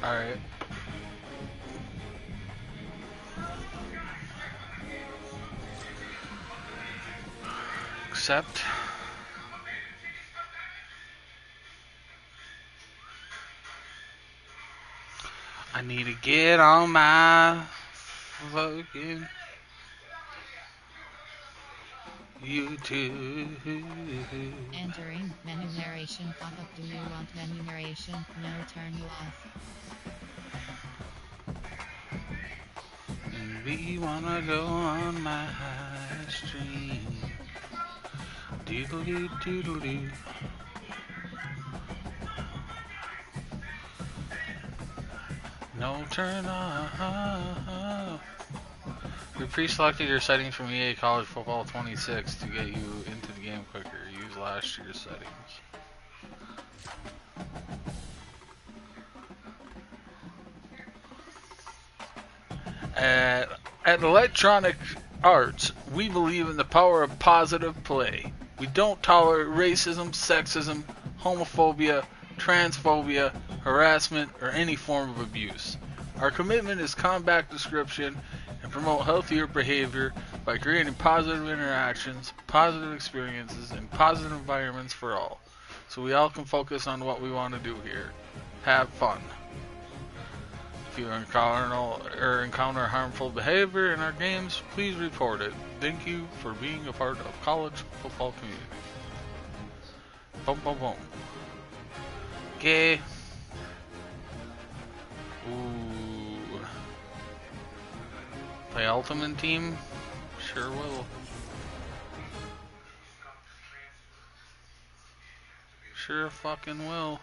Alright. Accept. I need to get on my fucking YouTube. Entering menu narration pop-up. Do you want menu narration? No, turn you off. And we wanna go on my stream. Doodle-doo, doodle-doo. No turn off. We pre-selected your settings from EA College Football 26 to get you into the game quicker. Use last year's settings. At Electronic Arts, we believe in the power of positive play. We don't tolerate racism, sexism, homophobia, transphobia, harassment, or any form of abuse. Our commitment is combat description and promote healthier behavior by creating positive interactions, positive experiences, and positive environments for all. So we all can focus on what we want to do here. Have fun. If you encounter harmful behavior in our games, please report it. Thank you for being a part of college football community. Boom, boom, boom. Okay. Ooh. Play Ultimate Team? Sure will. Sure fucking will.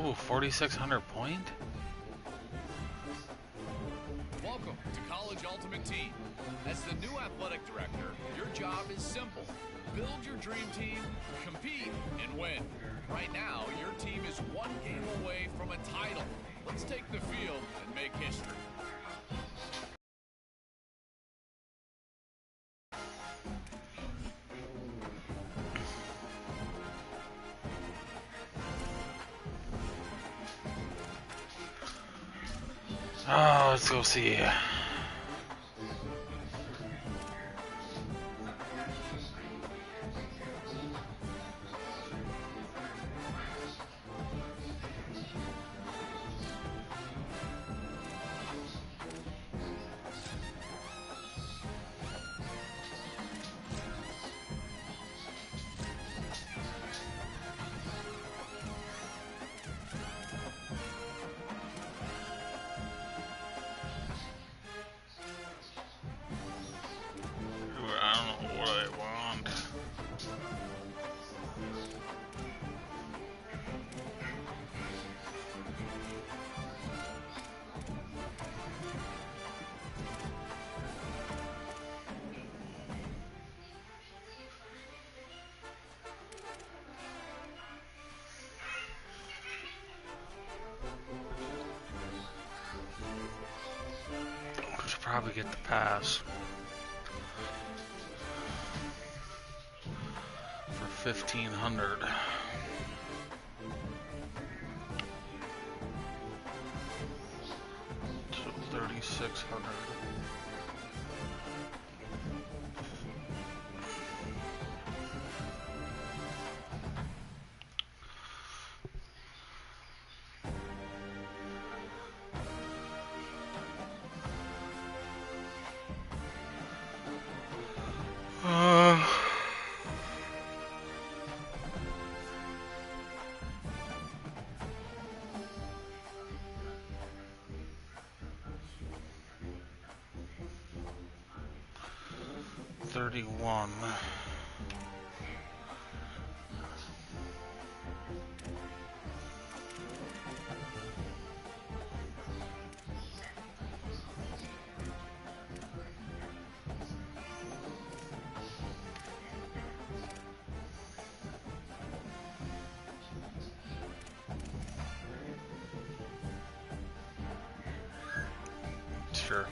Oh, 4,600 point? Welcome to College Ultimate Team. As the new athletic director, your job is simple. Build your dream team, compete, and win. Right now, your team is one game away from a title. Let's take the field and make history. Oh, let's go see. I don't know what I want. I should probably get the pass for 1,500. So 3,600. Uh, 31. sure.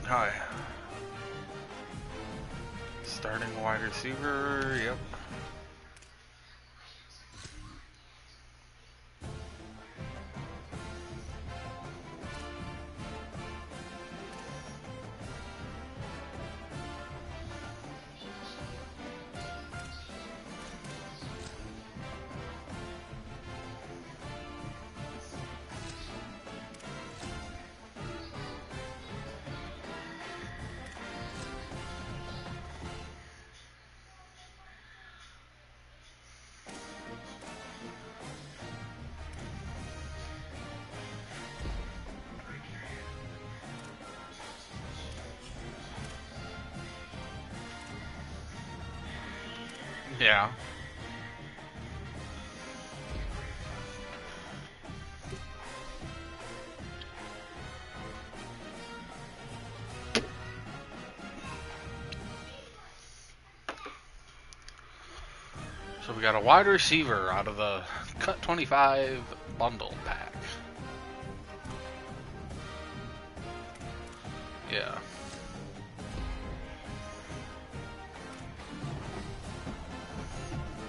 Hi. Starting wide receiver, yep. Yeah. So we got a wide receiver out of the Cut 25 bundle pack. Yeah.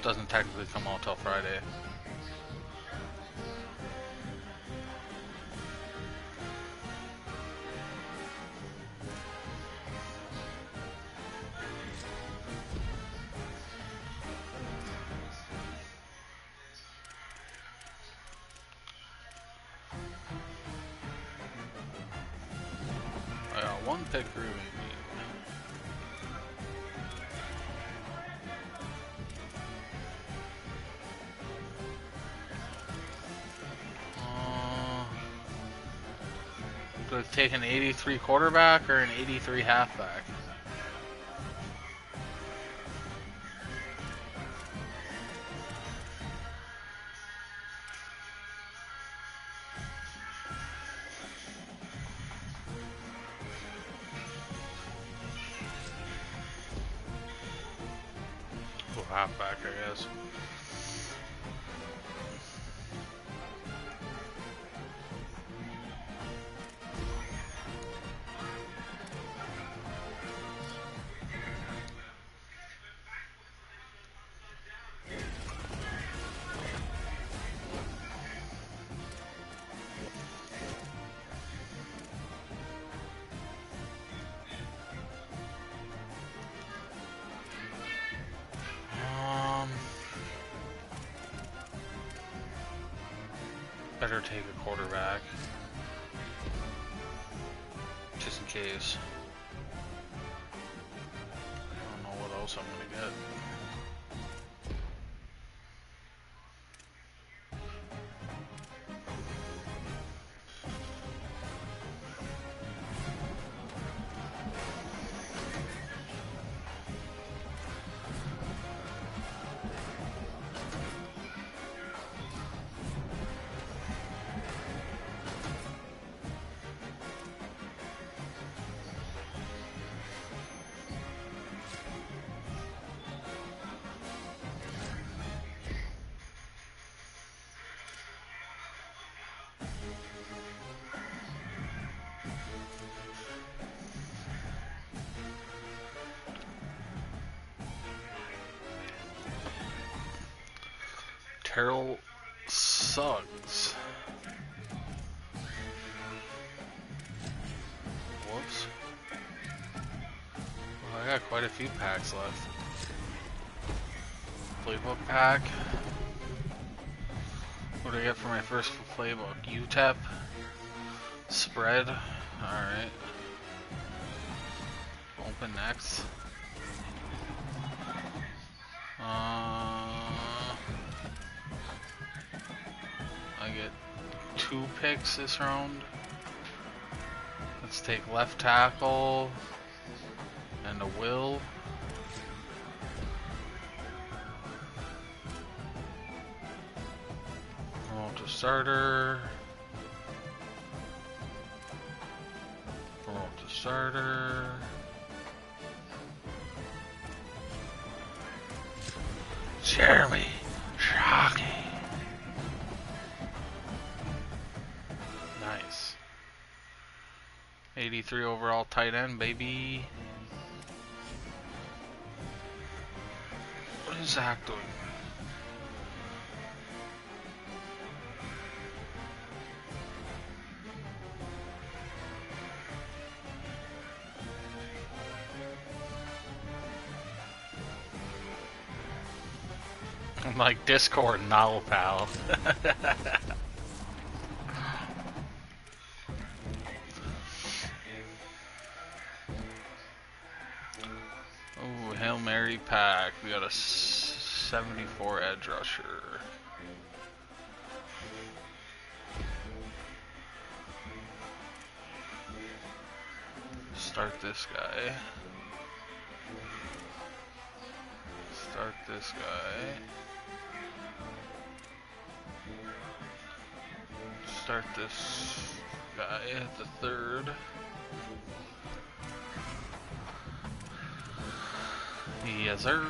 Doesn't technically come out till Friday. I got one pick remaining. Do I take an 83 quarterback or an 83 halfback? Oh, halfback, I guess. Better take a quarterback. Just in case. I don't know what else I'm gonna get. Carol Suggs. Whoops. Well, I got quite a few packs left. Playbook pack. What do I get for my first playbook? UTEP. Spread. Alright. Open next. I get 2 picks this round. Let's take left tackle and a Will. Promote to starter. Promote to starter. Jeremy Shockey. Nice. 83 overall tight end, baby. What is Zach doing? I'm like Discord now, pal. Oh, Hail Mary pack. We got a 74 edge rusher. Start this guy. Start this guy. Start this guy at the third. Yes, sir.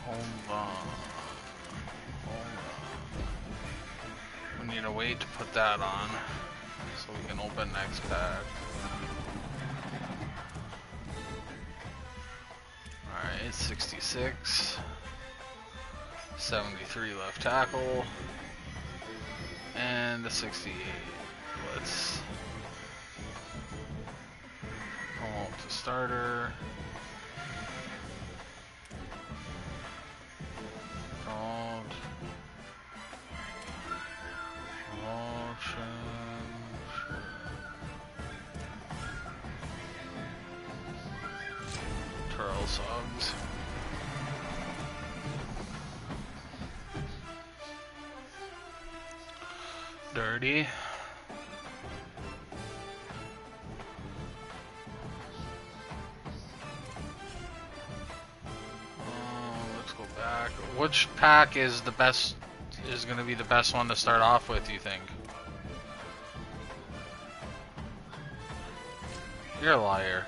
Hold on. We need a way to put that on so we can open next pack. Alright, 66. 73 left tackle. And a 68. Let's pull up to starter. Called. Promotion. Terrell Suggs. Dirty. Let's go back. Which pack is the best? Is going to be the best one to start off with, you think? You're a liar.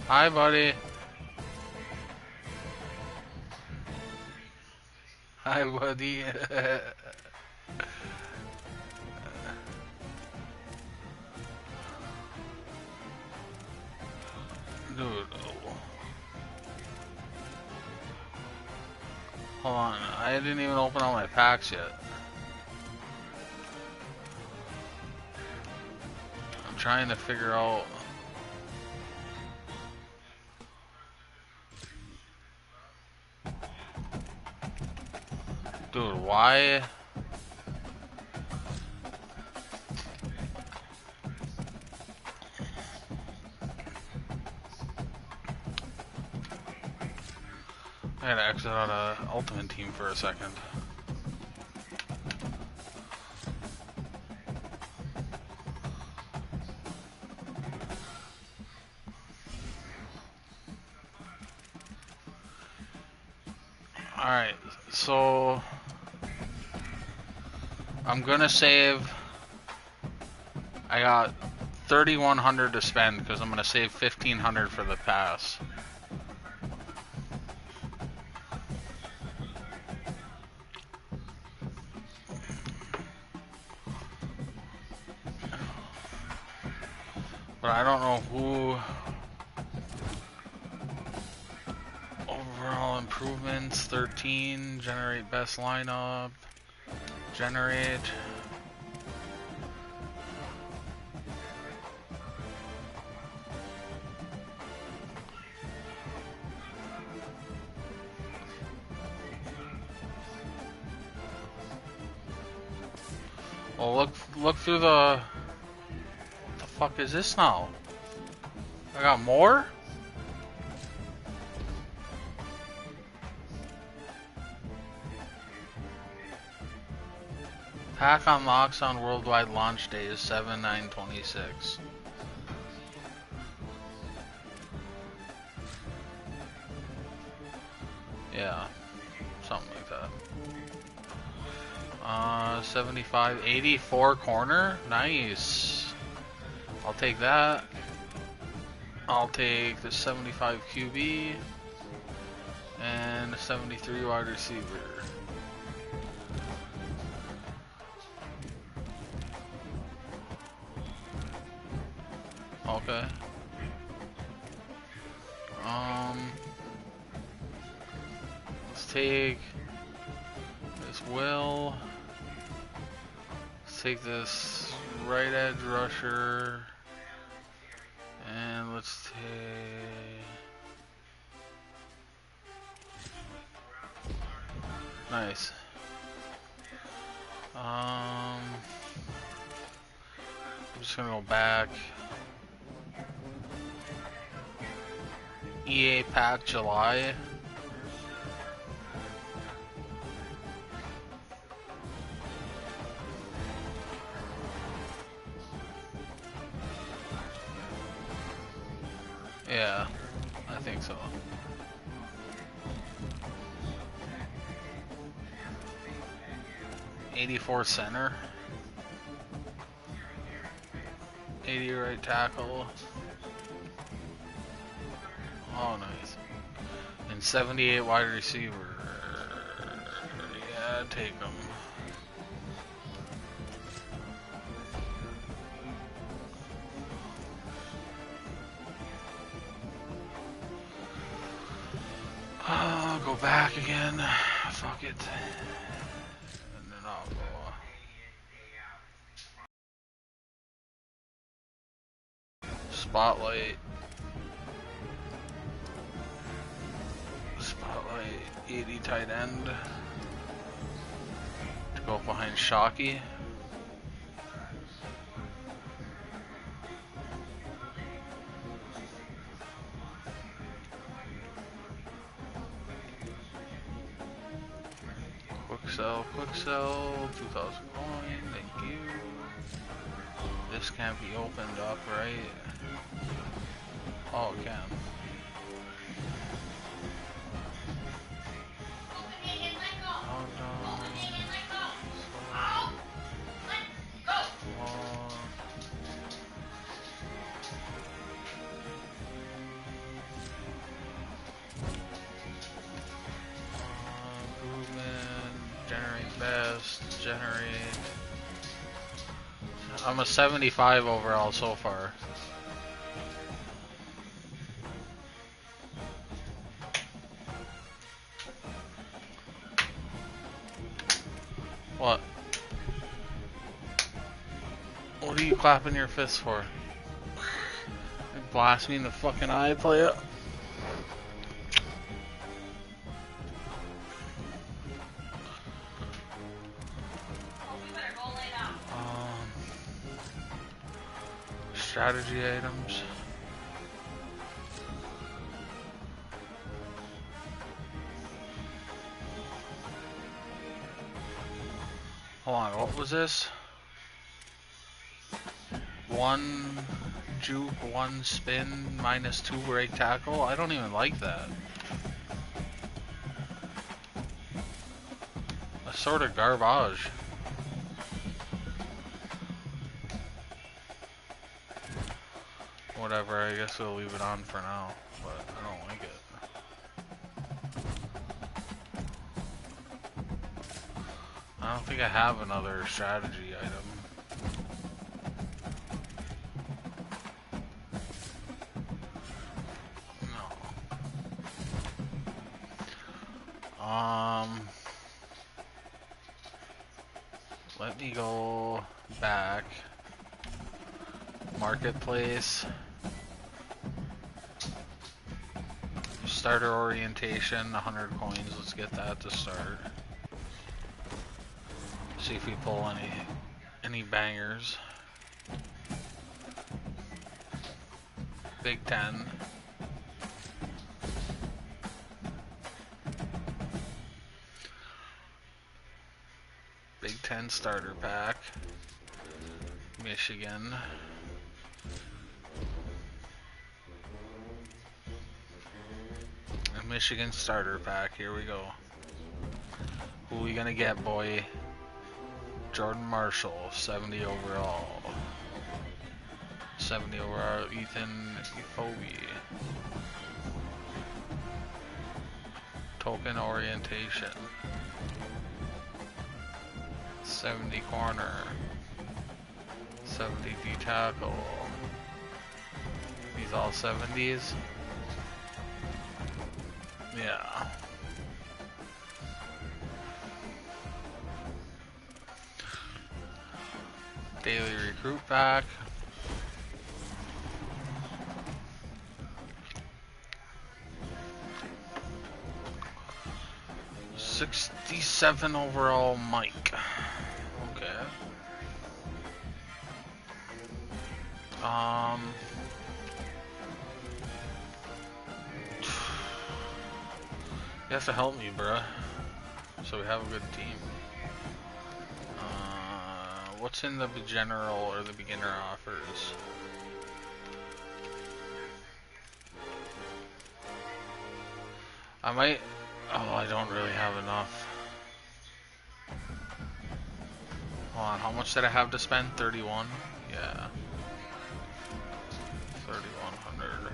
Hi, buddy. Hi, buddy. Dude. Hold on. I didn't even open all my packs yet. I'm trying to figure out... Dude, why? I gotta exit out of Ultimate Team for a second. Alright, so I'm gonna save. I got 3,100 to spend because I'm gonna save 1,500 for the pass. But I don't know who. Overall improvements 13. Generate best lineup. Generate. Well, look through the. What the fuck is this now? I got more? Pack unlocks on worldwide launch day is 7/9/26. Yeah, something like that. 75, 84 corner, nice. I'll take that. I'll take the 75 QB and the 73 wide receiver. Okay. Let's take this Will. Let's take this right edge rusher. And let's take... Nice. I'm just gonna go back. EA Pack July. Yeah, I think so. '84 center. 80 right tackle. Oh, nice. And 78 wide receiver. Yeah, take him. I'll go back again. Fuck it. And then I'll go. Spotlight. Spotlight 80 tight end. To go behind Shockey. Quick sell, 2,000 coin, thank you. This can't be opened up, right? Oh, it can. Generate. I'm a 75 overall so far. What? What are you clapping your fists for? You blast me in the fucking eye, play it. Strategy items. Hold on, what was this? 1 juke, 1 spin, -2 break tackle? I don't even like that. That's sort of garbage. Whatever, I guess we'll leave it on for now, but I don't like it. I don't think I have another strategy item. Let me go back. Marketplace. Starter orientation, 100 coins. Let's get that to start. See if we pull any bangers. Big 10. Big 10 starter pack. Michigan. A Michigan starter pack. Here we go. Who we gonna get, boy? Jordan Marshall, 70 overall. 70 overall, Ethan Efobi. Token orientation. 70 corner. 70 D tackle. These all 70s? Yeah. Daily recruit pack. $67 overall Mike. Okay. You have to help me, bruh. So we have a good team. What's in the general or the beginner offers? I might... Oh, I don't really have enough. Hold on, how much did I have to spend? 31? Yeah. 3,100.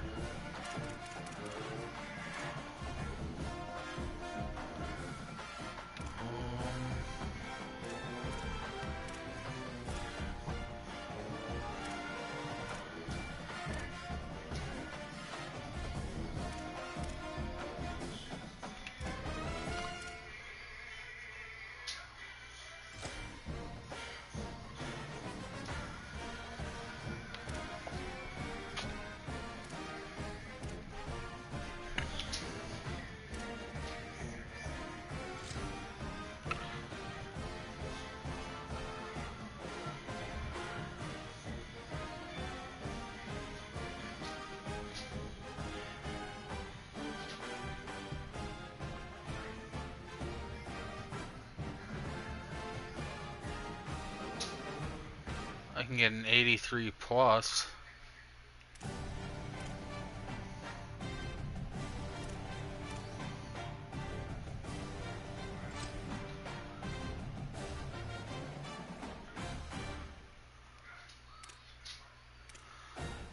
I can get an 83 plus.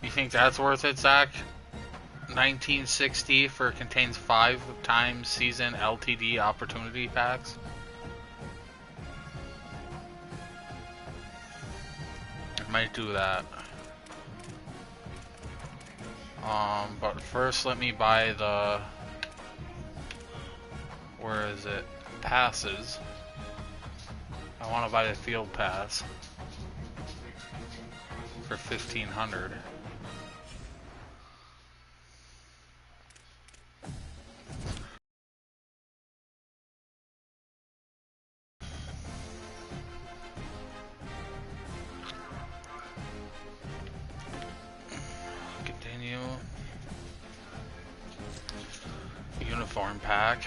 You think that's worth it, Zach? 1960 for contains 5 times season LTD opportunity packs. Might do that. But first let me buy the... Where is it? Passes. I want to buy the field pass for 1,500. Uniform pack.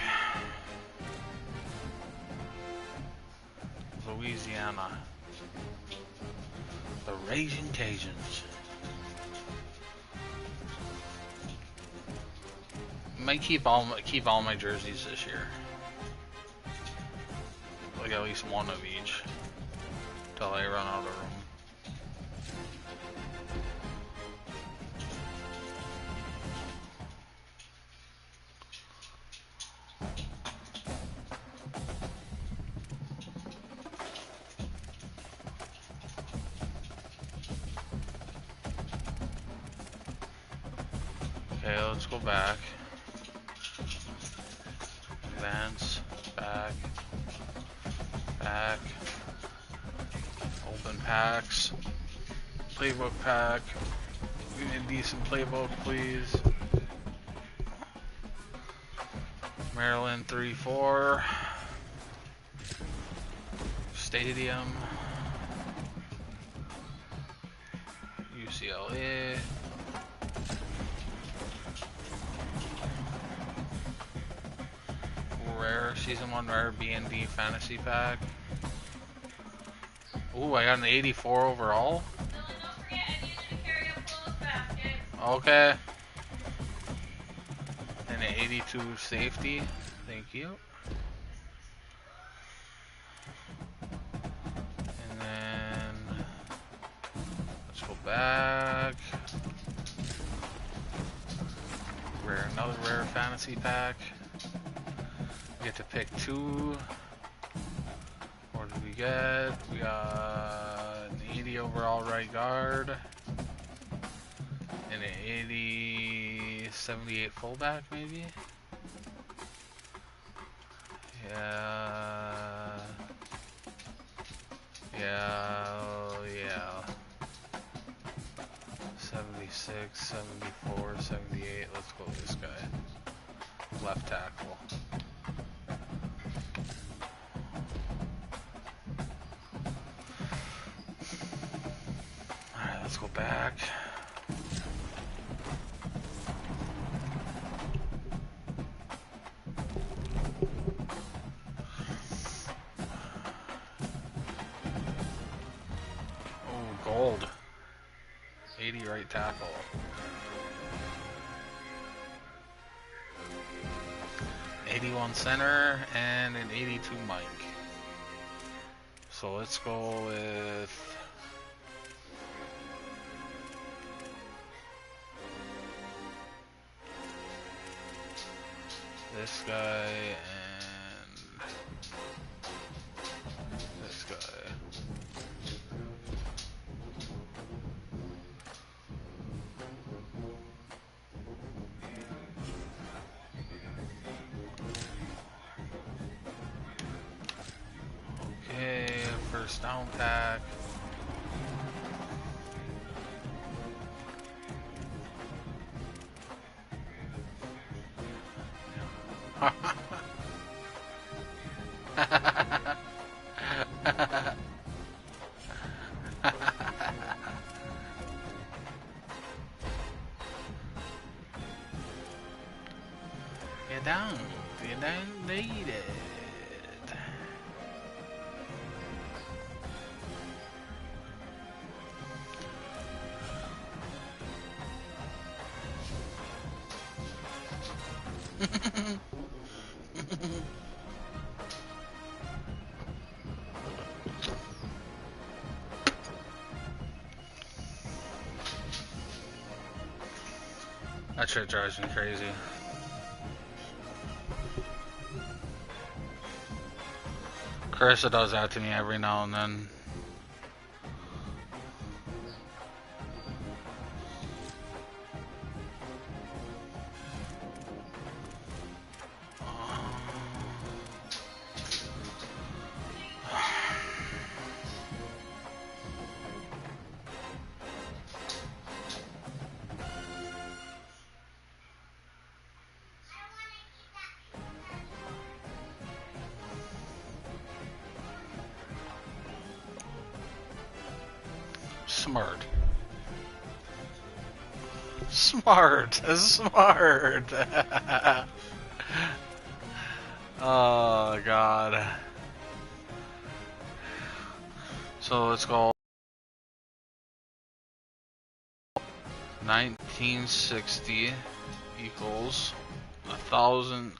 Louisiana. The Raging Cajuns. Might keep all my jerseys this year. Like at least one of each. Till I run out of room. Okay, let's go back. Advance. Back. Back. Open packs. Playbook pack. Give me a decent playbook, please. Maryland 3-4. Stadium. UCLA. Rare Season 1 Rare B&D Fantasy Pack. Ooh, I got an 84 overall. Don't forget, I need you to carry up clothes baskets. Okay. And an 82 safety. Thank you. And then let's go back. Rare, another rare fantasy pack. We get to pick 2. What did we get? We got an 80 overall right guard. And an 78 fullback, maybe? Yeah. Yeah. 76, 74, 78. Let's go with this guy. Left tackle. Alright, let's go back. Gold. 80 right tackle. 81 center and an 82 Mike. So let's go with this guy and this guy. First down pack. Get down. Get down, need it. That shit drives me crazy. Carissa does that to me every now and then. Smart. Smart. Smart. Oh, God. So let's go. 1960 equals 1,000.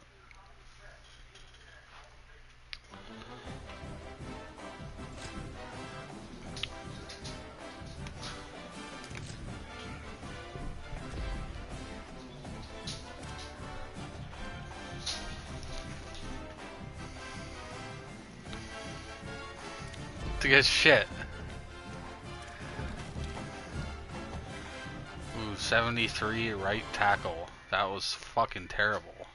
To get shit. Ooh, 73 right tackle. That was fucking terrible.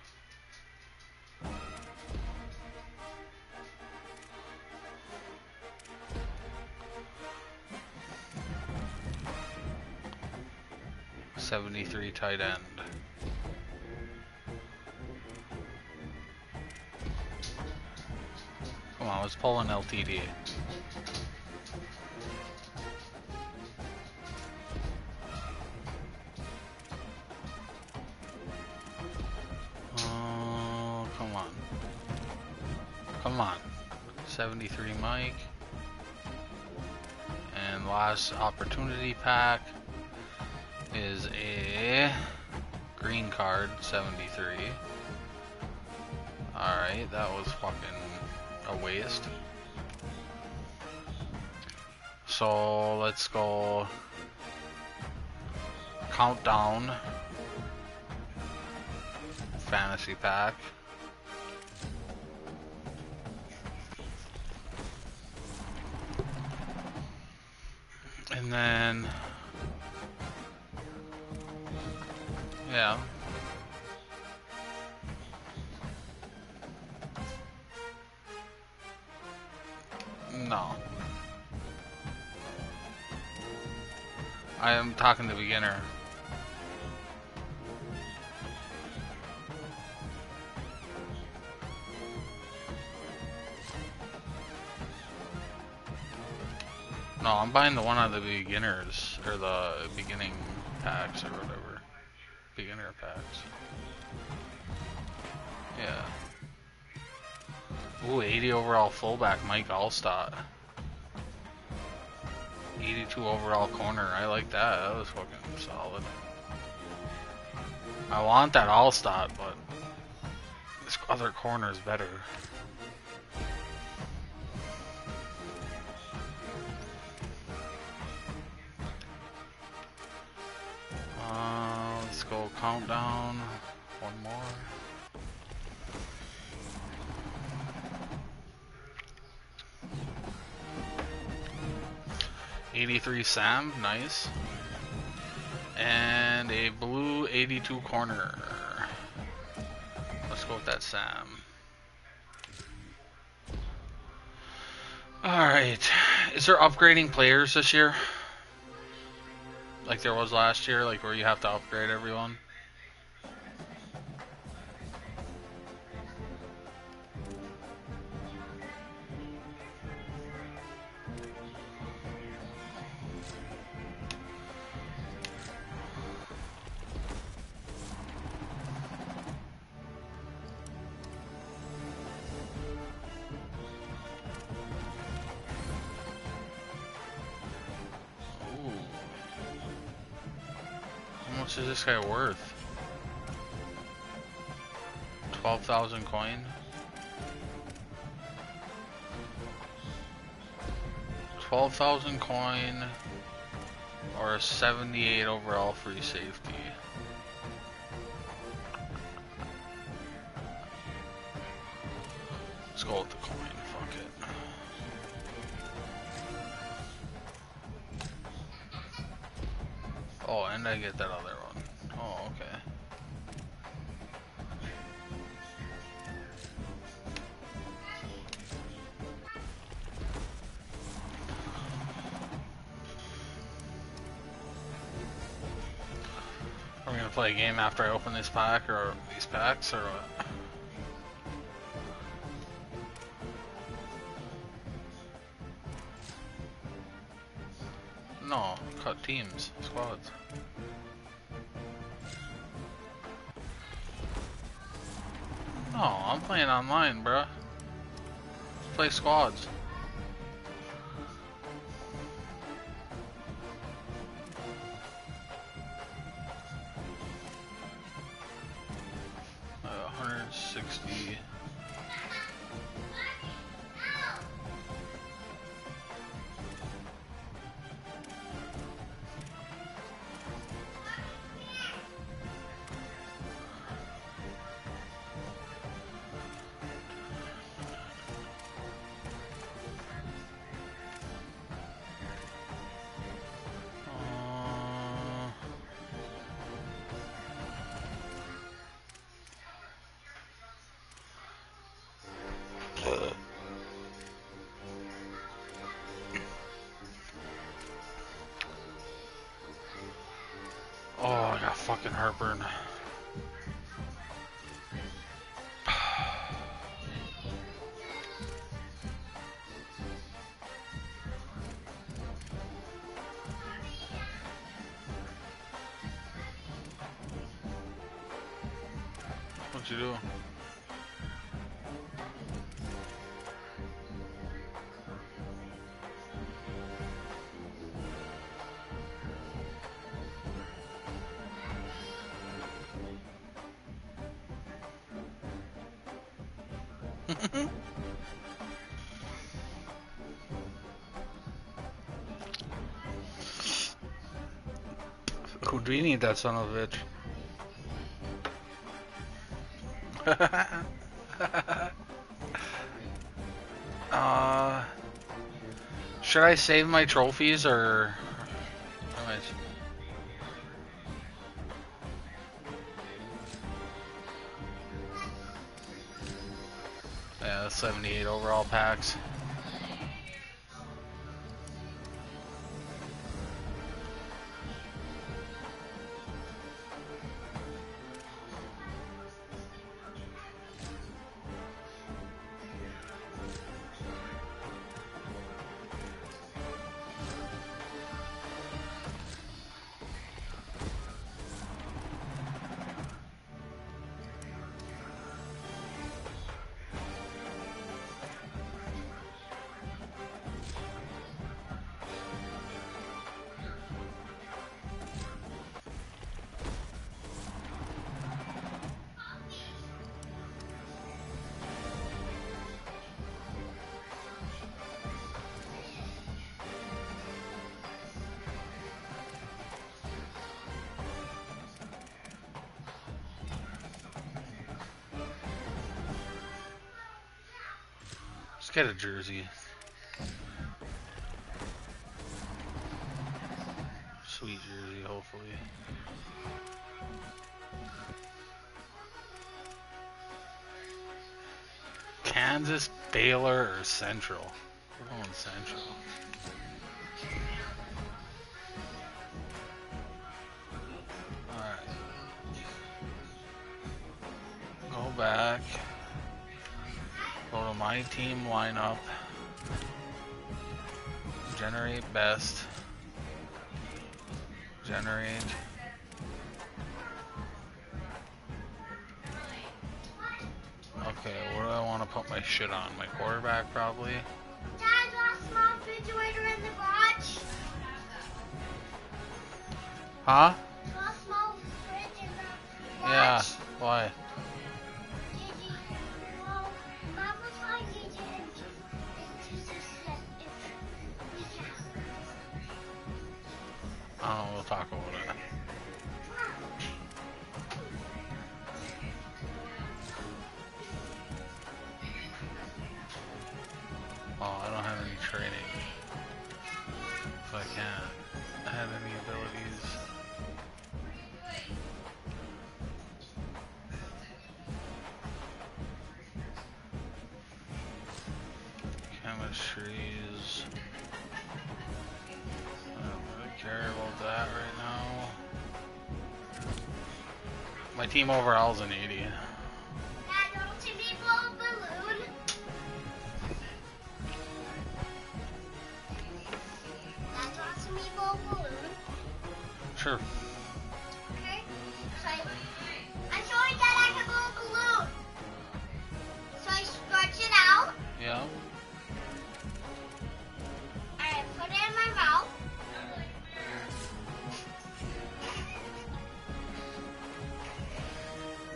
73 tight end. Come on, let's pull an LTD. Oh, come on. Come on. 73 Mike. And last opportunity pack is a green card, 73. Alright, that was fucking a waste. So let's go countdown fantasy pack. And then yeah. No. I am talking to beginner. No, I'm buying the one on the beginners, or the beginning packs, or whatever. Beginner packs. Yeah. Ooh, 80 overall fullback, Mike Allstott. 82 overall corner, I like that. That was fucking solid. I want that Allstott, but this other corner is better. Let's go countdown. One more. '83 Sam, nice. And a blue 82 corner. Let's go with that Sam. Alright. Is there upgrading players this year? Like there was last year, like where you have to upgrade everyone? How much is this guy worth? 12,000 coin? 12,000 coin or a 78 overall free safety. Let's go with the coin, fuck it. Oh, and I get that other one. Oh, okay. Are we gonna play a game after I open this pack, or these packs, or what? No, cut teams, squads. No, I'm playing online, bruh. Let's play squads. Uh, 160. Oh, I got fucking heartburn. What you doing? Who do you need, that son of a bitch? Should I save my trophies or? Yeah, 78 overall packs. Get a jersey. Sweet jersey, hopefully. Kansas, Baylor, or Central? We're going Central. Alright. Go back. Go to my team lineup. Generate best. Generate. Okay, what do I want to put my shit on? My quarterback, probably. Dad, want a small refrigerator in the garage? Huh? Want a small fridge in the garage? Yeah. Why? Well, Mom was like, Gigi, and Gigi said if we can. I don't know, we'll talk about it. Oh, I don't have any training. So I can't have any abilities. Chemistries. I don't really care about that right now. My team overall is an 80. Dad, don't see me blow a balloon? Dad, want to see me blow a balloon? Sure. Okay. So I'm showing Dad I can blow a balloon. So I stretch it out. Yeah. Alright, put it in my mouth.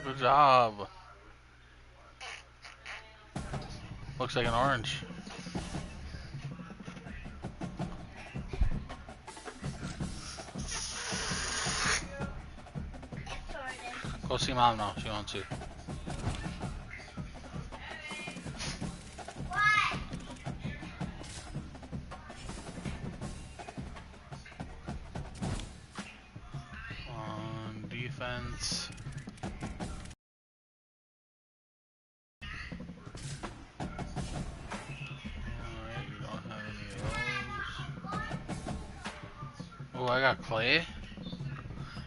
Good job. Looks like an orange. Go see Mom now. She wants to. What? On defense. Alright, you don't have any of those. Oh, I got Clay.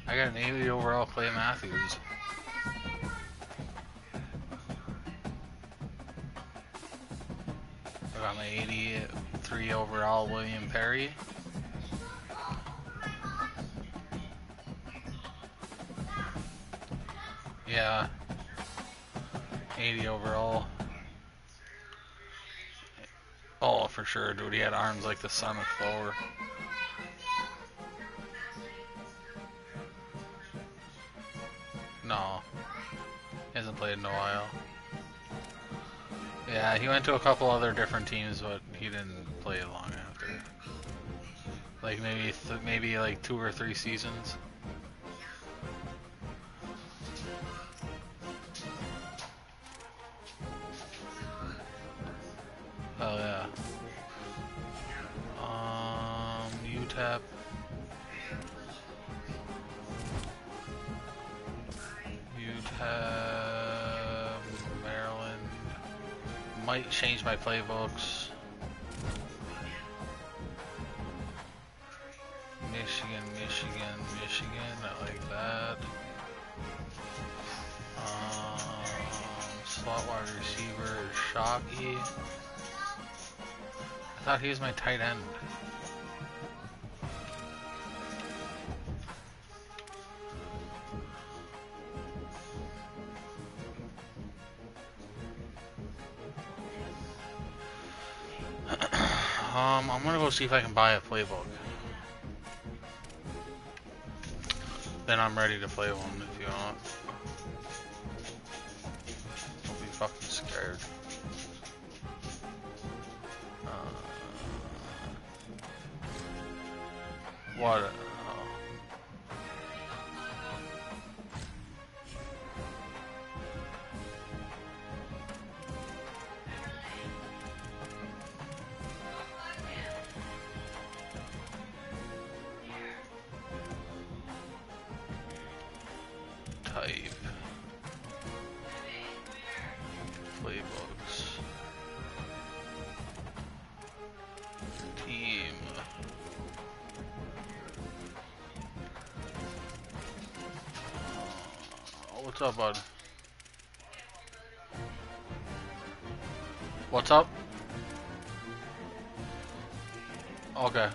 I got an 80 overall Clay Matthews. I got my 83 overall William Perry. Yeah. 80 overall. Oh, for sure, dude. He had arms like the son of Thor. No. He hasn't played in a while. Yeah, he went to a couple other different teams, but he didn't play long after. Like maybe like 2 or 3 seasons. Oh yeah. UTEP. UTEP. Maryland. Might change my playbooks. Michigan. I like that. Slot wide receiver is Shockey. I thought he was my tight end. I'm gonna go see if I can buy a playbook. Then I'm ready to play one if you want. Don't be fucking scared. What? Type. Playbooks. Team. What's up, bud? What's up? Okay.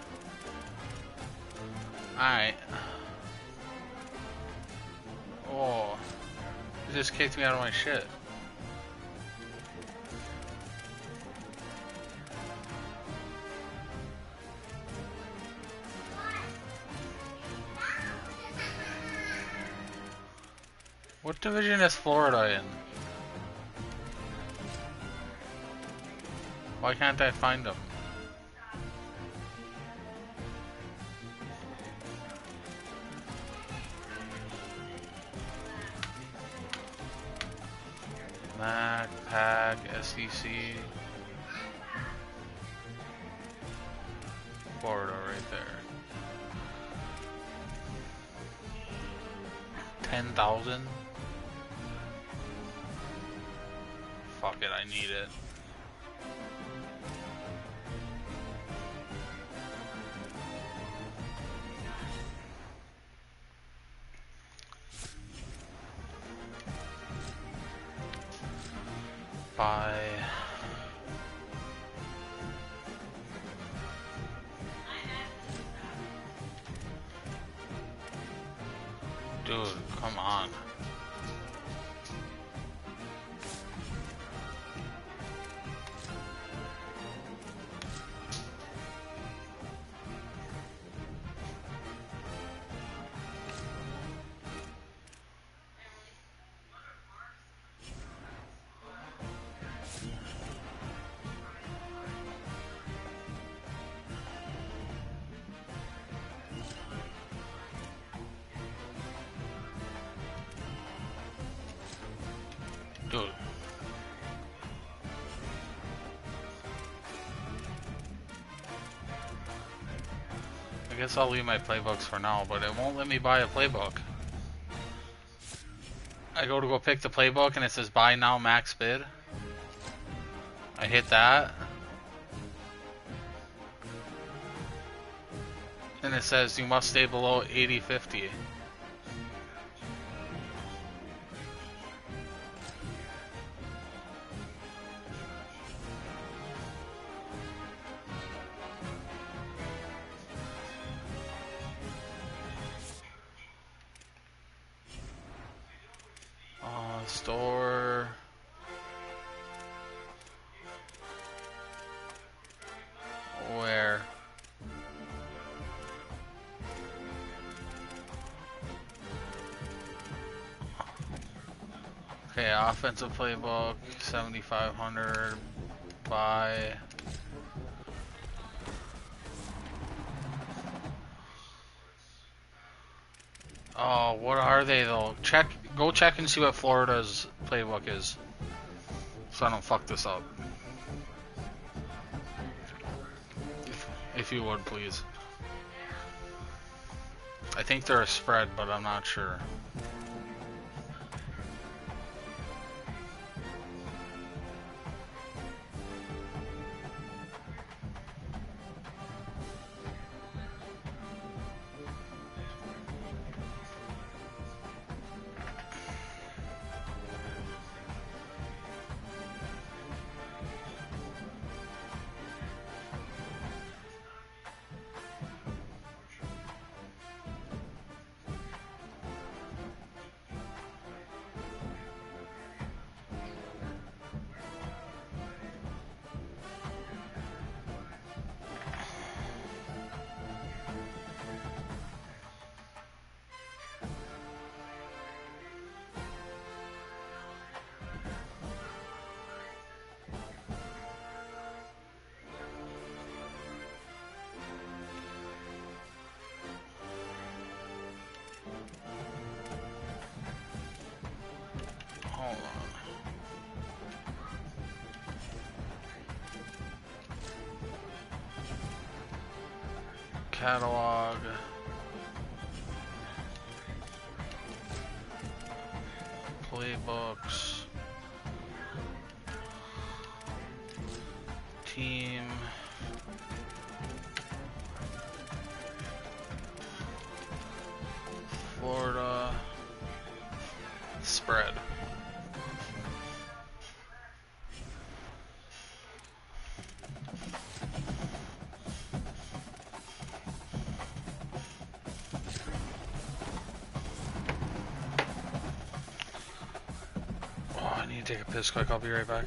Alright. Oh. It just kicked me out of my shit. What division is Florida in? Why can't I find them? MAC, PAC, SEC. Florida right there. 10,000? Fuck it, I need it. Buy. Dude, come on. Dude. I guess I'll leave my playbooks for now, but it won't let me buy a playbook. I go to pick the playbook and it says buy now max bid. I hit that. And it says you must stay below 80.50. Store. Where? Okay, offensive playbook, 7,500. Buy. Oh, what are they though? Go check and see what Florida's playbook is, so I don't fuck this up. If you would, please. I think they're a spread, but I'm not sure. Hold on. Catalog. Playbooks. Team. Florida. Spread. Oh, I need to take a piss quick. I'll be right back.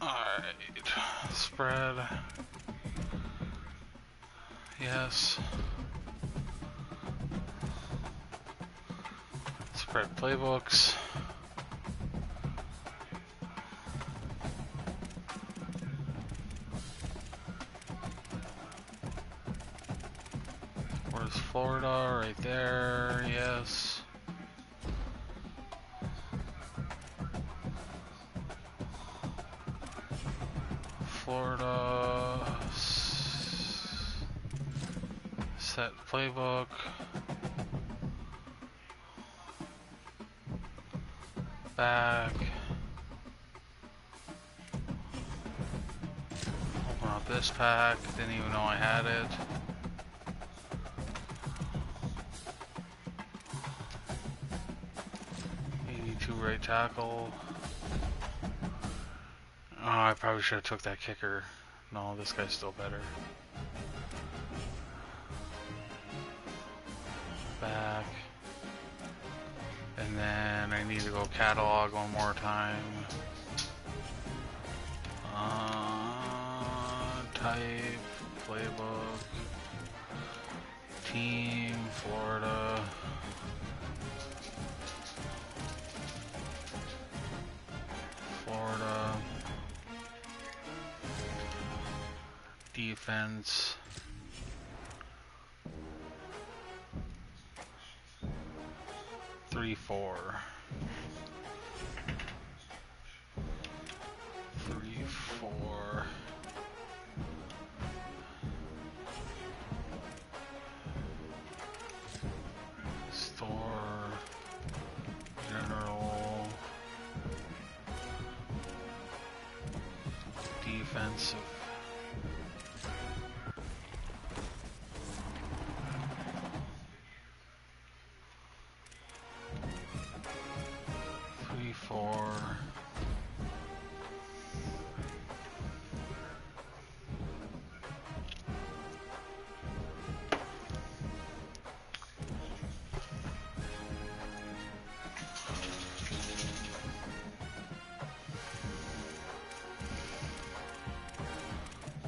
Alright, spread. Yes. Spread playbooks. Florida right there, yes. Florida. Set playbook. Back. Open up this pack. Didn't even know I had it. Right tackle. Oh, I probably should have took that kicker. No, this guy's still better. Back. And then I need to go catalog one more time. Type, playbook, team, Florida. Florida. Defense. Three, four. 3, 4. Store. General. Defensive. Three, 4.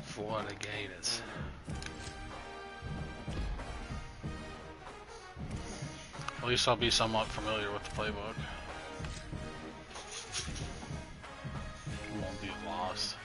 Florida Gators. At least I'll be somewhat familiar with the playbook. Won't be lost.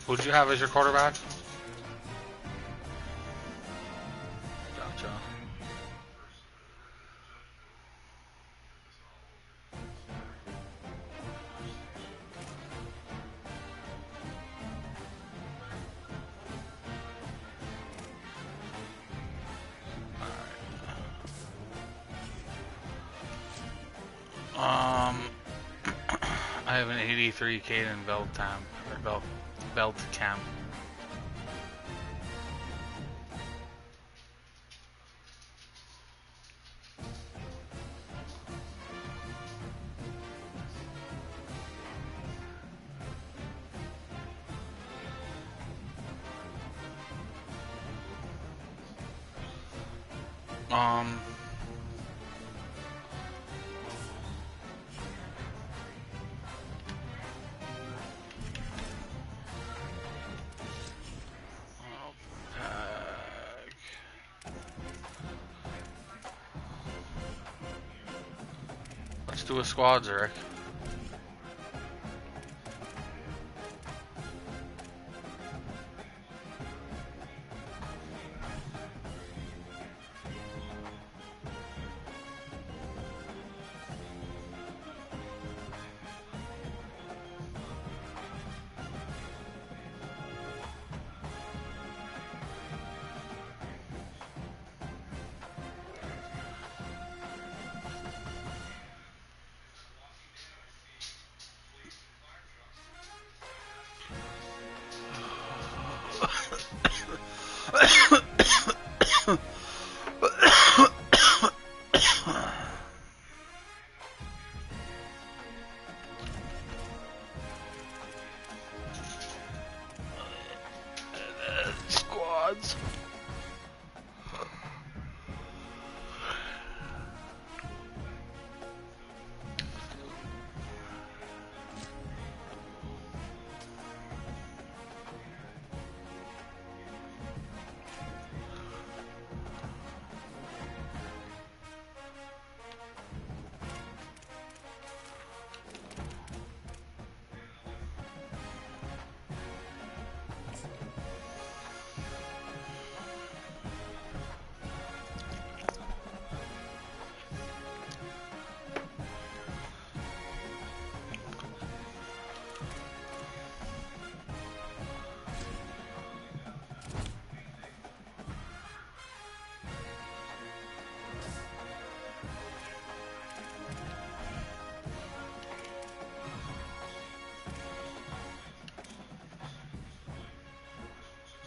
Who'd you have as your quarterback? Gotcha. I have an 83 Caden Beltham or Beltcam. do a squads, Rick. Squads.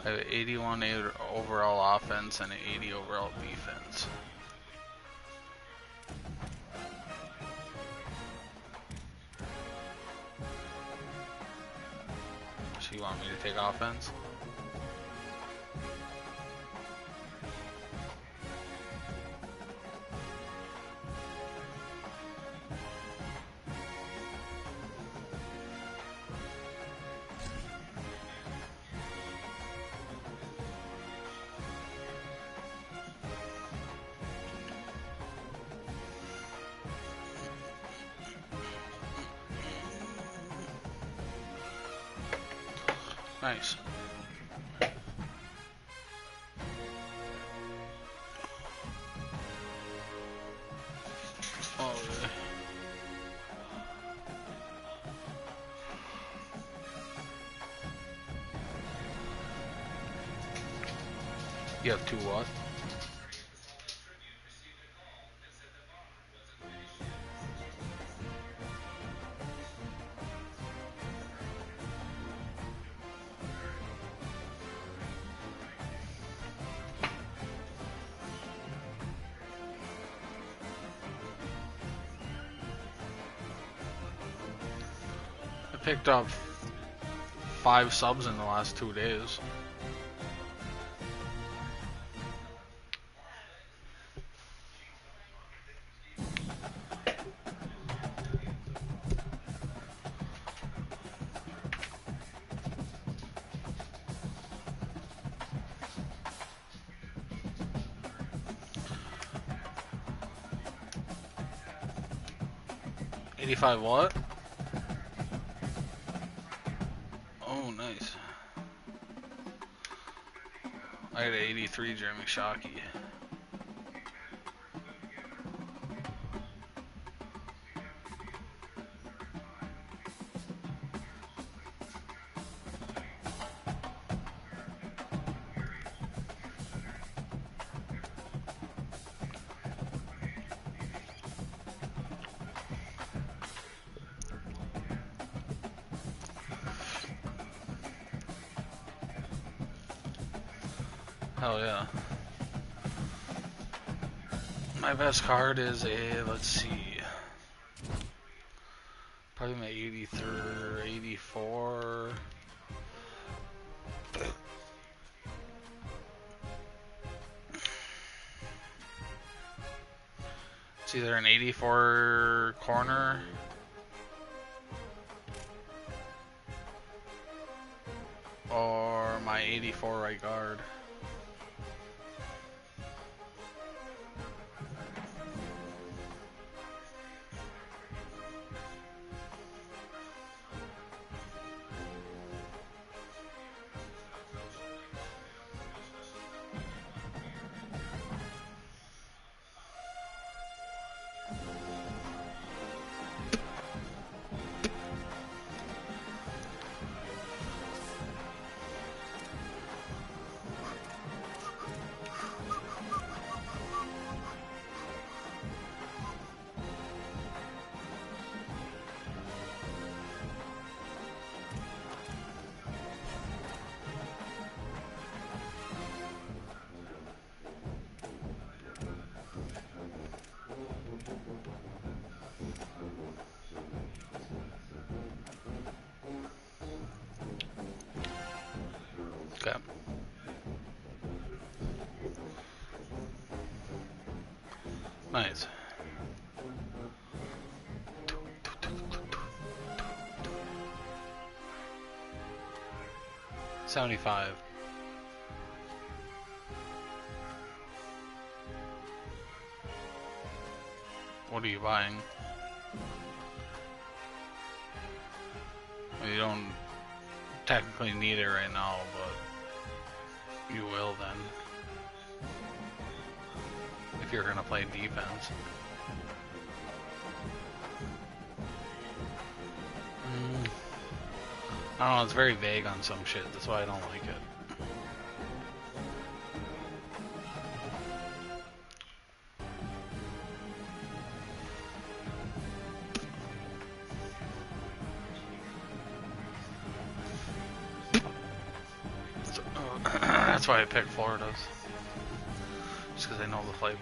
I have 81 overall offense and an 80 overall defense. So you want me to take offense? Nice. Oh, really? You have two what? Picked up 5 subs in the last 2 days. $85 what? Oh, nice. I got an 83 Jeremy Shockey. Hell yeah. My best card is a, let's see, probably my 83, 84. It's either an 84 corner or my 84 right guard. Nice. $75. What are you buying? Well, you don't technically need it right now, but you will then. If you're gonna play defense. I don't know, it's very vague on some shit, that's why I don't like it. That's why I picked Florida's. Just because I know the playbook.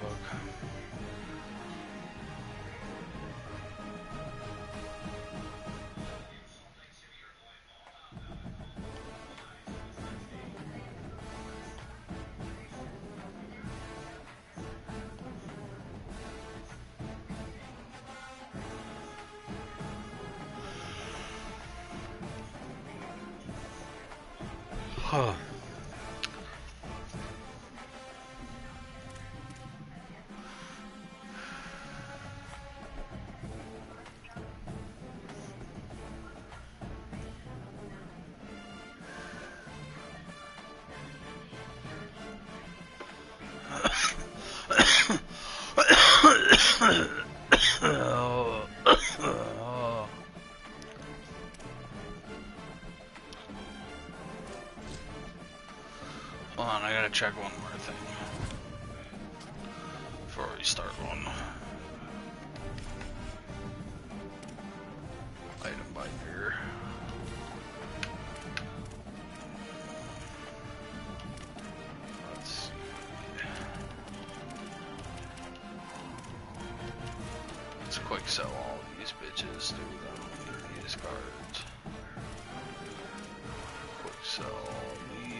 Huh. Hold on, I gotta check one more thing before we start one. Item binder. Let's see. Let's quick sell all these bitches, dude. I don't need these cards. Quick sell all these.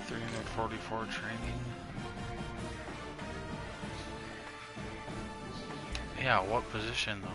$344 training. Yeah, what position though?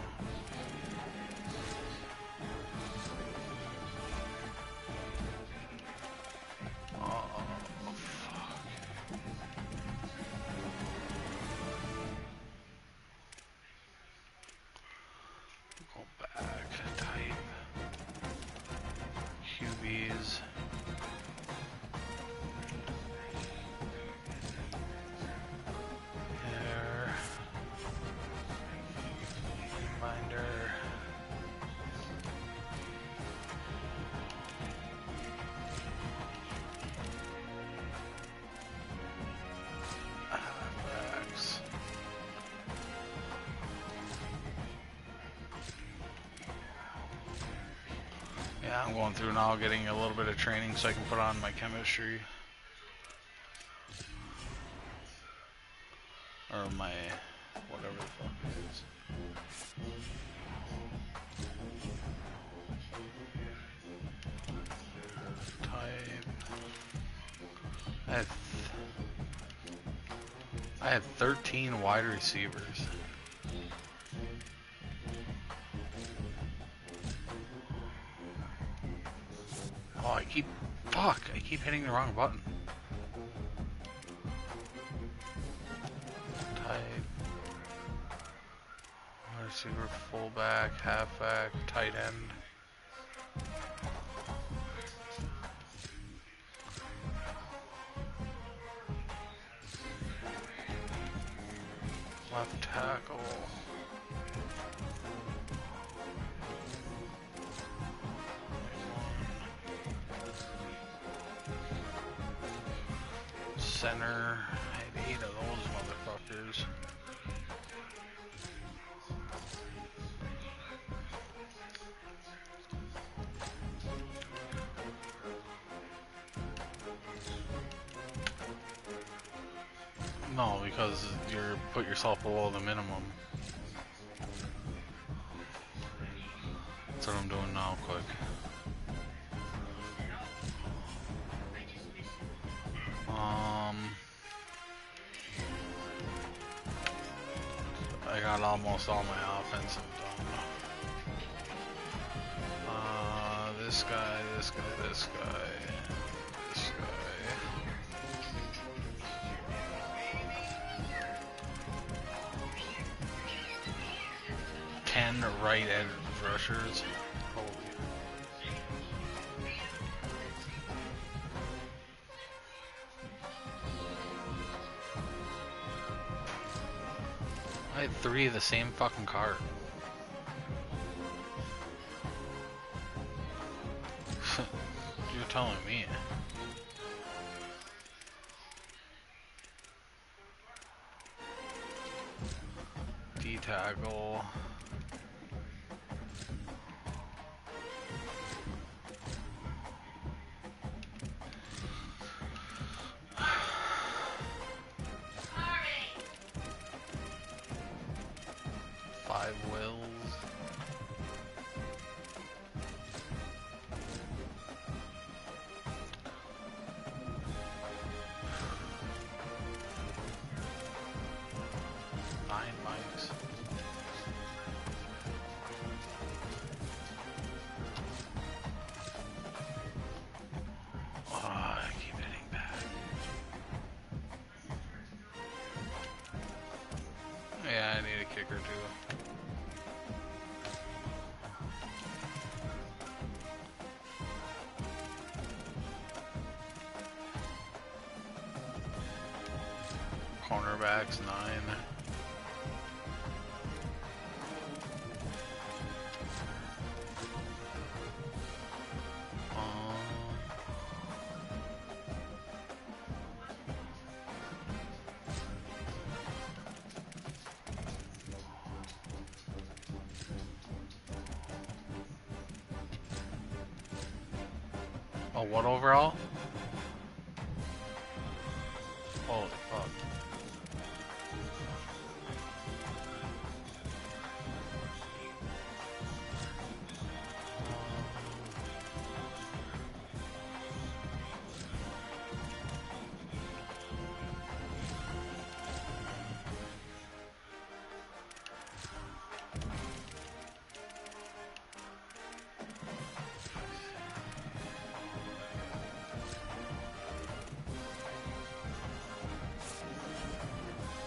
Yeah, I'm going through now, getting a little bit of training so I can put on my chemistry. Or my whatever the fuck it is. Type. I had 13 wide receivers. Oh, I keep hitting the wrong button. Type. Wide receiver, fullback, halfback, tight end. Left tackle. center. I had 8 of those motherfuckers. No, because you're put yourself below the minimum. That's what I'm doing now, quick. I got almost all my offensive done. This guy, this guy, this guy, this guy. 10 right edge rushers. Holy. I had 3 of the same fucking card. You're telling me. D-tackle. Yeah, I need a kicker too. Cornerbacks 9. Oh, what overall? Holy fuck.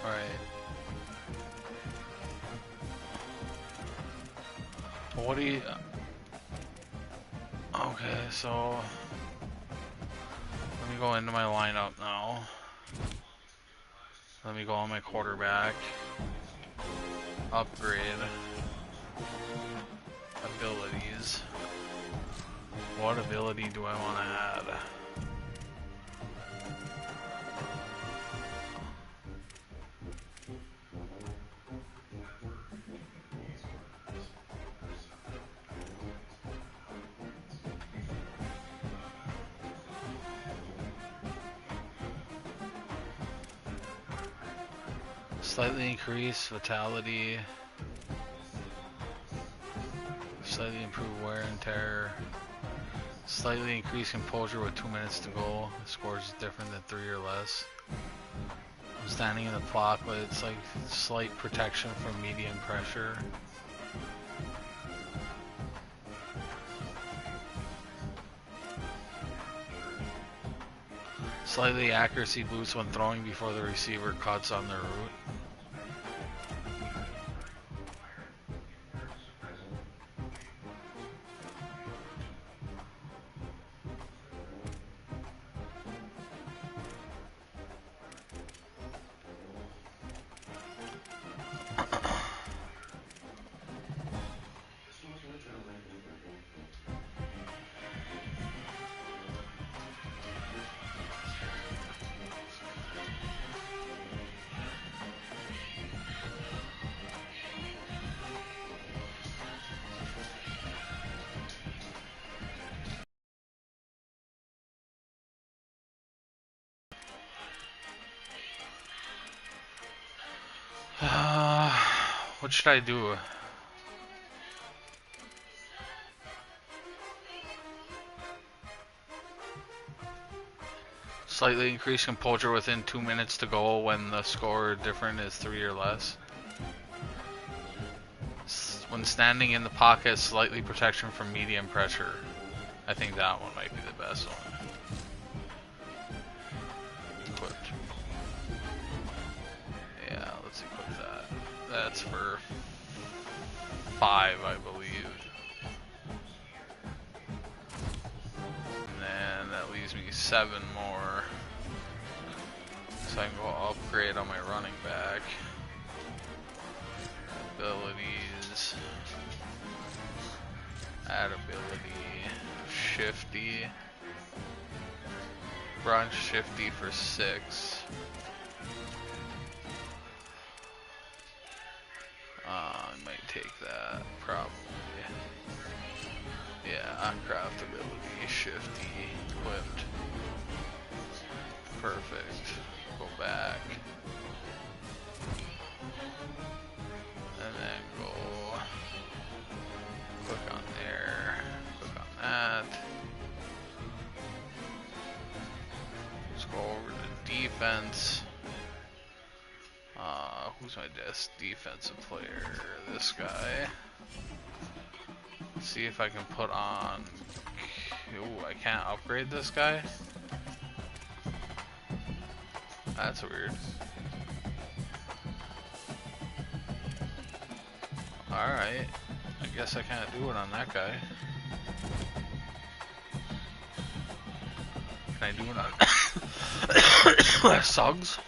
Alright. What do you... Okay, so... Let me go into my lineup now. Let me go on my quarterback. Upgrade. Abilities. What ability do I want to add? Slightly increase vitality. Slightly improve wear and tear. Slightly increase composure with 2 minutes to go. The score is different than 3 or less. I'm standing in the block, but it's like slight protection from medium pressure. Slightly accuracy boost when throwing before the receiver cuts on their route. What should I do? Slightly increase composure within 2 minutes to go when the score different is 3 or less. When standing in the pocket, slightly protection from medium pressure. I think that one might be the best one. Equipped. Yeah, let's equip that. That's for 5, I believe. And then that leaves me 7 more. So I can go upgrade on my running back. Abilities. Add ability. Shifty. Run shifty for 6. I might take that, probably. Yeah, craft ability, shifty, equipped. Perfect. Go back. And then go click on there, click on that. Let's go over to defense. Who's my best defensive player? This guy. Let's see if I can put on... Ooh, I can't upgrade this guy? That's weird. Alright. I guess I can't do it on that guy. Can I do it on... Suggs?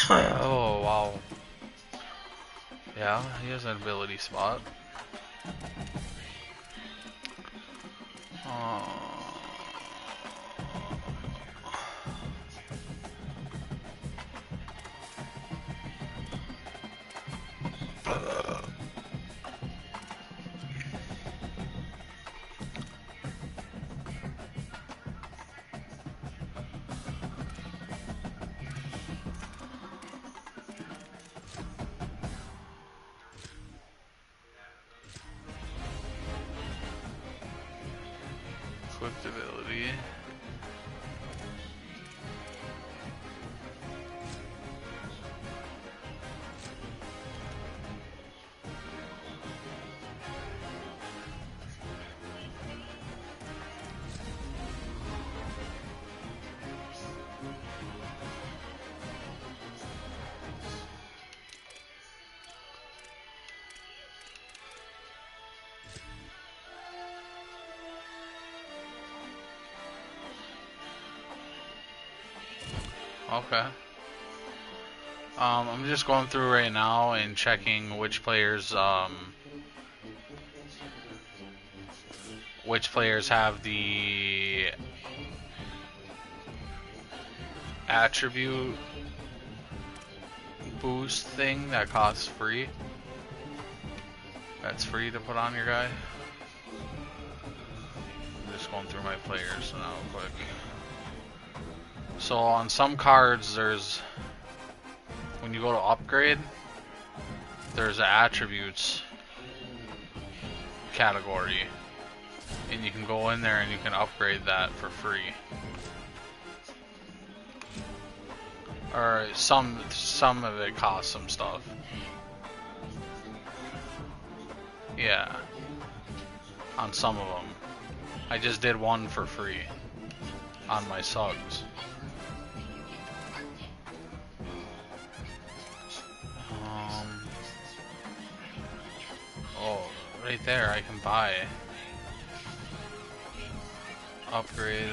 Oh, wow. Yeah, he has an ability spot. Equipped ability. Okay. I'm just going through right now and checking which players have the attribute boost thing that costs free. That's free to put on your guy. I'm just going through my players now quick. So on some cards there's, when you go to upgrade, there's an attributes category. And you can go in there and you can upgrade that for free. Or some of it costs some stuff. Yeah. On some of them. I just did one for free. On my Suggs. Oh, right there I can buy. Upgrade.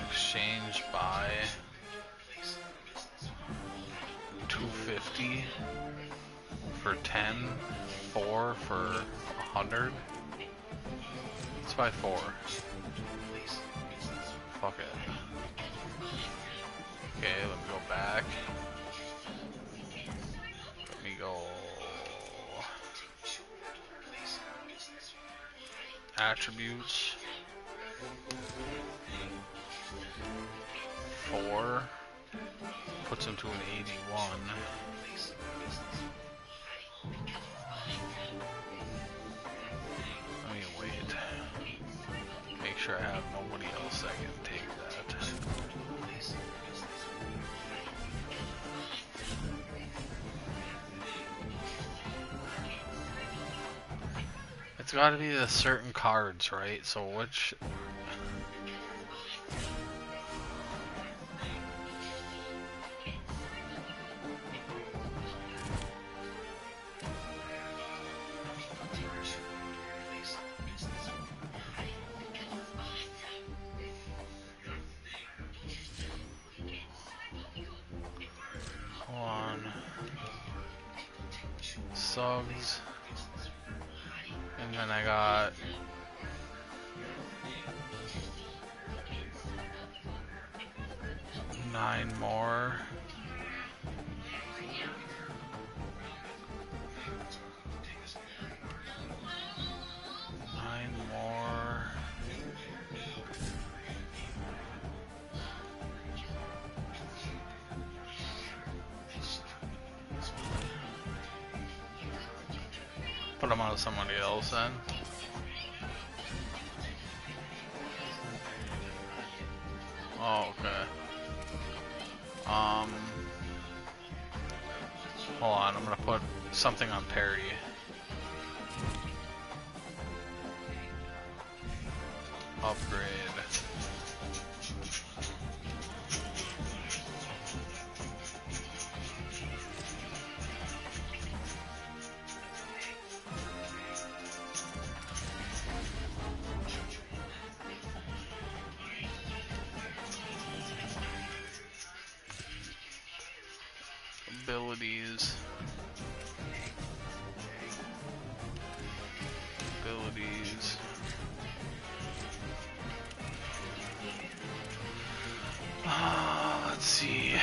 Exchange, buy. 250 for 10. 4 for 100. Let's buy 4. Fuck it. Okay, let me go back. Let me go. Attributes. 4. puts him to an 81. Let me wait. Make sure I have nobody else that can take that. It's got to be the certain cards, right? So which... Hold on. Suggs. And then I got... nine more. Nine more. Put them on to somebody else then. Oh, okay. Hold on, I'm gonna put something on Perry. Upgrade. Abilities. Let's see.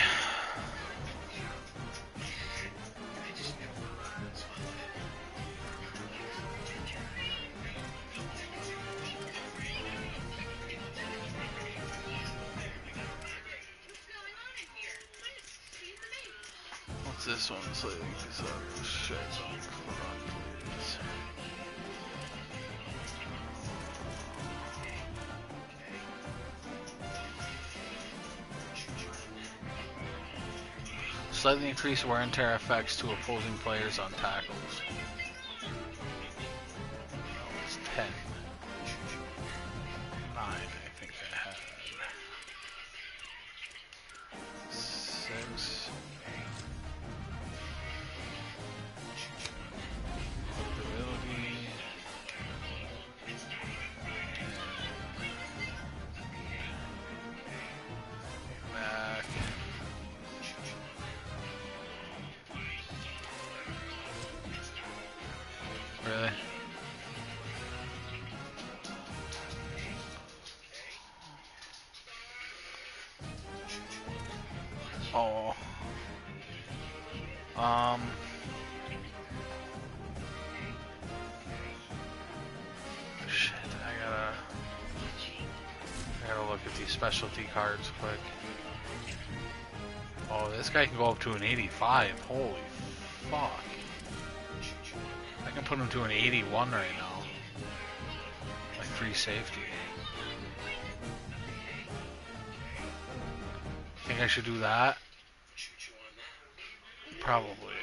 What's this one? Slightly this up. Shit. Please. Slightly increase wear and tear effects to opposing players on tackles. Oh, it's 10. 9, I think I had. 6. Ability. Back. Really? Oh. Shit, I gotta look at these specialty cards quick. Oh, this guy can go up to an 85. Holy fuck. I can put him to an 81 right now. Like free safety. Think I should do that? Probably.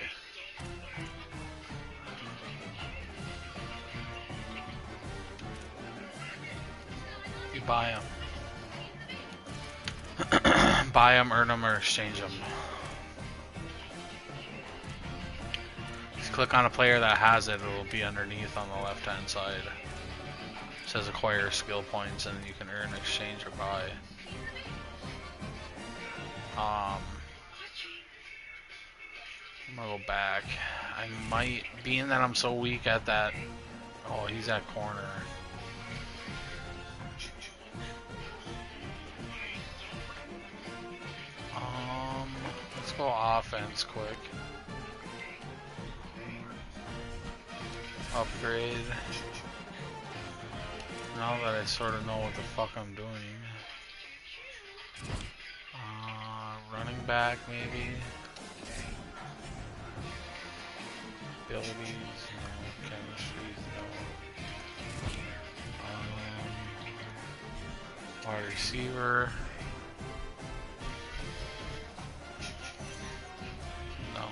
You buy them. Buy them, earn them, or exchange them. Just click on a player that has it. It'll be underneath on the left hand side. It says acquire skill points, and you can earn, exchange, or buy. I'm gonna go back. I might, being that I'm so weak at that. Oh, he's at corner. Let's go offense quick. Upgrade. Now that I sort of know what the fuck I'm doing. Running running back, maybe. Abilities, no. Chemistries, no. Wide receiver. No.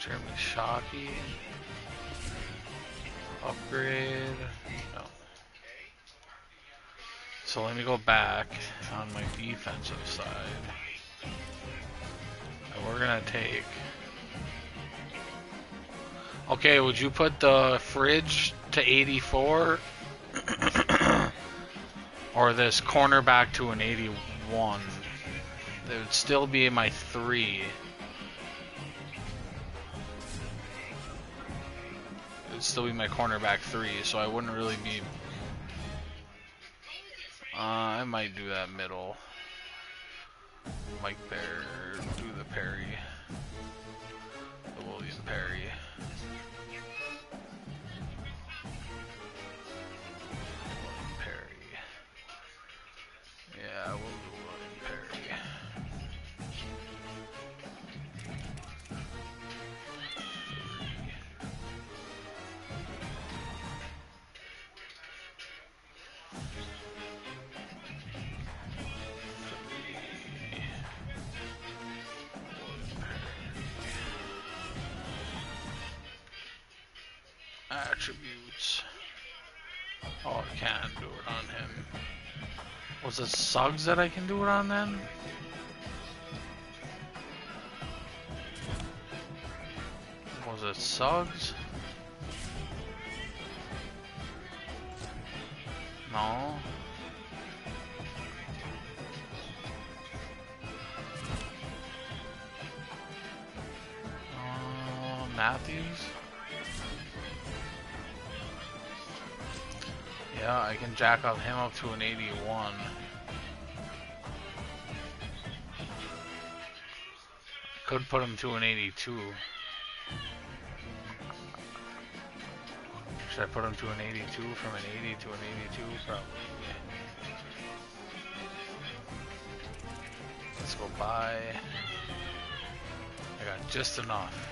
Jeremy Shockey. Upgrade. No. So let me go back on my defensive side. And we're gonna take. Okay, would you put the fridge to 84? Or this cornerback to an 81? It would still be my 3. It would still be my cornerback 3, so I wouldn't really be. I might do that middle. Mike Bear, do the Perry. The William Perry. William Perry. Yeah, we'll do William Perry. Attributes. Oh, I can do it on him. Was it Suggs that I can do it on then? Was it Suggs? No. Matthews? Yeah, I can jack up him up to an 81. Could put him to an 82. Should I put him to an 82 from an 80 to an 82? Probably. Let's go buy. I got just enough.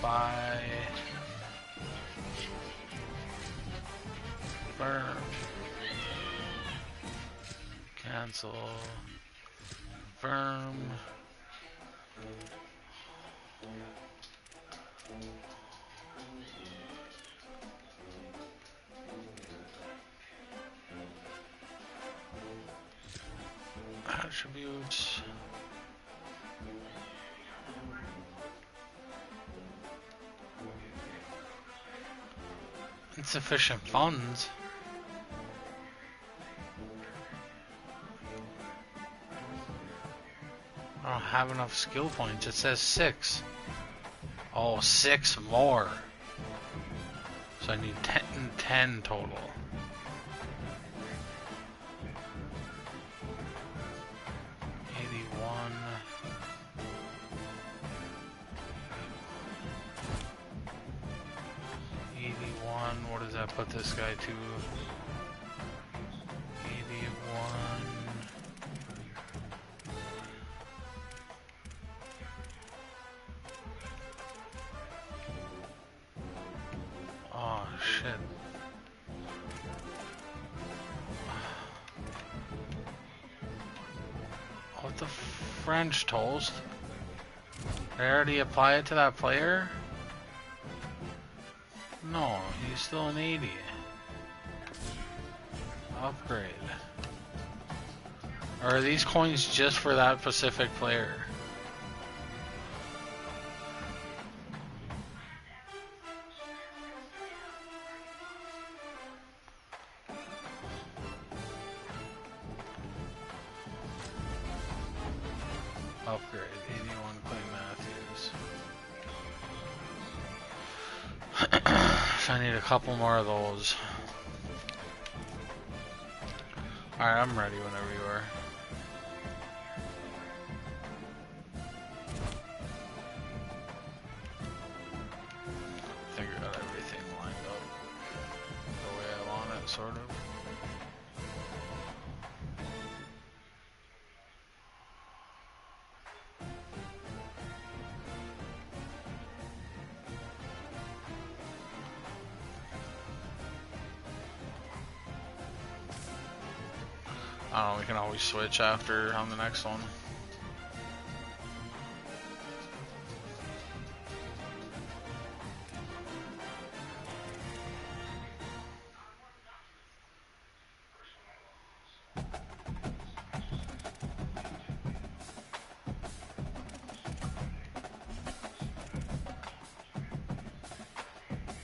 Buy. Firm. Cancel. Firm. Attributes. Insufficient funds. I don't have enough skill points. It says 6. Oh, 6 more. So I need 10 total. What does that put this guy to? 81. Oh shit. What the French toast? Did I already apply it to that player? No, he's still an 80. Upgrade. Or are these coins just for that specific player? Upgrade. 81 Clay Matthews. So I need a couple more of those. Alright, I'm ready whenever you are. I think I got everything lined up the way I want it, sort of. I don't know, we can always switch after on the next one.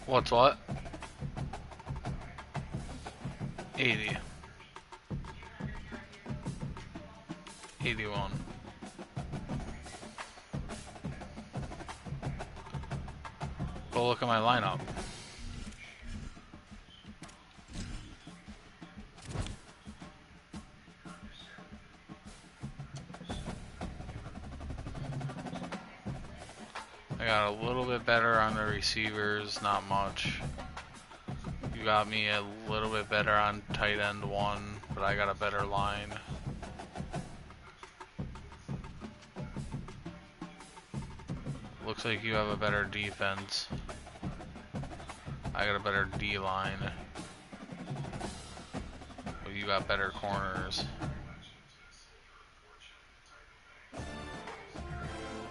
What's what? 80. 81. Go look at my lineup. I got a little bit better on the receivers, not much. You got me a little bit better on tight end 1, but I got a better line. Looks like you have a better defense. I got a better D line. But you got better corners.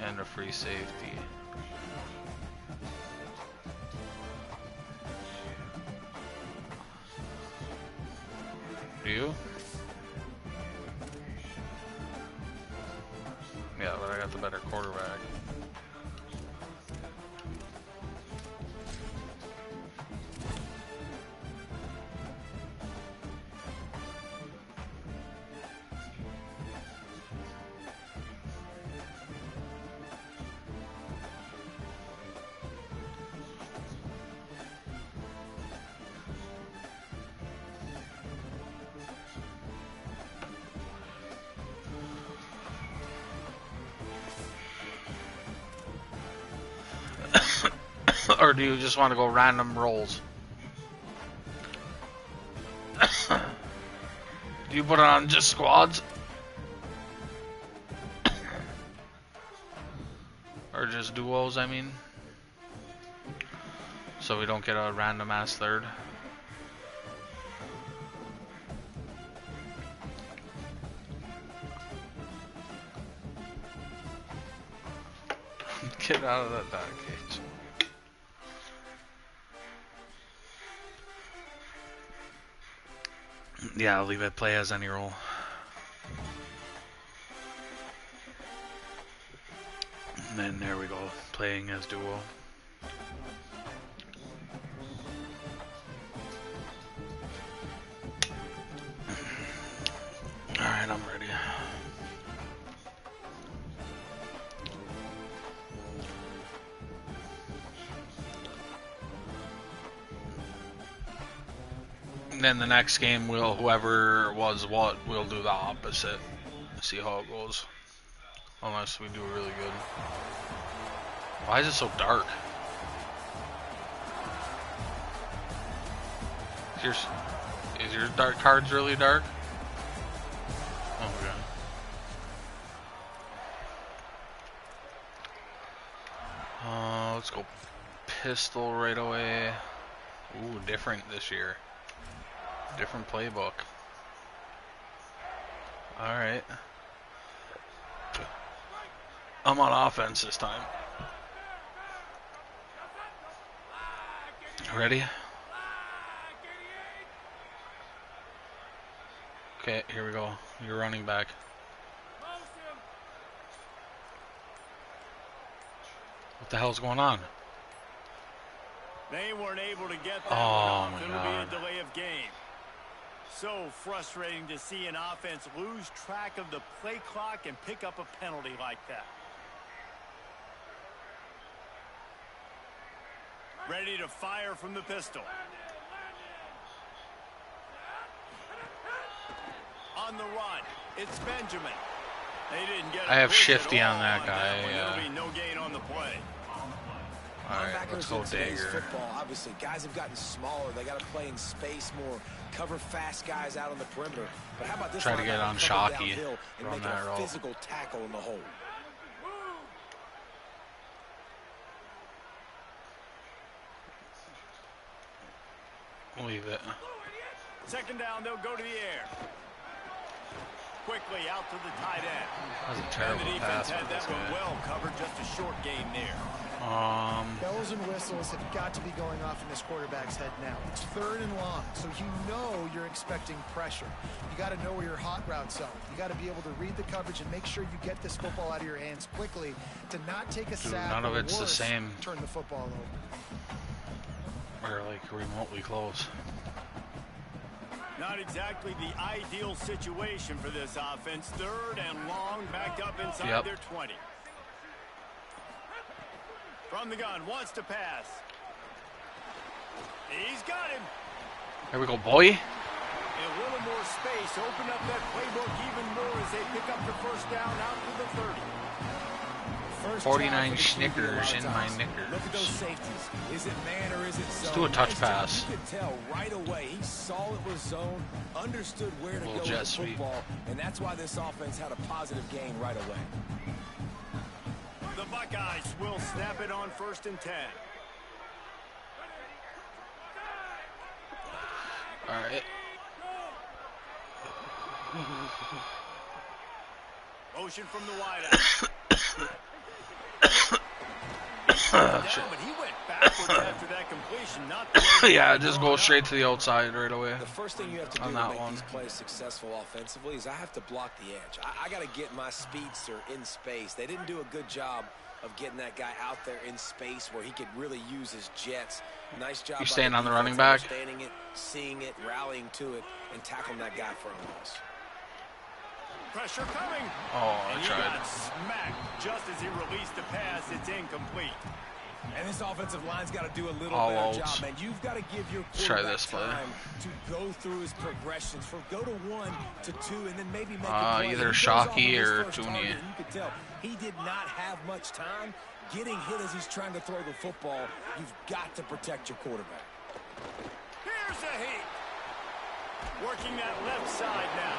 And a free safety. Do you? Yeah, but I got the better quarterback. Or do you just want to go random rolls? Do you put it on just squads? Or just duos, I mean? So we don't get a random ass third. Get out of that dog cage. Yeah, I'll leave it play as any role. And then there we go, playing as duo. Alright, I'm ready. And then the next game, whoever was what, we'll do the opposite. See how it goes. Unless we do really good. Why is it so dark? Is your dark cards really dark? Oh my god. Let's go pistol right away. Ooh, different this year. Different playbook. Alright. I'm on offense this time. Ready? Okay, here we go. You're running back. What the hell's going on? They weren't able to get that Oh one my off. It'll God. be a delay of game. So frustrating to see an offense lose track of the play clock and pick up a penalty like that. Ready to fire from the pistol. On the run, it's Benjamin. They didn't get I have a push Shifty at on all that guy, one. yeah. There'll be no gain on the play. Alright, let's go Dagger. Football, obviously, guys have gotten smaller. They got to play in space more, cover fast guys out on the perimeter. But how about this? Try to get on Shockey, and run make that a roll. physical tackle in the hole. Leave it. Second down, they'll go to the air. Quickly out to the tight end. That was a terrible And the pass defense had for this that one guy. well covered, just a short gain there. Bells and whistles have got to be going off in this quarterback's head now. It's 3rd and long, so you know you're expecting pressure. You got to know where your hot routes are. You got to be able to read the coverage and make sure you get this football out of your hands quickly to not take a sack. none of or it's the worse, same. Turn the football over. We're like remotely close. Not exactly the ideal situation for this offense. 3rd and long, backed up inside their 20. From the gun, wants to pass. He's got him. Here we go, boy. And a little more space. Open up that playbook even more as they pick up the first down out to the 30. 49 Snickers in my knickers. Look at those safeties. Is it man or is it zone? Let's do a touch pass. You could tell right away. He saw it was zone, understood where to go with the football, and that's why this offense had a positive gain right away. The Buckeyes will snap it on 1st and 10. All right. Motion from the wideout. Shit. But he went backwards after that completion. Not the way Yeah, just go straight to the outside right away. The first thing you have to do On to that make one. these plays successful offensively is I have to block the edge. I got to get my speedster in space. They didn't do a good job of getting that guy out there in space where he could really use his jets. Nice job. You by staying on the running defense, back? understanding it, seeing it, rallying to it, and tackling that guy for a loss. Pressure coming. Oh, And I he tried. got smacked just as he released the pass. It's incomplete. And this offensive line's got to do a little All better out. job, man. You've got to give your Let's try quarterback this play. time to go through his progressions. From go to 1 to 2, and then maybe make a play. Either He goes off Shockey on his or first Tooney. target, and you could tell he did not have much time getting hit as he's trying to throw the football. You've got to protect your quarterback. Here's a heat. Working that left side now.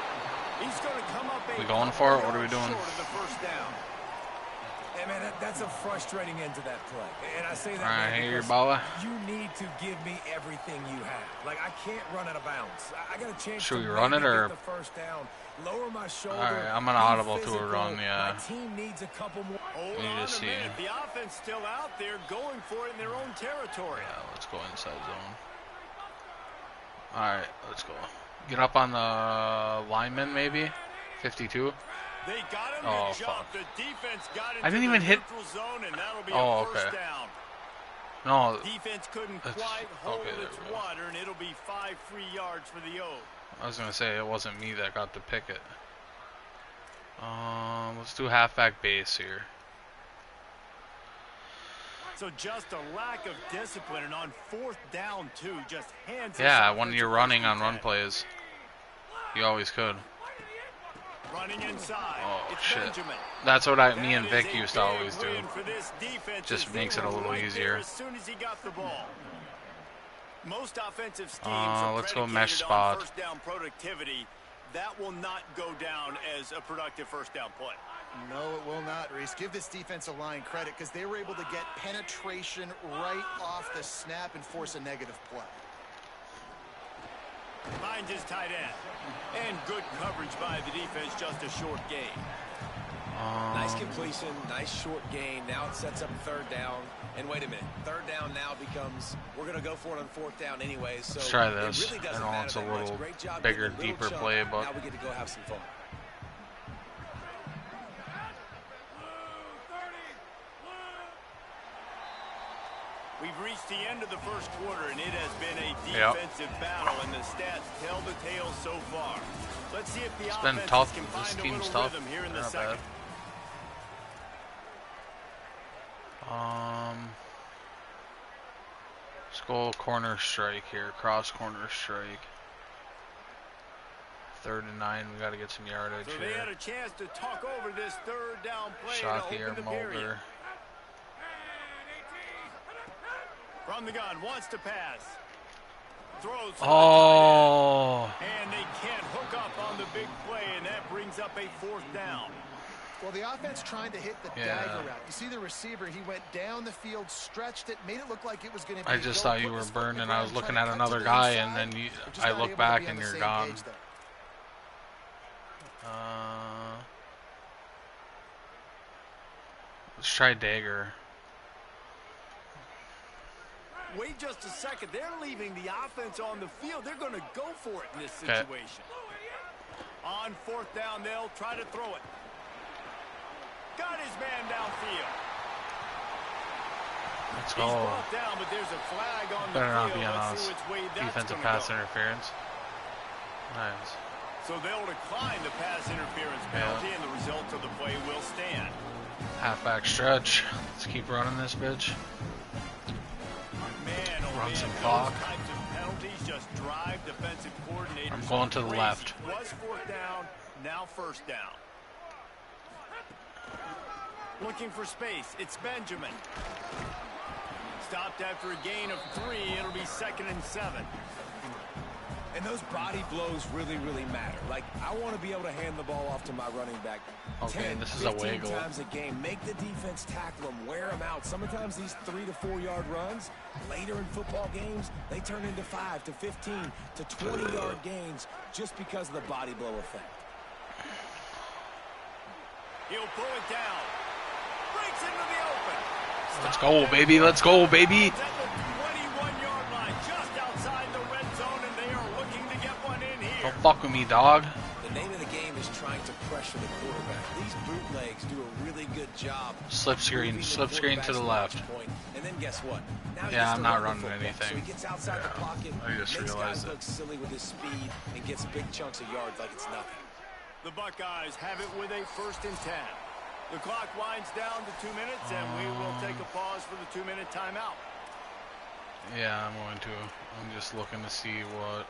He's going to come up. We going for it? What are we doing? Short of the first down. Hey, man, that's a frustrating end to that play. And I say that, All right, man, here, because Bala. you need to give me everything you have. Like, I can't run out of bounds. I got a chance Should to we run maybe it or- get the first down, lower my shoulder. All right, I'm gonna be audible to a physical. run, yeah. My team needs a couple more. Hold We need on to a see. minute. The offense still out there going for it in their own territory. Yeah, let's go inside zone. All right, let's go. Get up on the lineman, maybe. 52. They got him Oh, to jump. fuck. The defense got into I didn't the even hit- neutral zone, and that'll be Oh, a first okay. down. No, Defense couldn't That's- quite hold okay, there its we go. water, and it'll be 5 free yards for the O. I was gonna say it wasn't me that got to pick it. Let's do halfback base here. So just a lack of discipline, and on 4th down, too, just hands. Yeah, this when offense you're away running from on run 10. plays, you always could. Running inside. Oh, It's shit. Benjamin. That's what me That and is Vic a used to big always do. win for this defense Just as they makes it a were little right easier. there as soon as he got the ball. Most offensive schemes Let's go are mesh predicated spot. on first down productivity. That will not go down as a productive first down play. No, it will not, Reese. Give this defensive line credit because they were able to get penetration right off the snap and force a negative play. Finds his tight end. And good coverage by the defense, just a short gain. Nice completion, nice short gain. Now it sets up 3rd down. And wait a minute, 3rd down now becomes, we're going to go for it on 4th down anyway. So Let's try it this. really I doesn't know matter it's a that much. little Great job bigger, getting a little deeper chunk. play, but Now we get to go have some fun. We've reached the end of the first quarter, and it has been a Yep. defensive battle, and the stats tell the tale so far. Let's see if the It's been offenses tough. can This find a team's little tough. rhythm here in the Not second. bad. Let's go corner strike here. Cross corner strike. 3rd and 9. We got to get some yardage So they had here. a chance to talk over this 3rd down play Shockey to or open the period. Mulder. From the gun, wants to pass. Throws. Oh. And they can't hook up on the big play, and that brings up a 4th down. Well, the offense trying to hit the dagger route. You see the receiver, he went down the field, stretched it, made it look like it was going to be. I just thought you were burned, and I was looking at another guy, and then I look back, and you're gone. Let's try dagger. Wait just a second. They're leaving the offense on the field. They're going to go for it in this situation. On 4th down, they'll try to throw it. Got his man downfield. Let's go. He's brought down, but there's a flag on the Better not field. be on Let's us. see which way that's Defensive gonna pass go. interference. Nice. So they'll decline the pass interference penalty, and the result of the play will stand. Halfback stretch. Let's keep running this bitch. Man, oh Run man, some those clock. types of penalties just drive defensive coordinators. I'm going to the crazy. left. Was 4th down, now 1st down. Looking for space. It's Benjamin. Stopped after a gain of 3. It'll be 2nd and 7. And those body blows really, really matter. Like, I want to be able to hand the ball off to my running back. Okay, 10, this is a 15 wiggle. times a game. Make the defense tackle them, wear them out. Sometimes these 3 to 4 yard runs, later in football games, they turn into 5 to 15 to 20 yard gains just because of the body blow effect. He'll pull it down. Breaks into the open. Let's go, baby. Let's go, baby. At the 21-yard line, just outside the red zone, and they are looking to get one in here. Don't fuck with me, dog. The name of the game is trying to pressure the quarterback. These bootlegs do a really good job. Slip screen to the left. And then guess what? Now he Yeah, gets I'm to not run the running football. anything. So he gets outside the pocket, I just makes realized guys it. look silly with his speed, and gets big chunks of yards like it's nothing. The Buckeyes have it with a 1st and 10. The clock winds down to 2 minutes, and we will take a pause for the 2-minute timeout. Yeah, I'm going to. I'm just looking to see what.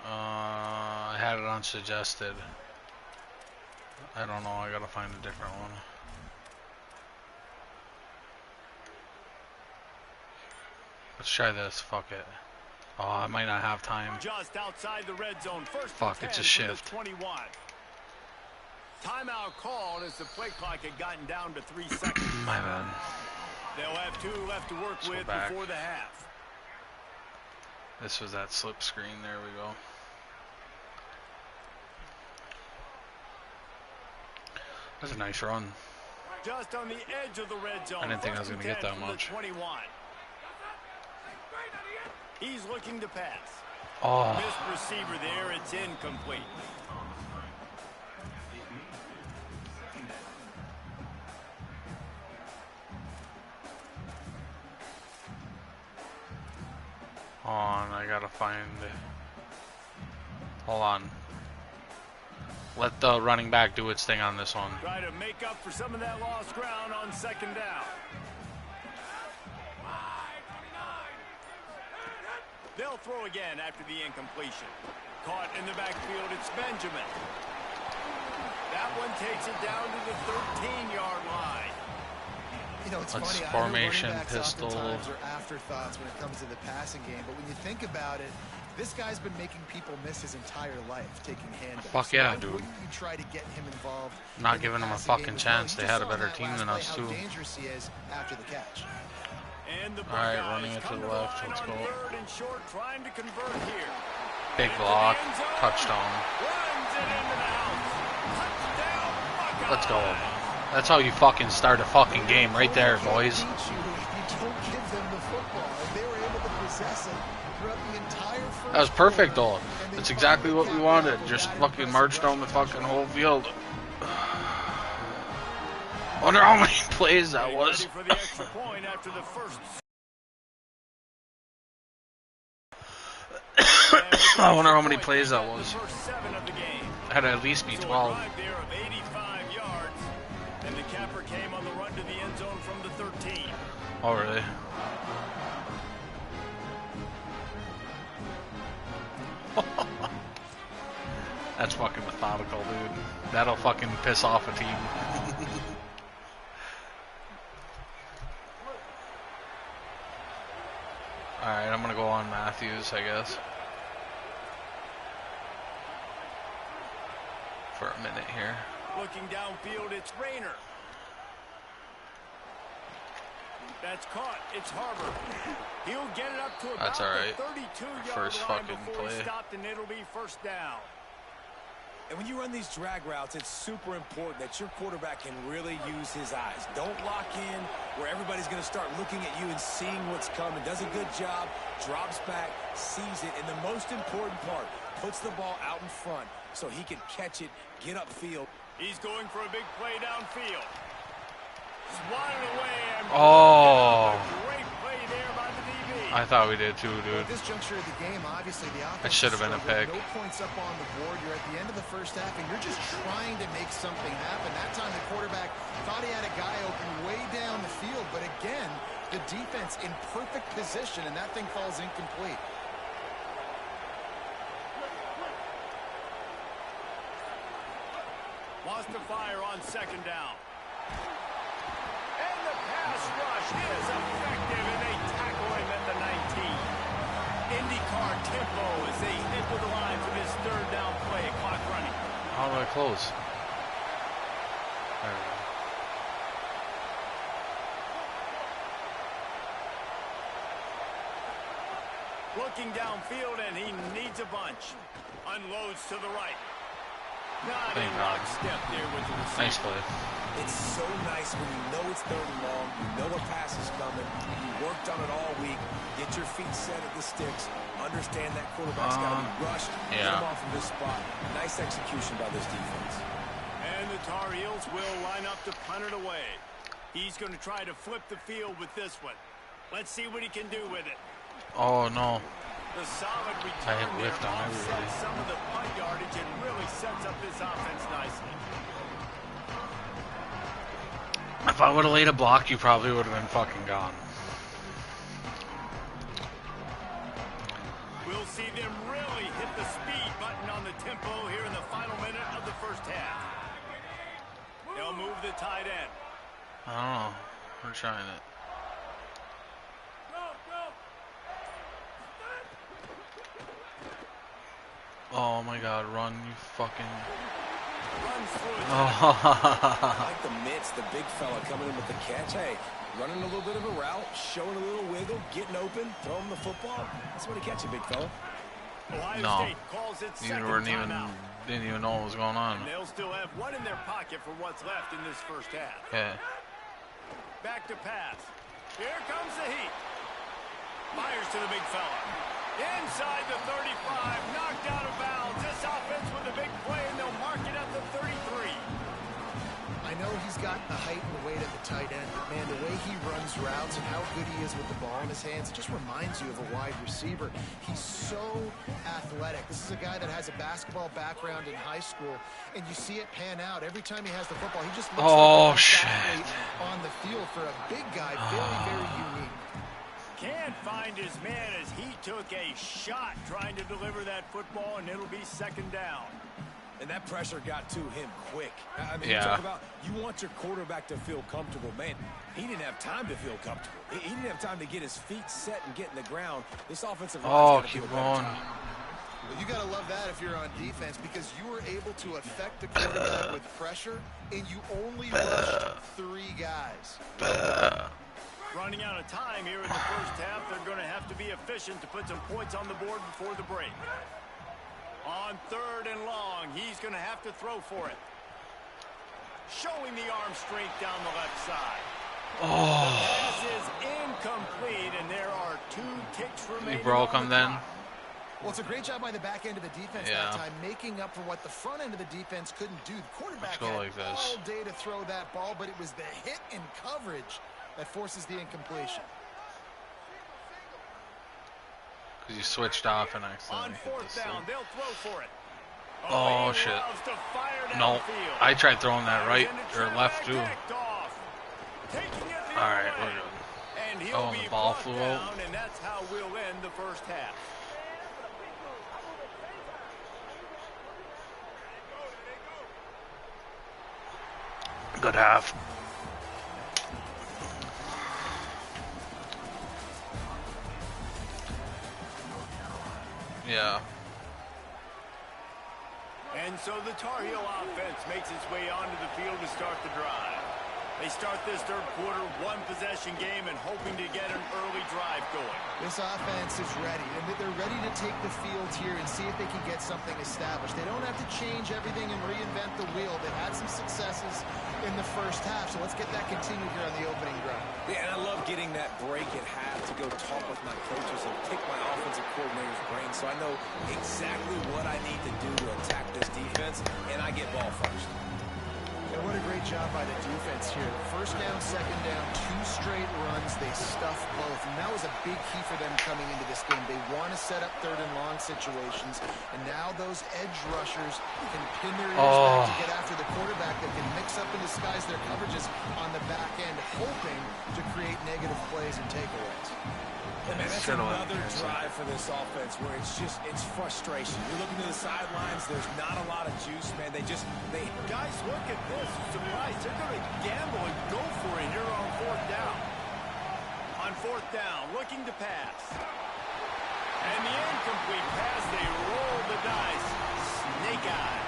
I had it on suggested. I don't know. I gotta find a different one. Let's try this. Fuck it. Oh, I might not have time. Just outside the red zone. 1st and Fuck, 10 it's a from the shift. 21. Timeout called as the play clock had gotten down to 3 seconds. My bad. They'll have 2 left to work Let's go with back. before the half. This was that slip screen. There we go. That's a nice run. Just on the edge of the red zone. I didn't think I was 1st and gonna get 10 that from the much. 21. He's looking to pass. Oh, Missed receiver there. It's incomplete. on. I gotta find. Hold on. Let the running back do its thing on this one. Try to make up for some of that lost ground on 2nd down. They'll throw again after the incompletion. Caught in the backfield, it's Benjamin. That one takes it down to the 13-yard line. You know, it's Let's funny. formation, I know running backs pistol. oftentimes are afterthoughts when it comes to the passing game, but when you think about it, this guy's been making people miss his entire life taking handoffs. Fuck yeah, Why dude. wouldn't you try to get him involved? Not in the giving him a passing fucking game as chance. well? They You had a just saw better that team last than play, us, how too. dangerous he is after the catch. And the All right, Buckeyes running it to come the left. line Let's on go. 3rd and short, trying to convert here. Big Into block. the end zone. Touchdown. Runs it into the house. Touchdown, Buckeyes. Let's go. That's how you fucking start a fucking game right there, boys. Beat you if you don't give them the football. And they were able to possess it throughout the entire first That was perfect, though. quarter, and they That's exactly what we finally wanted. capped it Just out with fucking that march down the impressive fucking rush. whole field. Wonder how many plays that Getting was. ready for the extra point after the first. I wonder how many plays that was. The first 7 of the game. Had to at least be So a 12. drive there of 85 yards, and the capper came on the run to the end zone from the 13. Oh, really? That's fucking methodical, dude. That'll fucking piss off a team. Alright, I'm gonna go on Matthews, I guess. For a minute here. Looking downfield, it's Rayner. That's caught. It's Harbor. He'll get it up to about That's all right. the 32-yard First line fucking before play. he stopped, and it'll be first down. And when you run these drag routes, it's super important that your quarterback can really use his eyes. Don't lock in where everybody's going to start looking at you and seeing what's coming. Does a good job, drops back, sees it, and the most important part, puts the ball out in front so he can catch it, get upfield. He's going for a big play downfield. Swatted away and Oh. great play there by the DB. I thought we did too, Well, dude. at this juncture of the game, obviously the offense That should have been a struggled. pick. No points up on the board. You're at the end of the first half, and you're just trying to make something happen. That time the quarterback thought he had a guy open way down the field, but again, the defense in perfect position, and that thing falls incomplete. Wants to fire on second down. And the pass rush is effective, and they tackle him at the 19. IndyCar tempo as they head to the line for this third down play. Clock running. How do I close? There we go. Looking downfield, and he needs a bunch. Unloads to the right. Not Thank in God. lockstep there with the receiver. Nice play. It's so nice when you know it's third and long, you know a pass is coming, you worked on it all week, get your feet set at the sticks, understand that quarterback's got to be rushed, get yeah. him off of this spot. Nice execution by this defense. And the Tar Heels will line up to punt it away. He's going to try to flip the field with this one. Let's see what he can do with it. Oh no. The solid I return hit there whiffed on offsets everybody. some of the punt yardage and really sets up this offense nicely. If I would have laid a block, you probably would have been fucking gone. We'll see them really hit the speed button on the tempo here in the final minute of the first half. They'll move the tight end. I don't know. We're trying it. Oh my god, run, you fucking... Runs through it. I like the mitts, the big fella coming in with the catch. Hey, running a little bit of a route, showing a little wiggle, getting open, throwing the football. That's what he catch you, big fella. Ohio No. State calls it You second weren't even, timeout. didn't even know what was going on. And they'll still have one in their pocket for what's left in this first half. Yeah. Back to pass. Here comes the heat. Fires to the big fella. Inside the 35, knocked out of bounds. This offense with a big play, and they'll mark it at the 33. I know he's got the height and the weight at the tight end, but man, the way he runs routes and how good he is with the ball in his hands, it just reminds you of a wide receiver. He's so athletic. This is a guy that has a basketball background in high school, and you see it pan out. Every time he has the football, he just looks Oh, like a shit. athlete on the field for a big guy. Very, very unique. Can't find his man as he took a shot trying to deliver that football, and it'll be second down. And that pressure got to him quick. I mean, Yeah. you talk about you want your quarterback to feel comfortable. Man, he didn't have time to feel comfortable. He didn't have time to get his feet set and get in the ground. This offensive line's Oh, gotta do keep a better going. job. Well, you got to love that if you're on defense because you were able to affect the quarterback with pressure, and you only rushed 3 guys. Running out of time here in the first half, they're going to have to be efficient to put some points on the board before the break. On third and long, he's going to have to throw for it. Showing the arm strength down the left side. Oh. The pass is incomplete, and there are 2 ticks remaining. You broke on him the then? clock. Well, it's a great job by the back end of the defense Yeah. that time, making up for what the front end of the defense couldn't do. The quarterback Let's go had like this. all day to throw that ball, but it was the hit and coverage that forces the incompletion. Because you switched off and On accidentally hit fourth this down, thing. they'll throw for it. Oh, he shit. loves to fire No, downfield. I tried throwing that right Fires or into left traffic, too. picked off. Taking it the All other right, way. we're good. And he'll Oh, and be the ball brought flew down, out. and that's how we'll end the first half. Good half. Yeah. And so the Tar Heel offense makes its way onto the field to start the drive. They start this third quarter one-possession game and hoping to get an early drive going. This offense is ready, and they're ready to take the field here and see if they can get something established. They don't have to change everything and reinvent the wheel. They've had some successes in the first half, so let's get that continued here on the opening drive. Yeah, and I love getting that break at half to go talk with my coaches and pick my offensive coordinator's brain so I know exactly what I need to do to attack this defense, and I get ball first. And what a great job by the defense here. First down, second down, 2 straight runs. They stuffed both. And that was a big key for them coming into this game. They want to set up third and long situations. And now those edge rushers can pin their ears back to get after the quarterback. They can mix up and disguise their coverages on the back end, hoping to create negative plays and takeaways. And that's another drive for this offense where it's frustration. You're looking to the sidelines, there's not a lot of juice, man. Guys, look at this. Surprise, they're going to gamble and go for it here on fourth down. On fourth down, looking to pass. And the incomplete pass, they roll the dice. Snake eyes.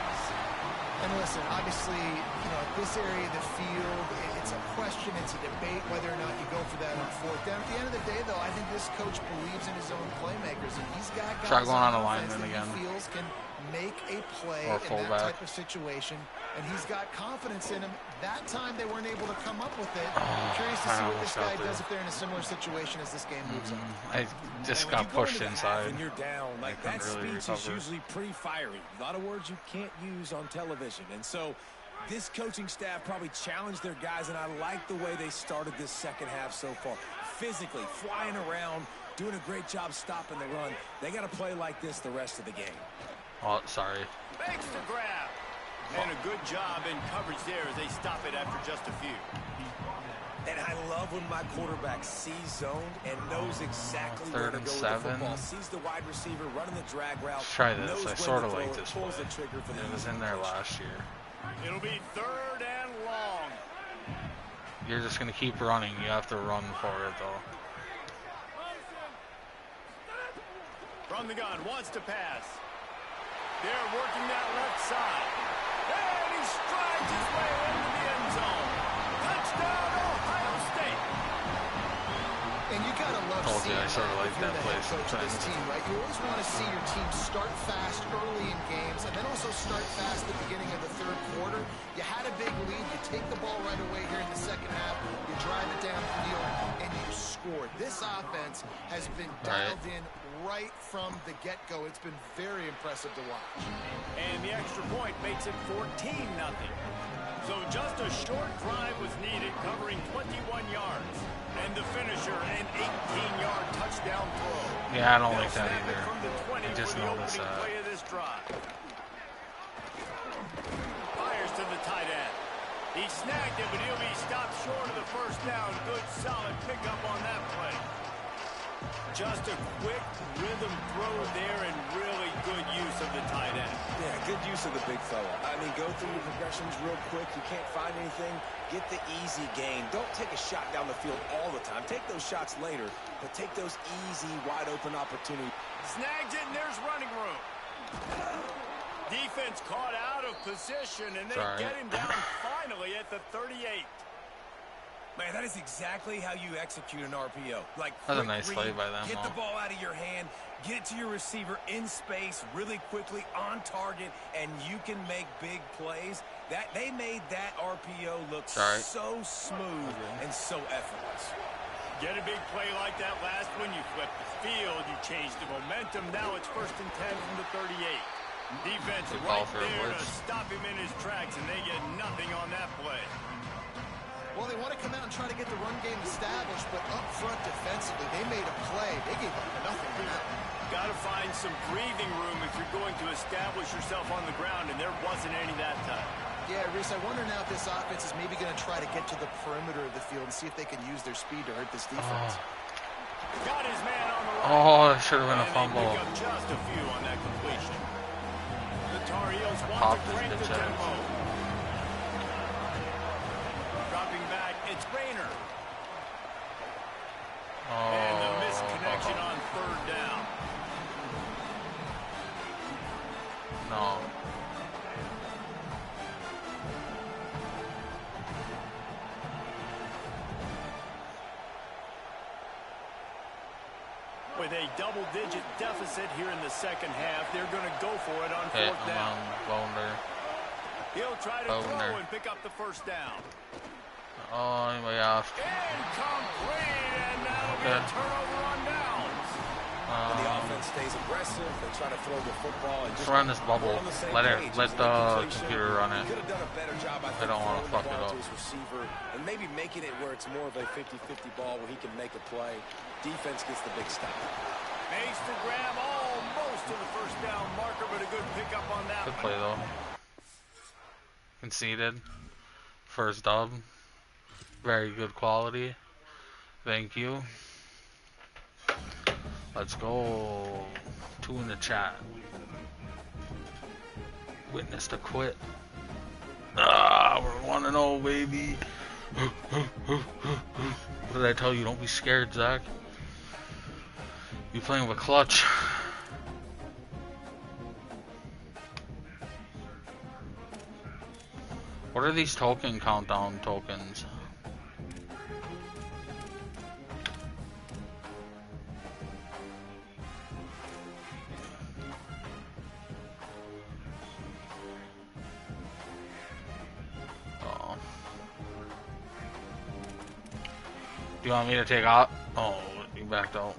And listen, obviously, at this area of the field, it's a question, it's a debate whether or not you go for that on fourth down. At the end of the day, though, I think this coach believes in his own playmakers, and he's got guys Try going on a offense lineman that again. he feels can make a play Or in that fullback. type of situation, and he's got confidence in him. That time, they weren't able to come up with it. Curious to see what this guy does if they're in a similar situation as this game moves on. I just got pushed inside. And you're down. Like, that really speech is recover. usually pretty fiery. A lot of words you can't use on television. And so this coaching staff probably challenged their guys, and I like the way they started this second half so far. Physically, flying around, doing a great job stopping the run. They got to play like this the rest of the game. Oh, sorry. Makes the grab. And a good job in coverage there as they stop it after just a few. And I love when my quarterback sees zoned and knows exactly where Third to and go with 7. the football. Sees the wide receiver running the drag route. Let's try this. knows I when sort to of throw like it, this pulls play. the trigger for the It was easy in there completion. last year. It'll be third and long. You're just going to keep running. You have to run for it, though. From the gun, wants to pass. They're working that left side. And he strides his way into the end zone. Touchdown, Ohio State. And you gotta love Told you, seeing I sort of like if you're that the play head coach of this sometimes. team, right? You always want to see your team start fast early in games, and then also start fast at the beginning of the third quarter. You had a big lead, you take the ball right away here in the second half, you drive it downfield, and you score. This offense has been dialed in right from the get-go. It's been very impressive to watch. And the extra point makes it 14-0. So just a short drive was needed, covering 21 yards. And the finisher, an 18-yard touchdown throw. Yeah, I don't like They'll that snap it either. from the 20 I just for the noticed opening that. play of this drive. Fires to the tight end. He snagged it, but he'll be stopped short of the first down. Good, solid pickup on that play. Just a quick rhythm throw there and really good use of the tight end. Yeah, good use of the big fella. I mean, go through your progressions real quick. You can't find anything. Get the easy gain. Don't take a shot down the field all the time. Take those shots later, but take those easy, wide-open opportunities. Snags it, and there's running room. Defense caught out of position, and they get him down finally at the 38. Man, that is exactly how you execute an RPO. Like, That's a nice play by them, get the though. ball out of your hand, get it to your receiver in space really quickly, on target, and you can make big plays. That they made that RPO look so smooth and so effortless. Get a big play like that last one, you flip the field, you change the momentum. Now it's 1st and 10 from the 38. Defense right there to stop him in his tracks, and they get nothing on that play. Well, they want to come out and try to get the run game established, but up front defensively, they made a play. They gave up nothing on that one. Got to find some breathing room if you're going to establish yourself on the ground, and there wasn't any that time. Yeah, Reese, I wonder now if this offense is maybe going to try to get to the perimeter of the field and see if they can use their speed to hurt this defense. Got his man on the right. Oh, that should have been a fumble. Pick up just a few on that completion. The Tar Heels want to crank the tempo. Dropping back, it's Rayner. And the missed connection on third down. No. With a double-digit deficit here in the second half, they're going to go for it on Okay, fourth down. Boner. He'll try to throw and pick up the first down. Oh, anyway, off. Incomplete, and that'll be a turnover on downs. When the offense stays aggressive, they try to throw the football and just run this bubble. Let the computer run it. Could have done a better job, I don't want to fuck it up. To his receiver and maybe making it where it's more of a 50-50 ball where he can make a play. Defense gets the big stop. Makes the grab almost to the first down marker, but a good pickup on that. Good play though. Conceded. First dub. Very good quality. Thank you. Let's go. 2 in the chat. Witness to quit. Ah, we're 1-0, baby. What did I tell you? Don't be scared, Zach. You playing with clutch. What are these token countdown tokens? Oh. Do you want me to take out? Oh, you backed out.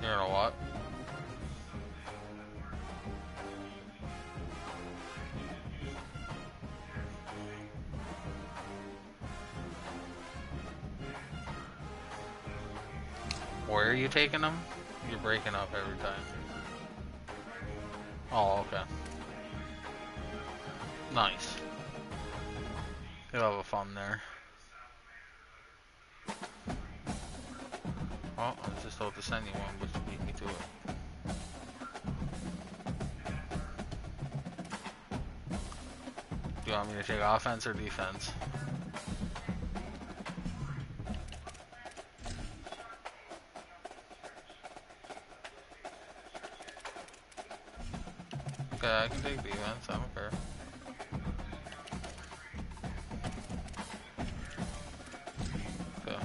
You know what? Where are you taking them? You're breaking up every time. Oh, okay. Nice. You'll have a fun there. Oh, I was just about to send you one, but you beat me to it. Do you want me to take offense or defense? Okay, I can take defense, I don't care. Okay.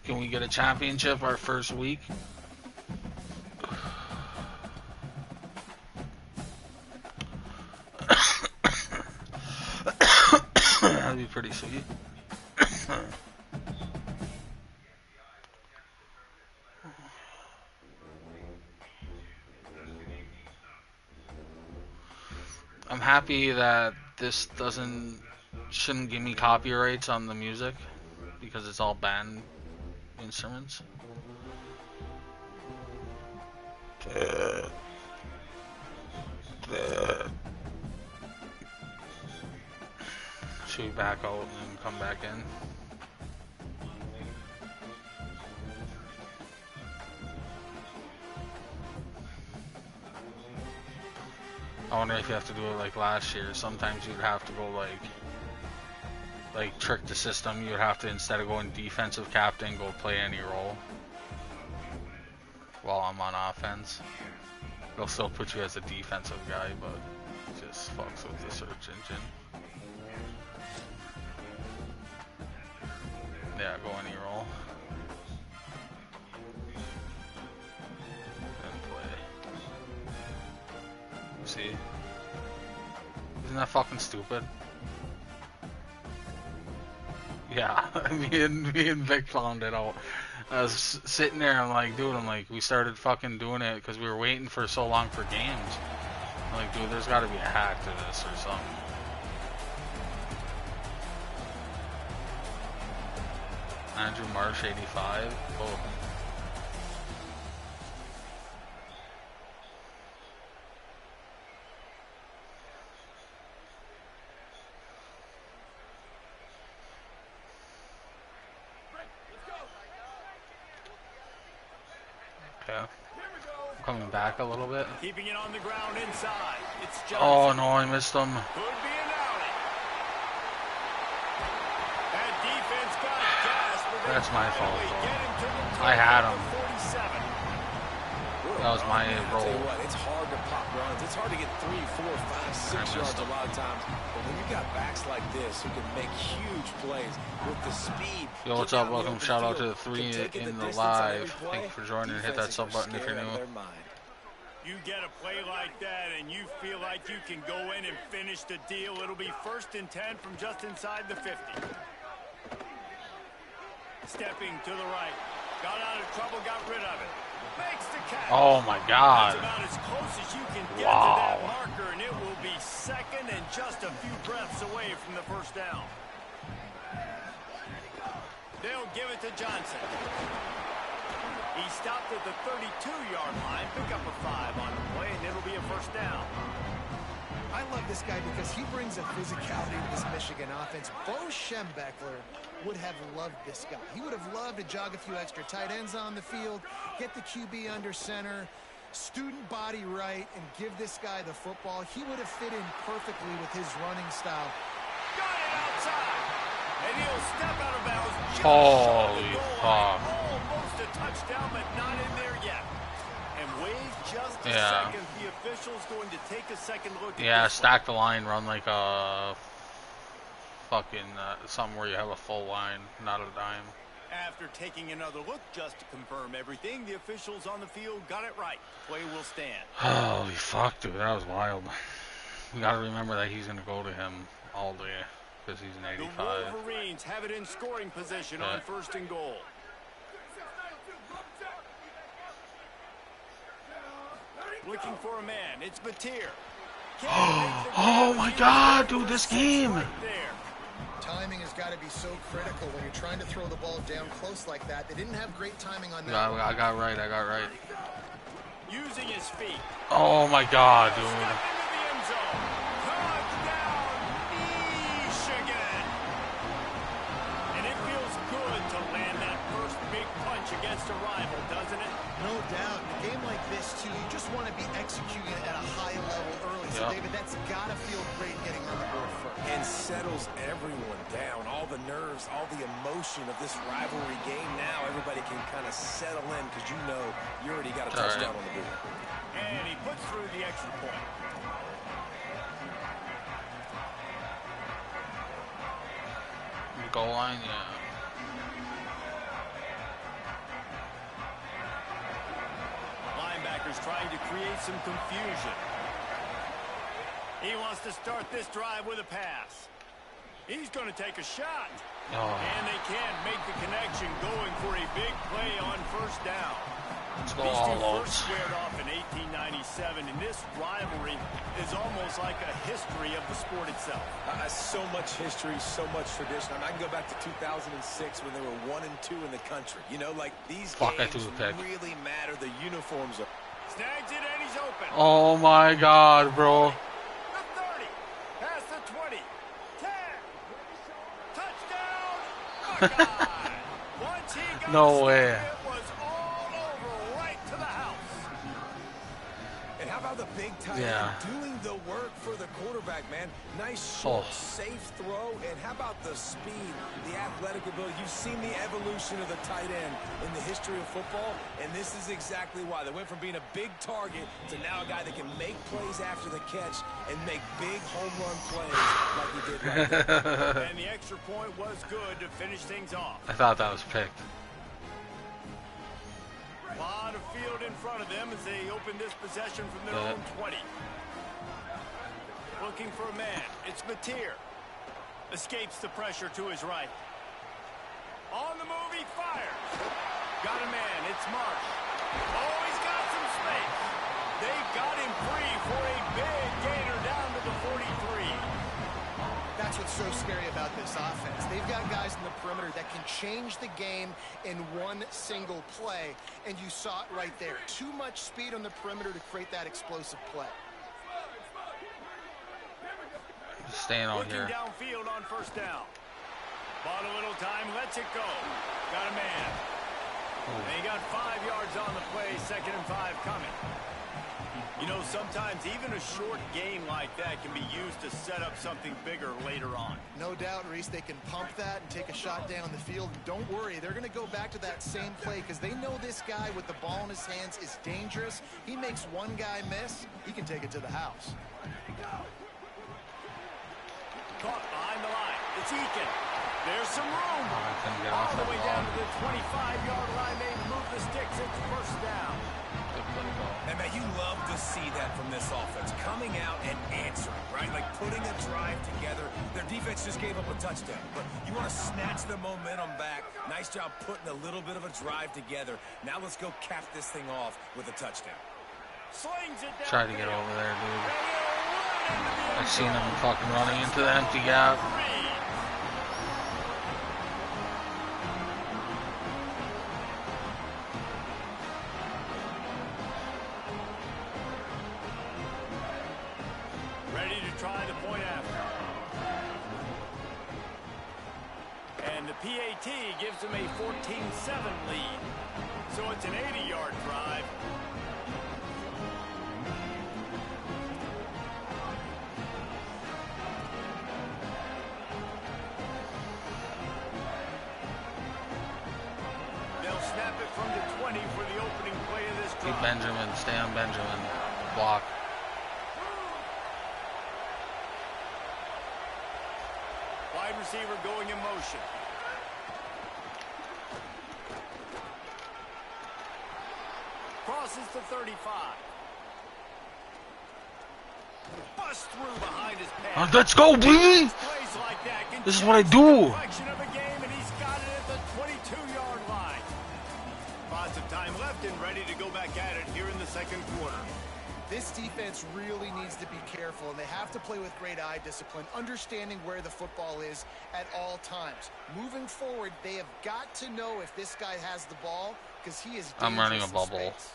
Can we get a championship our first week? That'd be pretty sweet. I'm happy that this shouldn't give me copyrights on the music because it's all banned instruments. Should we back out and come back in? I wonder if you have to do it like last year. Sometimes you'd have to go like trick the system. You'd have to, instead of going defensive captain, go play any role while I'm on offense. They'll still put you as a defensive guy, but it just fucks with the search engine. Yeah, go any role. And play. See? Isn't that fucking stupid? Yeah, me and Vic found it out. I was sitting there, I'm like, dude, we started fucking doing it because we were waiting for so long for games. I'm like, dude, there's got to be a hack to this or something. Andrew Marsh, 85. Oh. Okay. Coming back a little bit. Keeping it on the ground inside. It's Johnson. Oh no, I missed him. Could be an outing. That defense got gas, but that's my fault, though. I had him. 47. That was my I'll tell you role. what, it's hard to pop runs. It's hard to get 3, 4, 5, 6 yards a lot of times. But when you got backs like this who can make huge plays with the speed. Yo, what's up? Welcome. Shout out to the 3 in the live. Thank you for joining. Hit that sub button if you're new. You get a play like that and you feel like you can go in and finish the deal. It'll be 1st and 10 from just inside the 50. Stepping to the right. Got out of trouble, got rid of it. Makes the catch. Oh my God. That's about as close as you can get to that marker, and it will be 2nd and just a few breaths away from the 1st down. They'll give it to Johnson. He stopped at the 32-yard line. Pick up a 5 on the play, and it'll be a 1st down. I love this guy because he brings a physicality to this Michigan offense. Bo Schembechler would have loved this guy. He would have loved to jog a few extra tight ends on the field, get the QB under center, student body right, and give this guy the football. He would have fit in perfectly with his running style. Got it outside, and he'll step out of bounds. Holy fuck. Almost a touchdown, but not in there yet. And wait just a second. The official's going to take a second look at this stack the line, run like a fucking something where you have a full line, not a dime. After taking another look just to confirm everything, the officials on the field got it right. Play will stand. Holy fuck, dude, that was wild. We gotta remember that he's gonna go to him all day because he's an 85. The Wolverines have it in scoring position on 1st and goal. Looking for a man. It's Mateer. Oh my God, dude, this game. Right there. Timing has got to be so critical when you're trying to throw the ball down close like that. They didn't have great timing on that. I got right. Using his feet. Oh my God, dude. Step into the end zone. Touchdown, Michigan. And it feels good to land that first big punch against a rival, doesn't it? No doubt. In a game like this, too, you just want to be executing at a high level early. So, David, that's got to feel great getting on the board first. And settles everyone down. All the nerves, all the emotion of this rivalry game. Now everybody can kind of settle in because you know you already got a touchdown on the board. And he puts through the extra point. Goal line, yeah. Linebackers trying to create some confusion. He wants to start this drive with a pass. He's going to take a shot. And they can't make the connection, going for a big play on 1st down. Let's go These all two out. first squared off in 1897, and this rivalry is almost like a history of the sport itself. So much history, so much tradition. I mean, I can go back to 2006 when they were 1 and 2 in the country. You know, like these games really matter. The uniforms are. Snags it and he's open. Oh my God, bro. The 30, past the 20, 10, touchdown. My God. Once he got No way. It was all over, right to the house. And how about the big tight end doing the work for the quarterback, man? Nice, short, safe throw. And how about the speed, the athletic ability? You've seen the evolution of the tight end in the history of football, and this is exactly why. They went from being a big target to now a guy that can make plays after the catch and make big home run plays like he did right there. And the extra point was good to finish things off. I thought that was picked. A lot of field in front of them as they open this possession from their own 20. Looking for a man. It's Mateer. Escapes the pressure to his right. On the move, he fires. Got a man, it's Marsh. Oh, he's got some space. They got him free for a big gainer down to the 43. That's what's so scary about this offense. They've got guys in the perimeter that can change the game in one single play, and you saw it right there. Too much speed on the perimeter to create that explosive play. Just staying on Looking here. downfield on first down. Bought a little time, lets it go. Got a man. And he got 5 yards on the play, 2nd and 5 coming. You know, sometimes even a short gain like that can be used to set up something bigger later on. No doubt, Reese, they can pump that and take a shot down the field. Don't worry, they're going to go back to that same play because they know this guy with the ball in his hands is dangerous. He makes one guy miss, he can take it to the house. Caught behind the line. It's Eakin. There's some room. I couldn't get All off the that way ball. down to the 25-yard line. They move the sticks. It's first down. Good play call. And man, you love to see that from this offense. Coming out and answering, right? Like putting a drive together. Their defense just gave up a touchdown. But you want to snatch the momentum back. Nice job putting a little bit of a drive together. Now let's go cap this thing off with a touchdown. Slings it down. Try to get over there, dude. And he'll run into the I've end seen him zone. fucking running into the empty gap. Ready to try the point after. And the PAT gives them a 14-7 lead. So it's an 80-yard drive. They'll snap it from the 20 for the opening play of this Keep drive. Benjamin. Stay on Benjamin. Block. Wide receiver going in motion. Crosses the 35. Bust through behind his pass. Let's go, baby! Plays like that can This is what I change do. the complexion of a game, and he's got it at the 22-yard line. Lots of time left and ready to go back at it here in the second quarter. This defense really needs to be careful, and they have to play with great eye discipline, understanding where the football is at all times. Moving forward, they have got to know if this guy has the ball, because he is dangerous. I'm running a in bubble. space.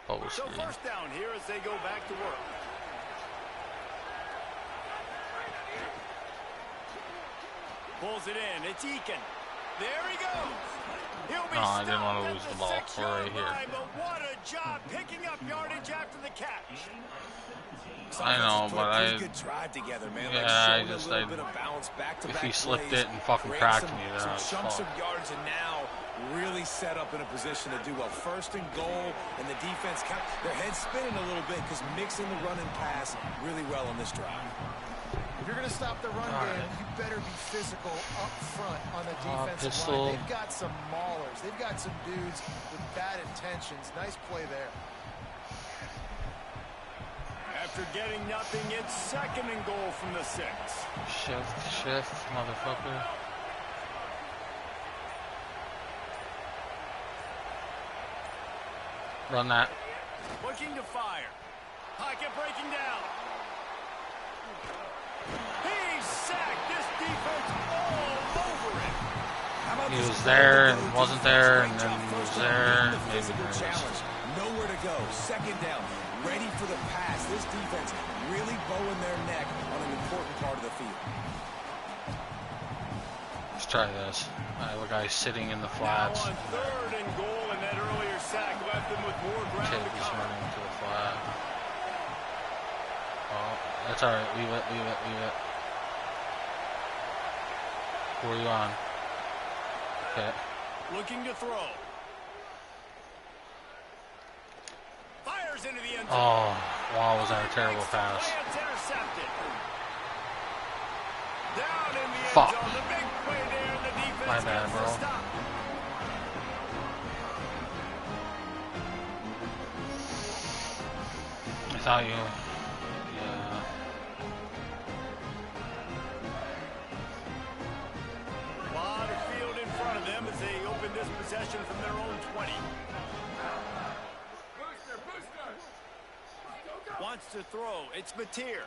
Bubble So screen. first down here as they go back to work. Pulls it in. It's Eakin. There he goes. He'll be No, I didn't stopped want to at lose the the ball. 6-yard We're right here. line, but what a job picking up yardage after the catch. This I offense know, has put but a pretty I- good drive together, man. Yeah, like I showing just- a little I- bit of balance back-to-back if he slipped plays, it and fucking create cracked some, me, then some I was chunks fucked. of yards, and now really set up in a position to do well. First and goal, and the defense their heads spinning a little bit because mixing the run and pass really well on this drive. If you're going to stop the run All game, right. you better be physical up front on the defensive pistol. line. They've got some maulers. They've got some dudes with bad intentions. Nice play there. After getting nothing, it's second and goal from the 6. Shift, motherfucker. Run that. Looking to fire. Pocket breaking down. He's sacked. This defense all over him. How about He this was play there to and go? wasn't Defense, there, great and job then he first was down, there, meeting the maybe physical missed. challenge. Nowhere to go. Second down. Ready for the pass. This defense really bowing their neck on an important part of the field. Let's try this. The guy's sitting in the Now flats. on third and goal, and that earlier sack left him with more ground Kid to is cover. running to the flat. Oh, that's alright. Leave it. Who are you on? Okay. Looking to throw. Fires into the end zone. Oh, wow, was that a terrible pass. Play, it's intercepted. Down in the end Fuck. zone. The big play there, and the defense My bad, gets the bro. stop. I thought you... Yeah. A lot of possession from their own 20. Wants to throw. It's Mateer.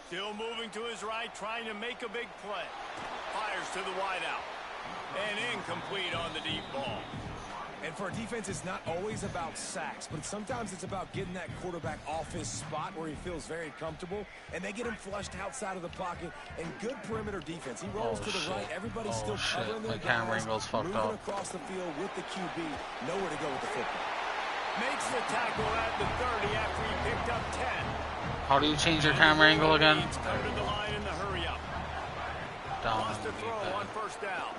Still moving to his right, trying to make a big play. Fires to the wideout. And incomplete on the deep ball. And for a defense, it's not always about sacks, but sometimes it's about getting that quarterback off his spot where he feels very comfortable, and they get him flushed outside of the pocket. And good perimeter defense. He rolls to the right. Everybody's still covering their guys, moving across the field with the QB. Nowhere to go with the football. Makes the tackle at the 30 after he picked up 10. How do you change your camera angle again? Under the line in the hurry up. Down. Wants to throw on first down.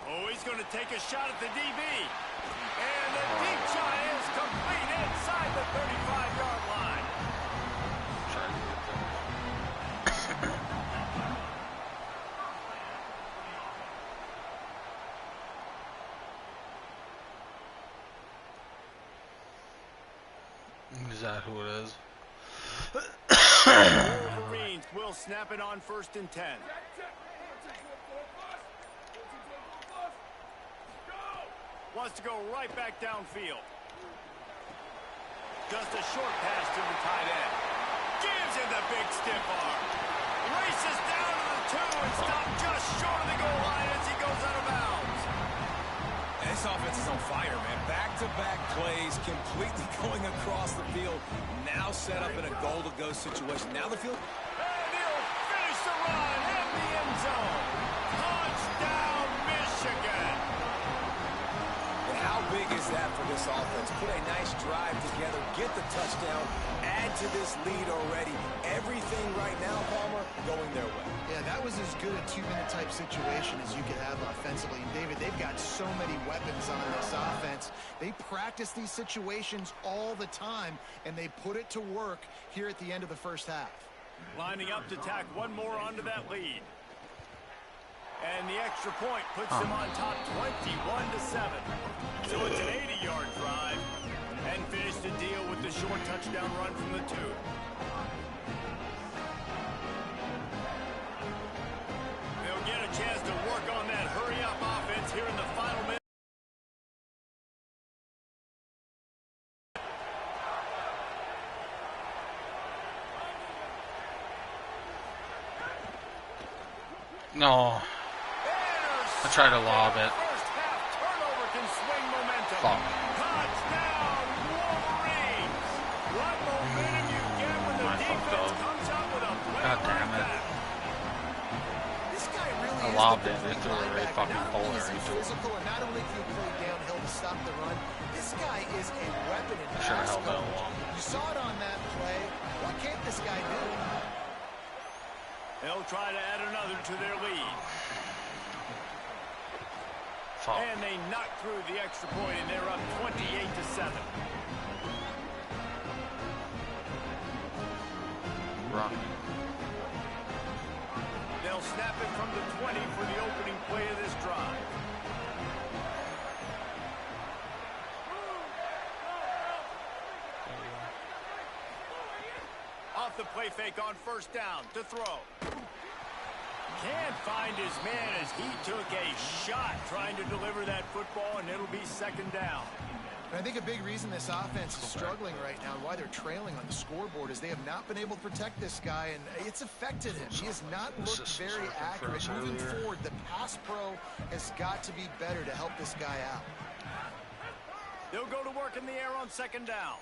Oh, he's going to take a shot at the DB. And the deep shot is complete inside the 35-yard line. Is that who it is? Wolverines will snap it on 1st and 10. Wants to go right back downfield. Just a short pass to the tight end. Gives him the big stiff arm. Races down to the 2 and stopped just short of the goal line as he goes out of bounds. And this offense is on fire, man. Back-to-back plays, completely going across the field. Now set up in a goal-to-go situation. Now the field. And he'll finish the run in the end zone. Touchdown, Michigan. How big is that for this offense? Put a nice drive together, get the touchdown, add to this lead already. Everything right now, Palmer, going their way. Yeah, that was as good a 2-minute type situation as you could have offensively. And David, they've got so many weapons on this offense. They practice these situations all the time, and they put it to work here at the end of the first half. Lining up to tack one more onto that lead. And the extra point puts them on top 21-7. So it's an 80-yard drive. And finish the deal with the short touchdown run from the 2. They'll get a chance to work on that hurry-up offense here in the final minute. No. I tried to lob it. First half turnover can swing momentum. Fuck. Touchdown, Wolverines. What momentum you get when the defense comes out with a play. God damn it. This guy really I is lobbed the it complete into a very linebacker. fucking Not hole only is he there. physical, and not only can he play downhill to stop the run, this guy is a weapon in Should have pass held that coverage. along. You saw it on that play. What can't this guy do? They'll try to add another to their lead. Fuck. And they knock through the extra point, and they're up 28-7. Run. They'll snap it from the 20 for the opening play of this drive. Off the play fake on first down to throw. Can't find his man as he took a shot trying to deliver that football, and it'll be second down. And I think a big reason this offense is struggling right now and why they're trailing on the scoreboard is they have not been able to protect this guy, and it's affected him. He has not looked very accurate. Moving forward, the pass pro has got to be better to help this guy out. They'll go to work in the air on second down.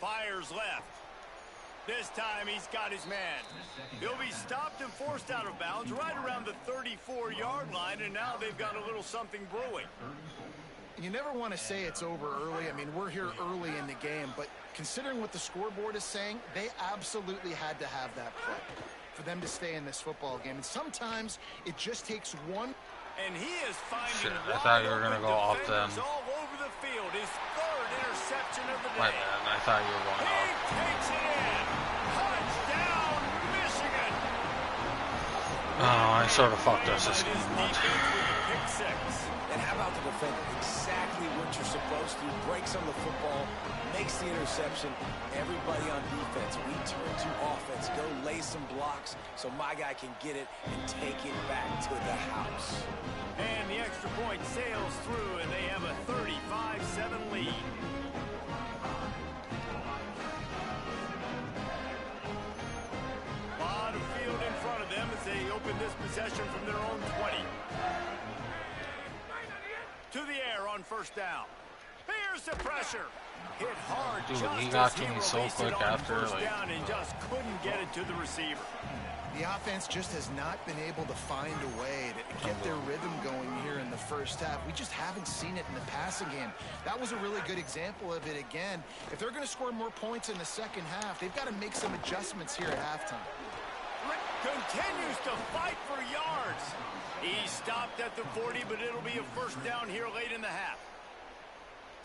Fires left. This time he's got his man. He'll be stopped and forced out of bounds right around the 34-yard line, and now they've got a little something brewing. You never want to say it's over early. I mean, we're here early in the game, but considering what the scoreboard is saying, they absolutely had to have that play for them to stay in this football game. And sometimes it just takes one. And he is finding Shit, I thought you were going to go off then. all over the field. His third interception of the day. My bad, I thought you were going He off. takes it in. Touchdown, Michigan. Oh, I sort of fucked us this game. His defense with a pick six. And how about the defender? Exactly what you're supposed goes through, breaks on the football, makes the interception. Everybody on defense, we turn to offense. Go lay some blocks so my guy can get it and take it back to the house. And the extra point sails through, and they have a 35-7 lead. A lot of field in front of them as they open this possession from their own 20. To the air on first down. Here's the pressure. Hit hard. Dude, just he got as to me released so it quick on after, first like- down and just couldn't get it to the receiver. The offense just has not been able to find a way to get their rhythm going here in the first half. We just haven't seen it in the passing game. That was a really good example of it again. If they're going to score more points in the second half, they've got to make some adjustments here at halftime. Continues to fight for yards. He stopped at the 40, but it'll be a first down here late in the half.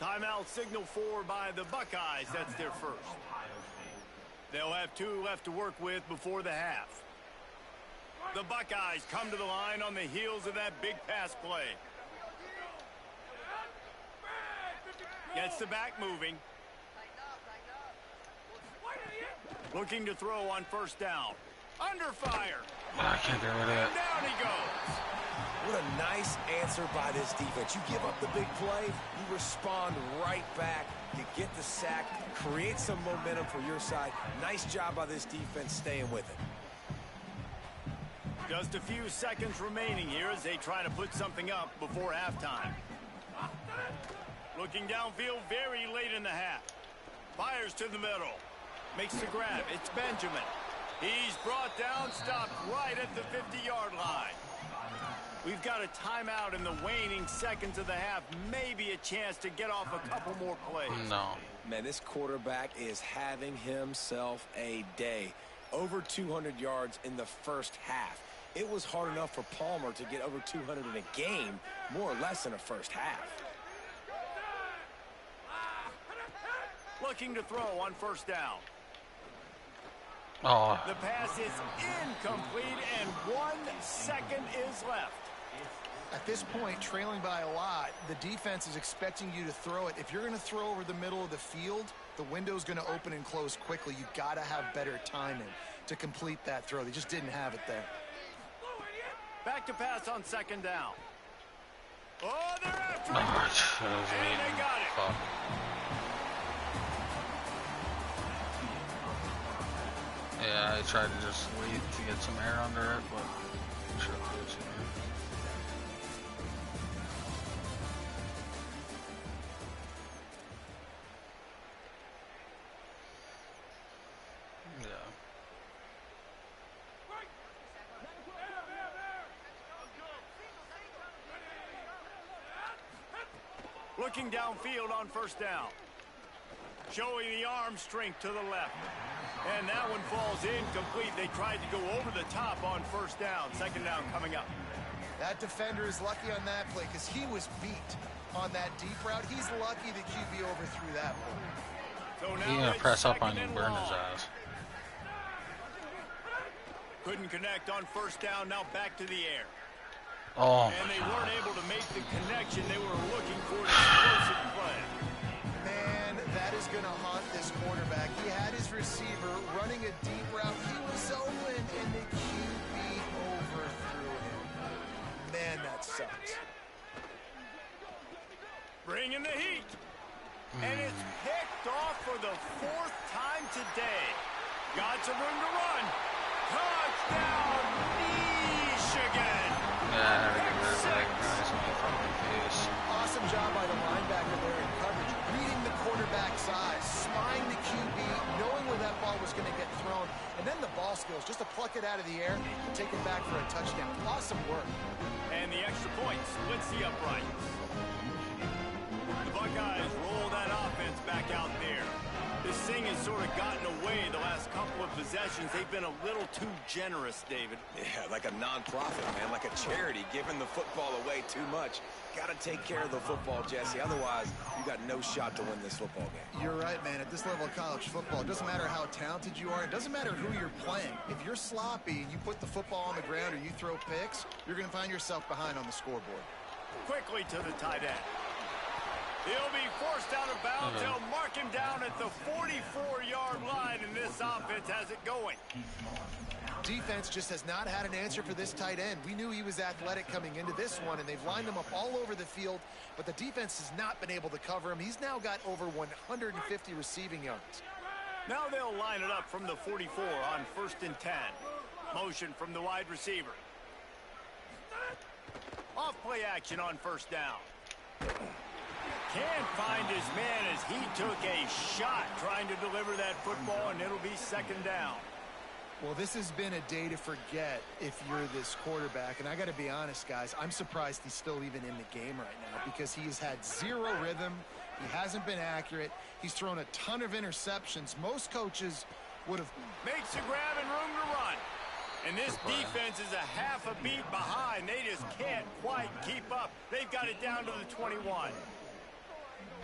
Timeout signal for by the Buckeyes. That's their first. They'll have 2 left to work with before the half. The Buckeyes come to the line on the heels of that big pass play. Gets the back moving. Looking to throw on first down. Under fire. I can't get rid of it. And down he goes. What a nice answer by this defense. You give up the big play, you respond right back. You get the sack, create some momentum for your side. Nice job by this defense staying with it. Just a few seconds remaining here as they try to put something up before halftime. Looking downfield very late in the half. Fires to the middle. Makes the grab. It's Benjamin. He's brought down, stopped right at the 50-yard line. We've got a timeout in the waning seconds of the half. Maybe a chance to get off a couple more plays. No. Man, this quarterback is having himself a day. Over 200 yards in the first half. It was hard enough for Palmer to get over 200 in a game, more or less in a first half. Looking to throw on first down. Oh, The pass is incomplete, and 1 second is left. At this point, trailing by a lot, the defense is expecting you to throw it. If you're going to throw over the middle of the field, the window's going to open and close quickly. You got to have better timing to complete that throw. They just didn't have it there. Back to pass on second down. Oh, they're after no, it. that was And they got it. fuck. Yeah, I tried to just wait to get some air under it, but sure lose it. Yeah. Looking downfield on first down. Showing the arm strength to the left. And that one falls incomplete. They tried to go over the top on first down. Second down coming up. That defender is lucky on that play because he was beat on that deep route. He's lucky the QB overthrew that one. So now He's gonna it's press up on second you, and burn his long. ass. Couldn't connect on first down. Now back to the air. Oh And my they god. weren't able to make the connection they were looking for. An explosive play. Man, that is going to haunt this quarterback. He had his receiver running a deep route. He was open, and the QB overthrew him. Man, that sucks. Bringing the heat. And it's picked off for the 4th time today. Got some room to run. Touchdown, Michigan. Yeah, I had to get rid of that guy's in my fucking face. Awesome job by the linebacker there in coverage, reading the quarterback's eyes, spying the QB, knowing where that ball was going to get thrown, and then the ball skills, just to pluck it out of the air and take it back for a touchdown. Awesome work. And the extra point splits the uprights. The Buckeyes roll that offense back out there. This thing has sort of gotten away the last couple of possessions. They've been a little too generous, David. Yeah, like a nonprofit, man, like a charity, giving the football away too much. Got to take care of the football, Jesse. Otherwise, you got no shot to win this football game. You're right, man. At this level of college football, it doesn't matter how talented you are. It doesn't matter who you're playing. If you're sloppy and you put the football on the ground or you throw picks, you're going to find yourself behind on the scoreboard. Quickly to the tight end. He'll be forced out of bounds. They'll mark him down at the 44-yard line, and this offense has it going. Defense just has not had an answer for this tight end. We knew he was athletic coming into this one, and they've lined him up all over the field, but the defense has not been able to cover him. He's now got over 150 receiving yards. Now they'll line it up from the 44 on 1st and 10. Motion from the wide receiver. Off play action on 1st down. Can't find his man as he took a shot trying to deliver that football, and it'll be 2nd down. Well, this has been a day to forget if you're this quarterback. And I got to be honest, guys, I'm surprised he's still even in the game right now because he has had zero rhythm. He hasn't been accurate. He's thrown a ton of interceptions. Most coaches would have... Makes a grab and room to run. And this defense is a half a beat behind. They just can't quite keep up. They've got it down to the 21.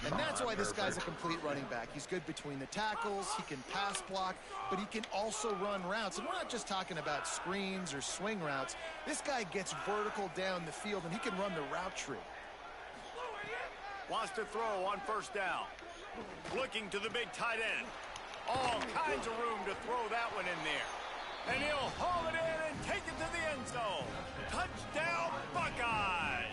And that's why this guy's a complete running back. He's good between the tackles, he can pass block, but he can also run routes. And we're not just talking about screens or swing routes. This guy gets vertical down the field, and he can run the route tree. Wants to throw on 1st down. Looking to the big tight end. All kinds of room to throw that one in there. And he'll haul it in and take it to the end zone. Touchdown, Buckeyes!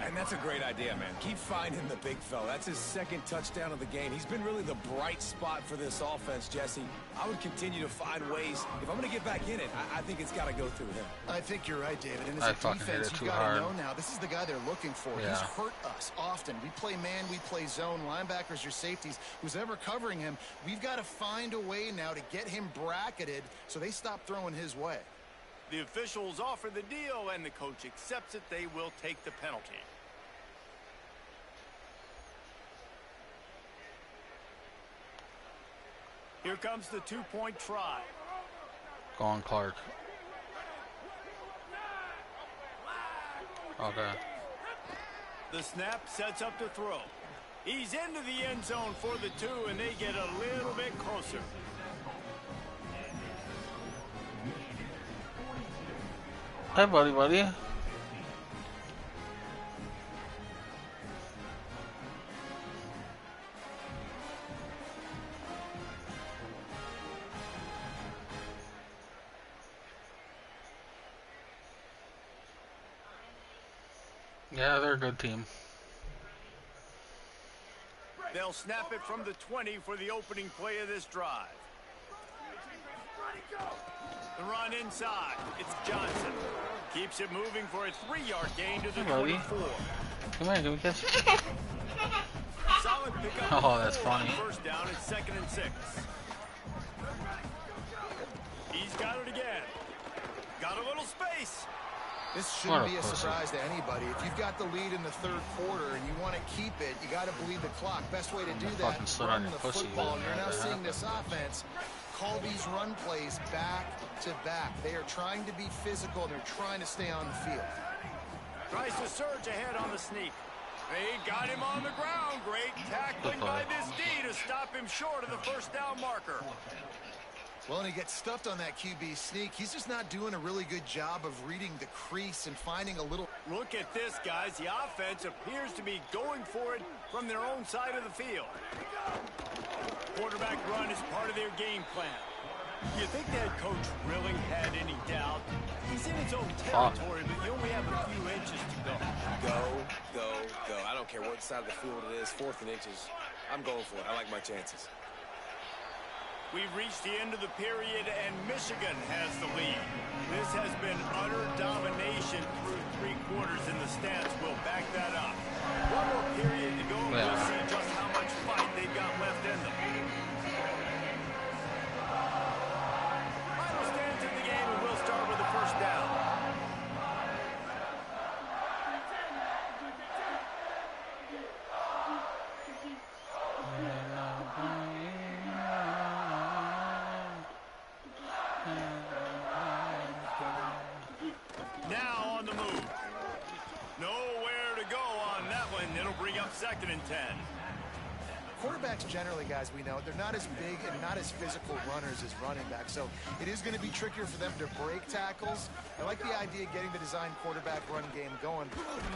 And that's a great idea, man. Keep finding the big fella. That's his 2nd touchdown of the game. He's been really the bright spot for this offense, Jesse. I would continue to find ways. If I'm going to get back in it, I think it's got to go through him. I think you're right, David. And as a defense, you've got to know now, this is the guy they're looking for. Yeah. He's hurt us often. We play man, we play zone, linebackers or safeties. Who's ever covering him, we've got to find a way now to get him bracketed so they stop throwing his way. The officials offer the deal, and the coach accepts it. They will take the penalty. Here comes the 2-point try. Go on, Clark. Okay. The snap sets up to throw. He's into the end zone for the 2, and they get a little bit closer. Hi, buddy. Yeah, they're a good team. They'll snap it from the 20 for the opening play of this drive. The run inside. It's Johnson. Keeps it moving for a 3-yard gain to the 24. Come here, can we catch it? Solid pickup. Oh, that's funny. 1st down at 2nd and 6. He's got it again. Got a little space. This shouldn't be a surprise to anybody. If you've got the lead in the 3rd quarter and you want to keep it, you got to bleed the clock. Best way to do that is run the football. And you're now seeing this offense call these run plays back to back. They are trying to be physical, and they're trying to stay on the field. Tries to surge ahead on the sneak. They got him on the ground. Great tackling by this D to stop him short of the 1st down marker. Well, and he gets stuffed on that QB sneak. He's just not doing a really good job of reading the crease and finding a little... Look at this, guys. The offense appears to be going for it from their own side of the field. Quarterback run is part of their game plan. You think the head coach really had any doubt? He's in his own territory, but you only have a few inches to go. Go. I don't care what side of the field it is, 4th and inches. I'm going for it. I like my chances. We've reached the end of the period, and Michigan has the lead. This has been utter domination through 3 quarters, and the stats will back that up. One more period to go, and we'll see just how much fight they've got left in them. Final stands in the game, and we'll start with the 1st down. Now on the move. Nowhere to go on that one. It'll bring up 2nd and 10. quarterbacks generally, guys, we know, they're not as big and not as physical runners as running backs. So it is going to be trickier for them to break tackles. I like the idea of getting the design quarterback run game going.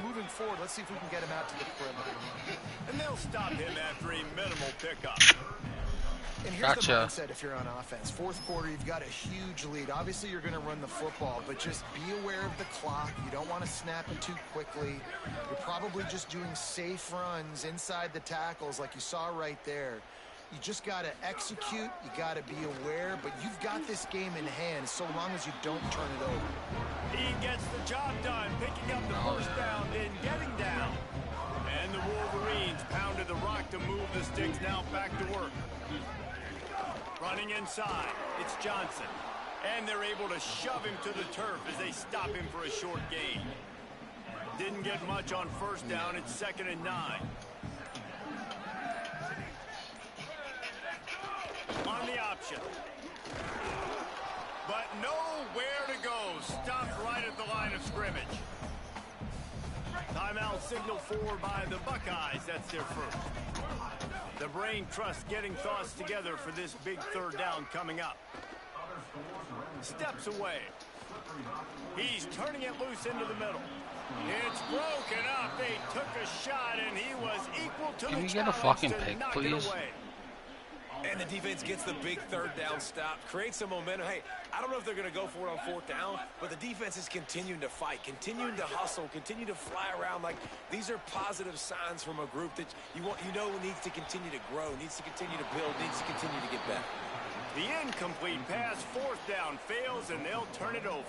Moving forward, let's see if we can get him out to the perimeter. And they'll stop him after a minimal pickup. And here's the mindset if you're on offense. Fourth quarter, you've got a huge lead. Obviously, you're going to run the football, but just be aware of the clock. You don't want to snap it too quickly. You're probably just doing safe runs inside the tackles like you saw right there. You just got to execute. You got to be aware, but you've got this game in hand so long as you don't turn it over. He gets the job done, picking up the first down, then getting down. And the Wolverines pounded the rock to move the sticks, now back to work. Running inside, it's Johnson. And they're able to shove him to the turf as they stop him for a short gain. Didn't get much on first down, it's 2nd and 9. On the option. But nowhere to go. Stopped right at the line of scrimmage. Timeout signal for by the Buckeyes. That's their first. The brain trust getting thoughts together for this big third down coming up. Steps away. He's turning it loose into the middle. It's broken up. They took a shot, and he was equal to the challenge. Can we get a fucking pick, knock please? it away. And the defense gets the big third down stop, creates some momentum. Hey, I don't know if they're going to go for it on fourth down, but the defense is continuing to fight, continuing to hustle, continue to fly around. Like, these are positive signs from a group that you know needs to continue to grow, needs to continue to build, needs to continue to get better. The incomplete pass, fourth down, fails, and they'll turn it over.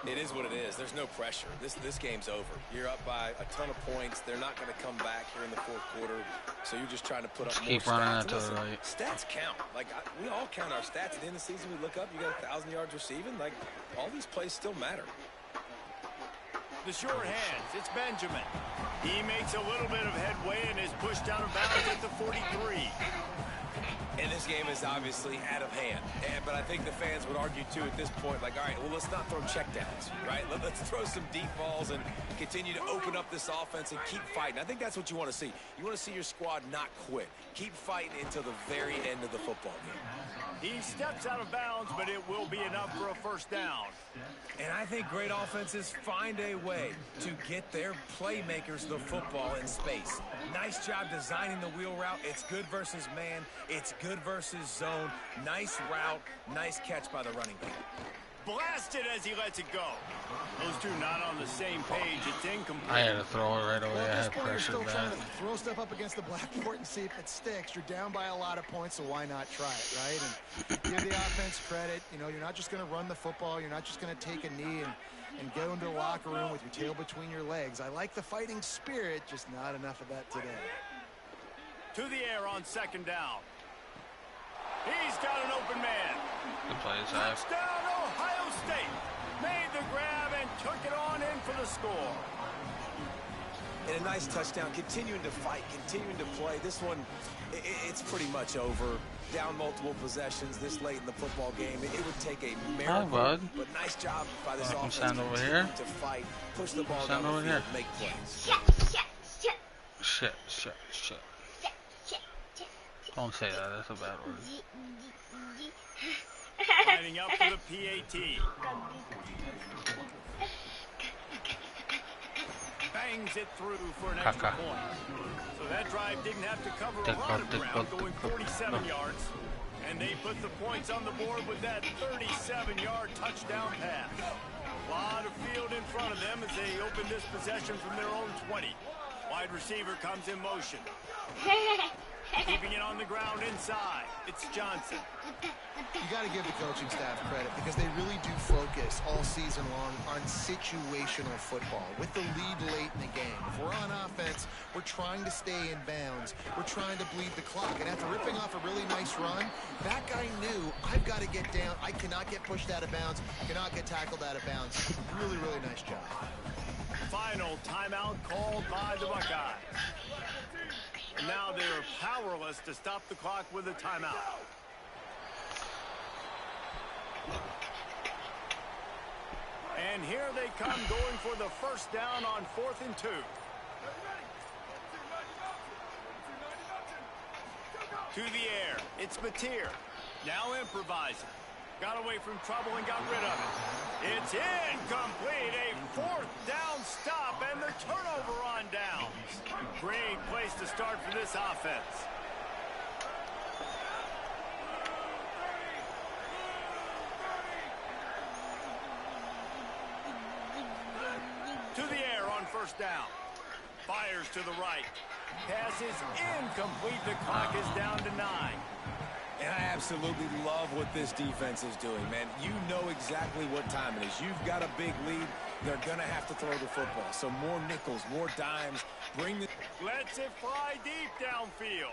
It is what it is. There's no pressure. This game's over. You're up by a ton of points. They're not going to come back here in the fourth quarter, so you're just trying to put up more keep running stats. that to the right. Stats count. Like, we all count our stats. At the end of the season, we look up, you got 1,000 yards receiving. Like, all these plays still matter. The short hands, it's Benjamin. He makes a little bit of headway and is pushed out of bounds at the 43. And this game is obviously out of hand. But I think the fans would argue, too, at this point, like, all right, well, let's not throw checkdowns, right? Let's throw some deep balls and continue to open up this offense and keep fighting. I think that's what you want to see. You want to see your squad not quit. Keep fighting until the very end of the football game. He steps out of bounds, but it will be enough for a first down. And I think great offenses find a way to get their playmakers the football in space. Nice job designing the wheel route. It's good versus man. It's good versus zone. Nice route. Nice catch by the running back. Blasted as he lets it go. Those two not on the same page. It's incomplete. I had to throw it right away. Well, I at this had point, you're pressure still trying back. to throw stuff up against the blackboard and see if it sticks. You're down by a lot of points, so why not try it, right? And give the offense credit. You know, you're not just going to run the football. You're not just going to take a knee and go into the locker room with your tail between your legs. I like the fighting spirit, just not enough of that today. To the air on second down. He's got an open man. Good play, Zach. Touchdown, Ohio State. Made the grab and took it on in for the score. And a nice touchdown, continuing to fight, continuing to play. This one, it's pretty much over. Down multiple possessions this late in the football game. It would take a miracle, bud. but nice job by this offense stand over here. to fight, push the ball Stand down the over field, here. make plays. Shit. Don't say that. That's a bad word. Lining up for the PAT. Bangs it through for an extra point. So that drive didn't have to cover a lot of ground, going 47 yards. And they put the points on the board with that 37-yard touchdown pass. A lot of field in front of them as they open this possession from their own 20. Wide receiver comes in motion. Keeping it on the ground inside. It's Johnson. You got to give the coaching staff credit because they really do focus all season long on situational football with the lead late in the game. If we're on offense, we're trying to stay in bounds. We're trying to bleed the clock. And after ripping off a really nice run, that guy knew, I've got to get down. I cannot get pushed out of bounds. Cannot get tackled out of bounds. Really, really nice job. Final timeout called by the Buckeyes. And now they're powerless to stop the clock with a timeout. And here they come going for the first down on 4th and 2. To the air. It's Mateer. Now improvising. Got away from trouble and got rid of it. It's incomplete. A fourth down stop and the turnover on downs. Great place to start for this offense. To the air on first down. Fires to the right. Pass is incomplete. The clock is down to 9. And I absolutely love what this defense is doing, man. You know exactly what time it is. You've got a big lead. They're going to have to throw the football. So more nickels, more dimes. Bring the... Lets it fly deep downfield.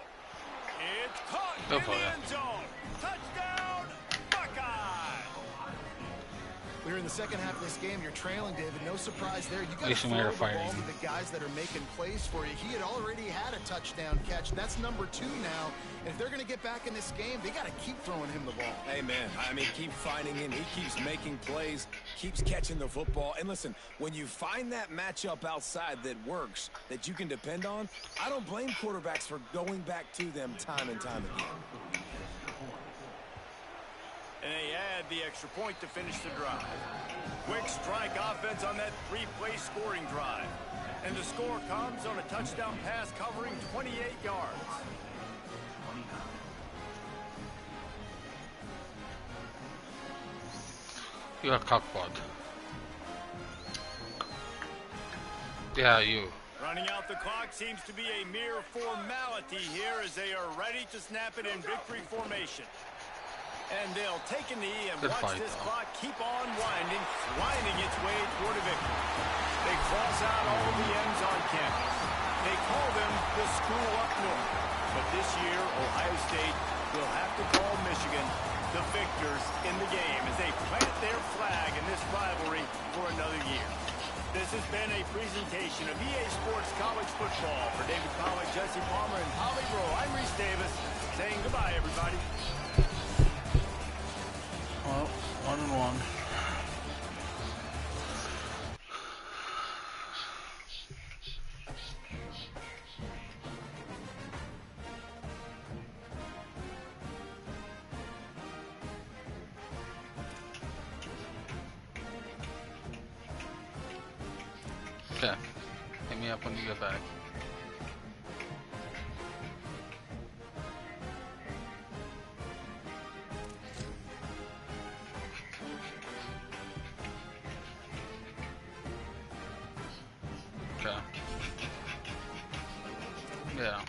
It's caught in the end zone. Touchdown, Buckeyes. We're in the second half of this game. You're trailing, David. No surprise there. You got to throw the ball to the guys that are making plays for you. He had already had a touchdown catch. That's number 2 now. And if they're going to get back in this game, they got to keep throwing him the ball. Amen. I mean, keep finding him. He keeps making plays, keeps catching the football. And listen, when you find that matchup outside that works, that you can depend on, I don't blame quarterbacks for going back to them time and time again. And they add the extra point to finish the drive. Quick strike offense on that 3-play scoring drive. And the score comes on a touchdown pass covering 28 yards. You're a cockpot. Yeah, you. Running out the clock seems to be a mere formality here as they are ready to snap it in victory formation. And they'll take a knee and watch this clock keep on winding its way toward a victory. They cross out all of the ends on campus. They call them the school up north. But this year, Ohio State will have to call Michigan the victors in the game as they plant their flag in this rivalry for another year. This has been a presentation of EA Sports College Football. For David Pollack, Jesse Palmer, and Holly Rowe, I'm Reese Davis saying goodbye, everybody. Well, 1-1. Okay. Hit me up when you get back. Okay. Yeah.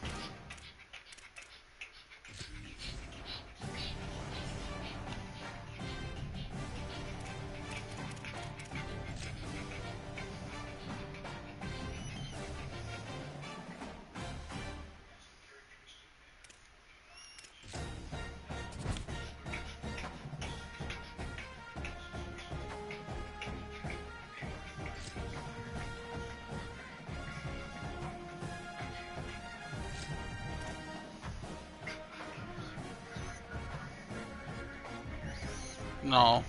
No.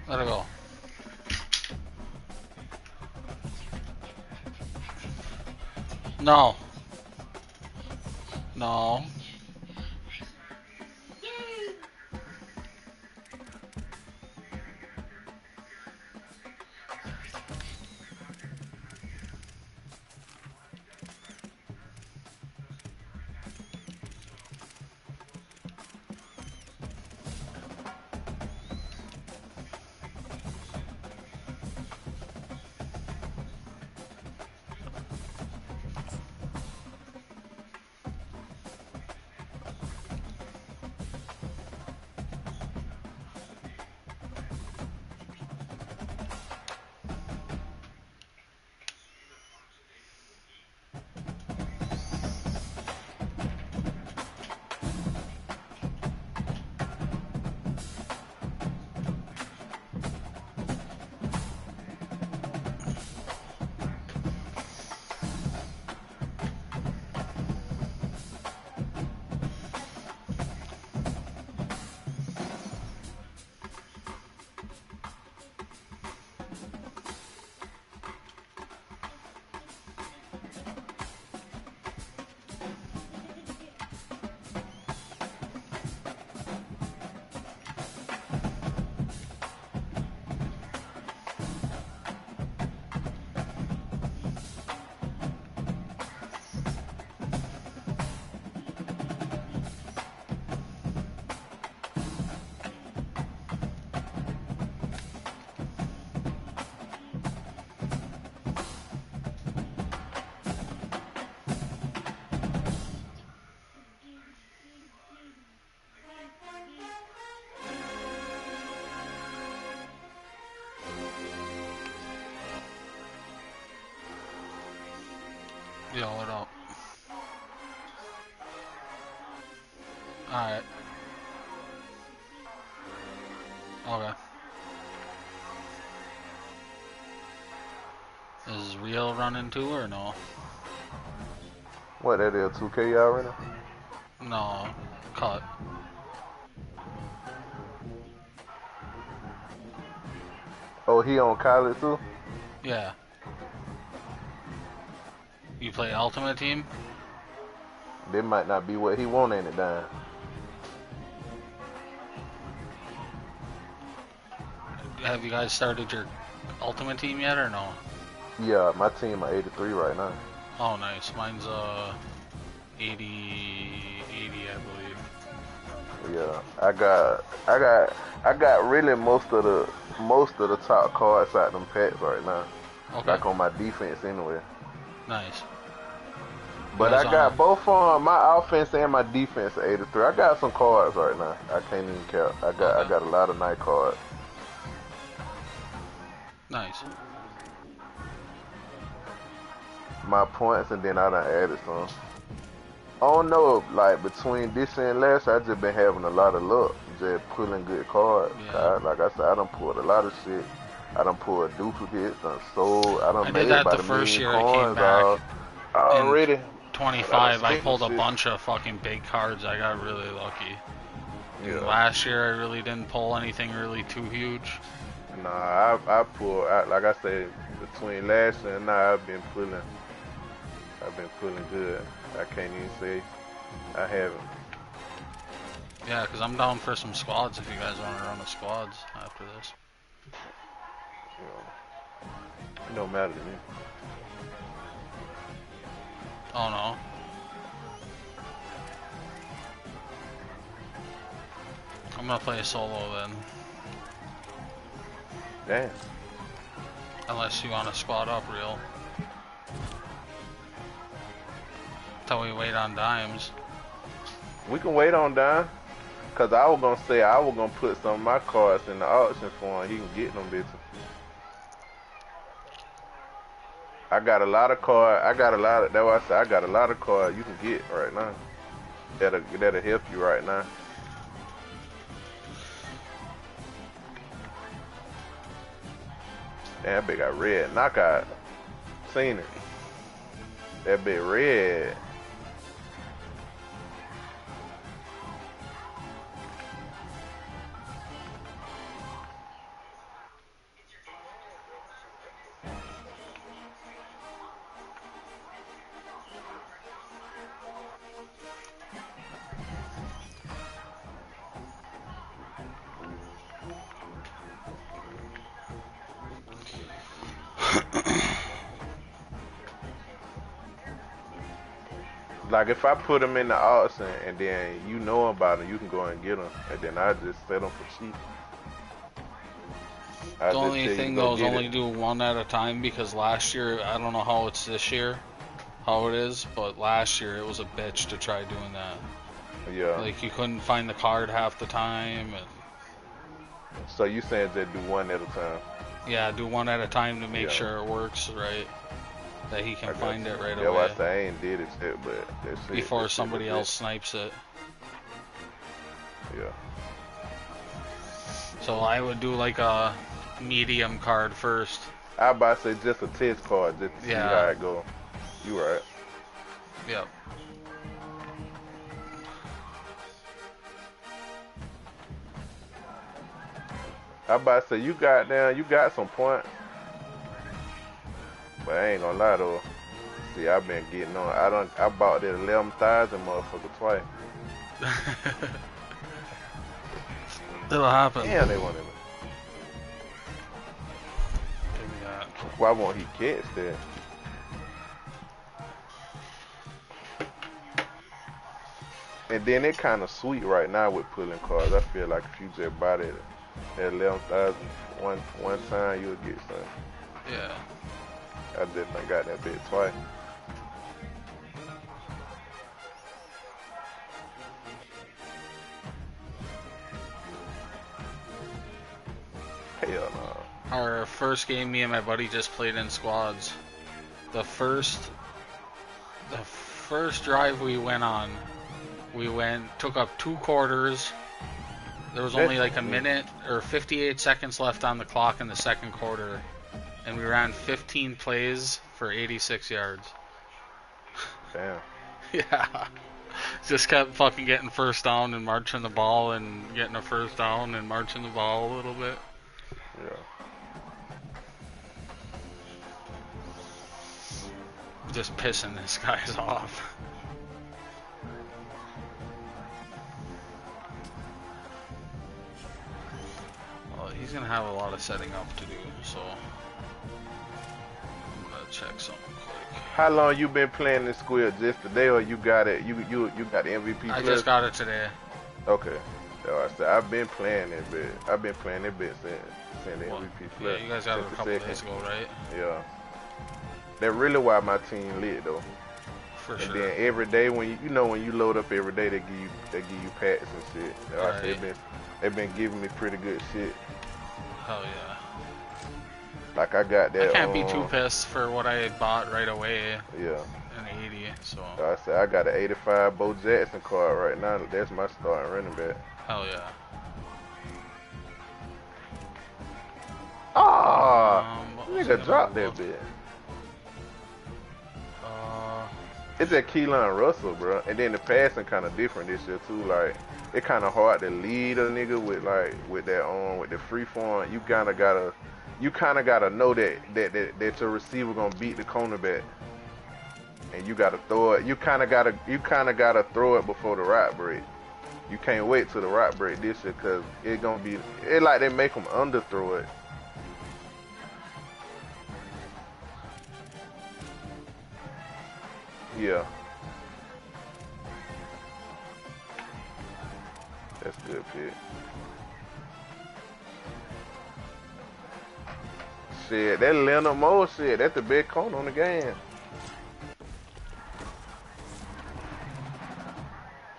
Let it go. No. No. Yay! Yo, what up? Alright. Okay. Is Real running too or no? What, that is 2K y'all right now? No. Cut. Oh, he on college too? Yeah. You play Ultimate Team? That might not be what he want, ain't it, Dan? Have you guys started your Ultimate Team yet or no? Yeah, my team are 83 right now. Oh, nice. Mine's 80, I believe. Yeah, I got really most of the top cards out them packs right now. Okay. Like on my defense anyway. Nice. But I got both on my offense and my defense at 83. I got some cards right now. I can't even count. I got a lot of nice cards. Nice. My points, and then I done added some. I don't know, like between this and last, I just been having a lot of luck, just pulling good cards. Yeah. Like I said, I done pulled a lot of shit. I done pulled duplicates, done sold. I done I made did that about the $1 first million year I came coins back. already. In 25, I pulled a shit. bunch of fucking big cards. I got really lucky. Yeah. Last year, I really didn't pull anything really too huge. Nah, I pulled, like I said, between last year and now, I've been pulling good. I can't even say I haven't. Yeah, because I'm down for some squads if you guys want to run the squads after this. It don't matter to me. Oh no. I'm gonna play solo then. Damn. Unless you want to squad up real. Till we wait on dimes. We can wait on Don. Cause I was gonna say I was gonna put some of my cards in the auction for him. He can get them bitches. I got a lot of cards. That's why I said I got a lot of cards you can get right now. That'll help you right now. Damn, that bit got red. Knockout. Seen it. That bit red. Like if I put them in the auction and then you know about them, you can go and get them, and then I just sell them for cheap. The only thing though is only do one at a time because last year, I don't know how it's this year, how it is, but last year it was a bitch to try doing that. Yeah. Like you couldn't find the card half the time. And so you saying just do one at a time? Yeah, do one at a time to make sure it works right. That he can find it right away. Yeah, I say I ain't did it yet, but that's it. Before somebody else snipes it. Yeah. So I would do like a medium card first. I about to say just a test card, just to see how it go. You right. Yep. I about to say you got some points. But I ain't gonna lie though. See, I've been getting on. I bought that 11,000 motherfucker twice. It'll happen. Damn, they wanted me. Why won't he catch that? And then it kind of sweet right now with pulling cards. I feel like if you just buy that at 11,000 one time, you'll get something. Yeah. I definitely got that bit twice. Hell no. Our first game, me and my buddy just played in squads. The first first drive we went on, took up 2 quarters. There was only like a minute or 58 seconds left on the clock in the second quarter, and we ran 15 plays for 86 yards. Damn. Yeah. Just kept fucking getting first down and marching the ball and getting a first down and marching the ball a little bit. Yeah. Just pissing this guy's off. Well, he's gonna have a lot of setting up to do, so I'm gonna check something quick. How long you been playing this squid? Just today, or you got it? You got the MVP? I just got it today. Okay. So I said I've been playing it, but I've been playing it since the MVP Yeah, plus. you guys got it a couple days ago, right? Yeah. That's really why my team lit though. For sure. And then every day when when you load up every day, they give you packs and shit. Right. They've been giving me pretty good shit. Hell yeah. Like I got that. I can't be too pissed for what I bought right away. Yeah. An 80, so. I said I got an 85 Bo Jackson card right now. That's my starting running back. Hell yeah. Nigga dropped that bit. It's at Keelan Russell, bro. And then the passing kind of different this year too. Like it kind of hard to lead a nigga with that with the free form. You kind of gotta know that your receiver gonna beat the cornerback, and you gotta throw it. You kind of gotta throw it before the right break. You can't wait till the right break this year, cause it gonna be like they make them underthrow it. Yeah. That's good pick. Shit, that Leonard Moore shit, that's the big corner on the game.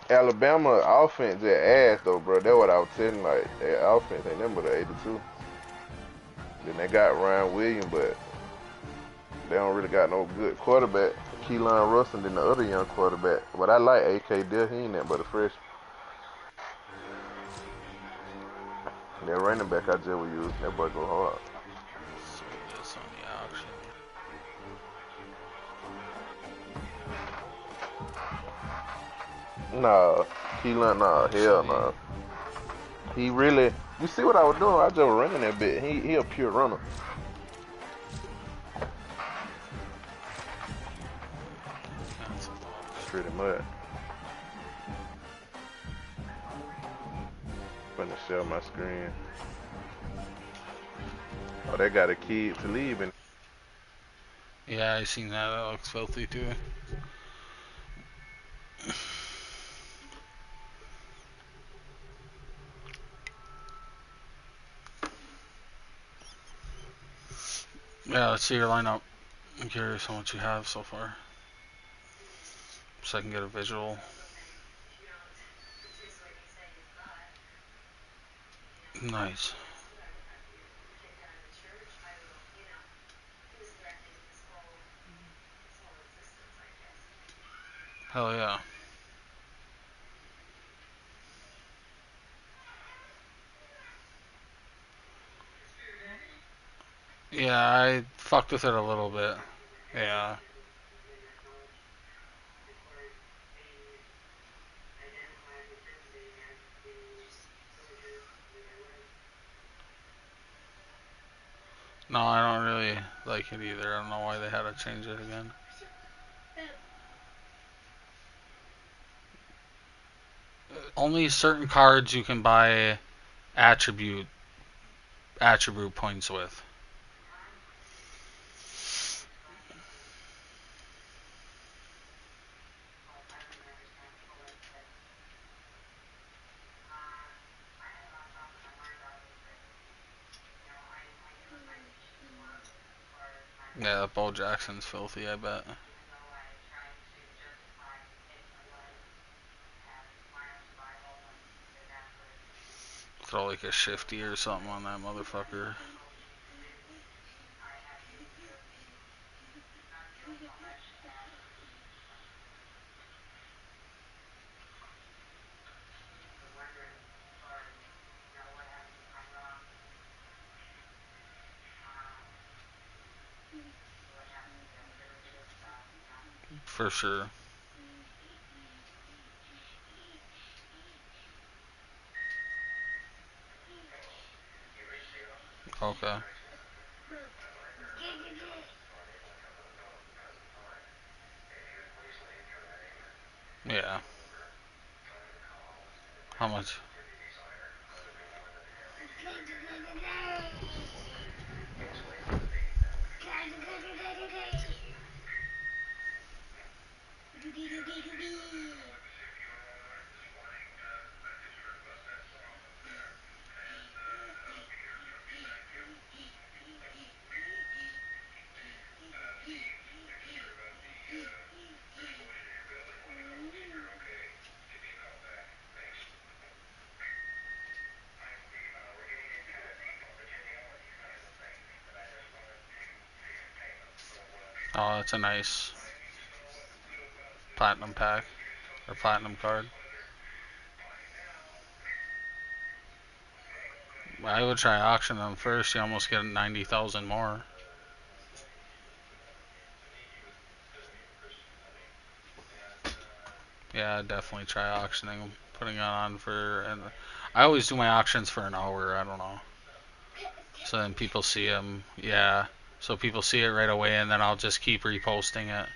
Alabama offense is ass though, bro. That's what I was telling. Like, their offense ain't nothing but an 82. Then they got Ryan Williams, but they don't really got no good quarterback. Keelan Russell and the other young quarterback. But I like AK Dill. He ain't that but a freshman. That running back I just would use. That boy go hard. So this on the auction. Nah, Keelan, nah, hell nah. He really, you see what I was doing? I just was running that bit. He a pure runner. Pretty much. Gonna share my screen. Oh, they got a kid to leave and. Yeah, I seen that. That looks filthy too. Yeah, let's see your lineup. I'm curious on what you have so far, so I can get a visual. Nice. Hell yeah. Yeah, I fucked with it a little bit. Yeah. No, I don't really like it either. I don't know why they had to change it again. Only certain cards you can buy attribute points with. Yeah, Bo Jackson's filthy, I bet. Throw like a shifty or something on that motherfucker. for sure. Okay. Yeah. How much? Oh, that's a nice platinum pack or platinum card. I would try auction them first. You almost get 90,000 more. Yeah, I'd definitely try auctioning them, putting it on for. And I always do my auctions for an hour. I don't know. So then people see them. Yeah. So people see it right away, and then I'll just keep reposting it.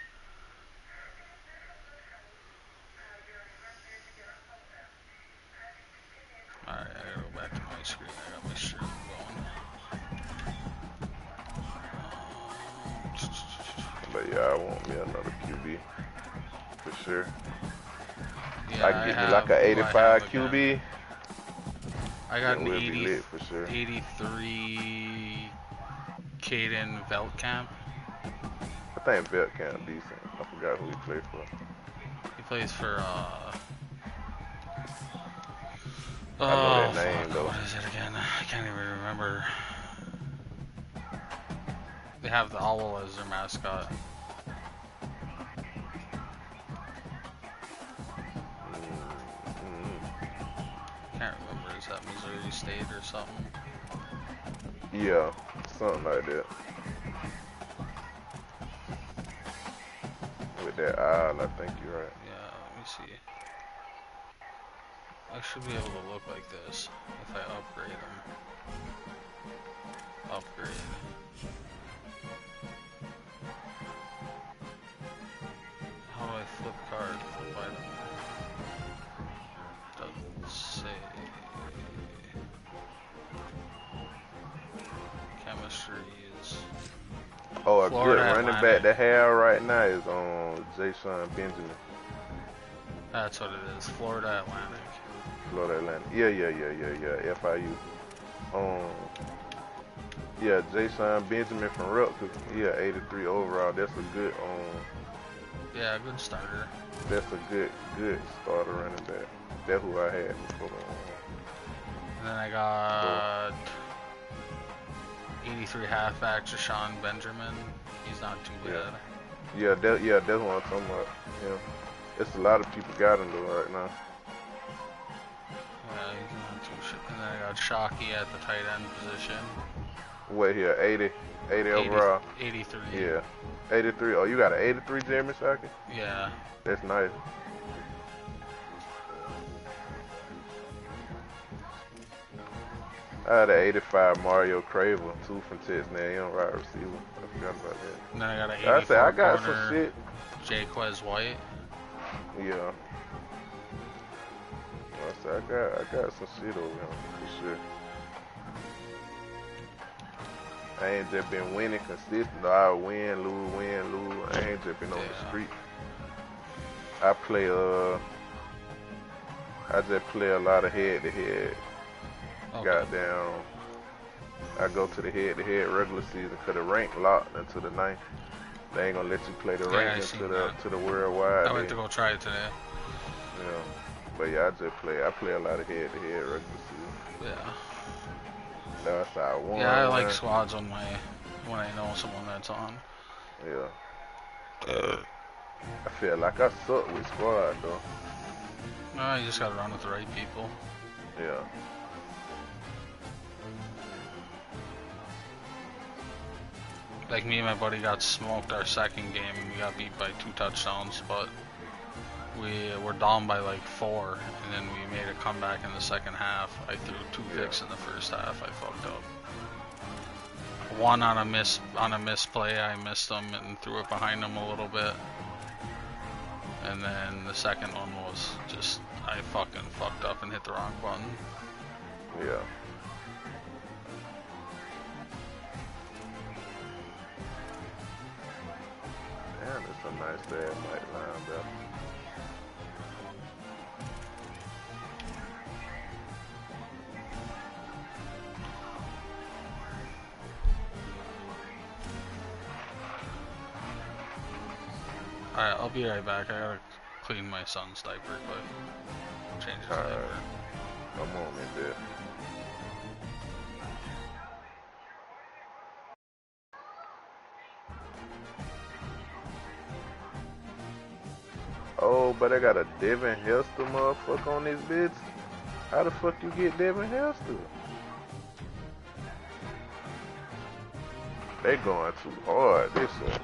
Alright, I gotta go back to my screen. I got my stream going. But yeah, I want me another QB for sure. Yeah, I can get me like an 85 QB. I got an we'll 80, for sure. 83 Caden Veltkamp. I think Veltkamp decent. I forgot who he played for. He plays for I know that name though. What is it again? I can't even remember. They have the owl as their mascot. Can't remember. Is that Missouri State or something? Yeah, something like that. With that owl, I think you're right. Yeah, let me see. I should be able to look like this if I upgrade them. Upgrade. How do I flip card? Flip item. Doesn't say. Chemistry is. Oh, a Florida good running Atlantic. back to have right now is Jason Benjamin. That's what it is. Florida Atlantic. Florida Atlantic. Yeah. FIU. Yeah, Jason Benjamin from Rutgers. Yeah, 83 overall. That's a good Yeah, good starter. That's a good starter running back. That's who I had before. And then I got 83 halfback Jashawn Benjamin. He's not too bad. Yeah, that's what I'm talking about. Yeah. It's a lot of people got him though right now. Yeah, he's not too shit. And then I got Shockey at the tight end position. What here? 80 overall. 83. Yeah. 83. Oh, you got an 83 Jeremy Shockey? Yeah. That's nice. I had an 85 Mario Craver, 2 from Texas A&M, right receiver. I forgot about that. And then I got an 84 I said I got corner, some shit. Jaquez White. Yeah. I said I got some shit over him for sure. I ain't just been winning consistent. I win, lose. I ain't just been on the street. I play I just play a lot of head to head. Okay. Goddamn. I go to the head-to-head regular season because the rank locked into the 9th. They ain't gonna let you play the rank into the worldwide. I went to go try it today. Yeah. But yeah, I play a lot of head-to-head regular season. Yeah. That's how I won. Yeah, I like squads when I know someone that's on. Yeah. I feel like I suck with squad though. No, you just gotta run with the right people. Yeah. Like me and my buddy got smoked our second game and we got beat by 2 touchdowns, but we were down by like 4, and then we made a comeback in the second half. I threw 2 picks in the first half. I fucked up. One on a misplay, I missed them and threw it behind them a little bit. And then the second one was just, I fucking fucked up and hit the wrong button. Yeah. Damn, it's a nice day at night lined up. Alright, I'll be right back. I gotta clean my son's diaper quick. Change his diaper. Come on in there. Oh, but I got a Devin Hester motherfucker on this bitch. How the fuck you get Devin Hester? They going too hard this year.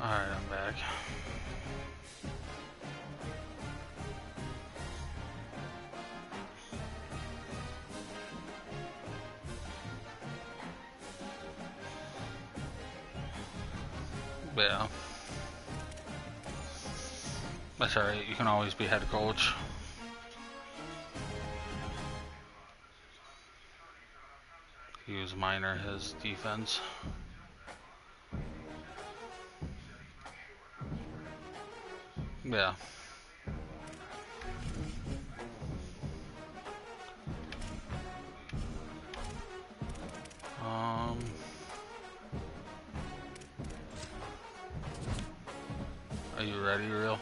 Alright, I'm back. Yeah. That's alright, you can always be head coach. He was minor his defense. Yeah. Are you ready, Real?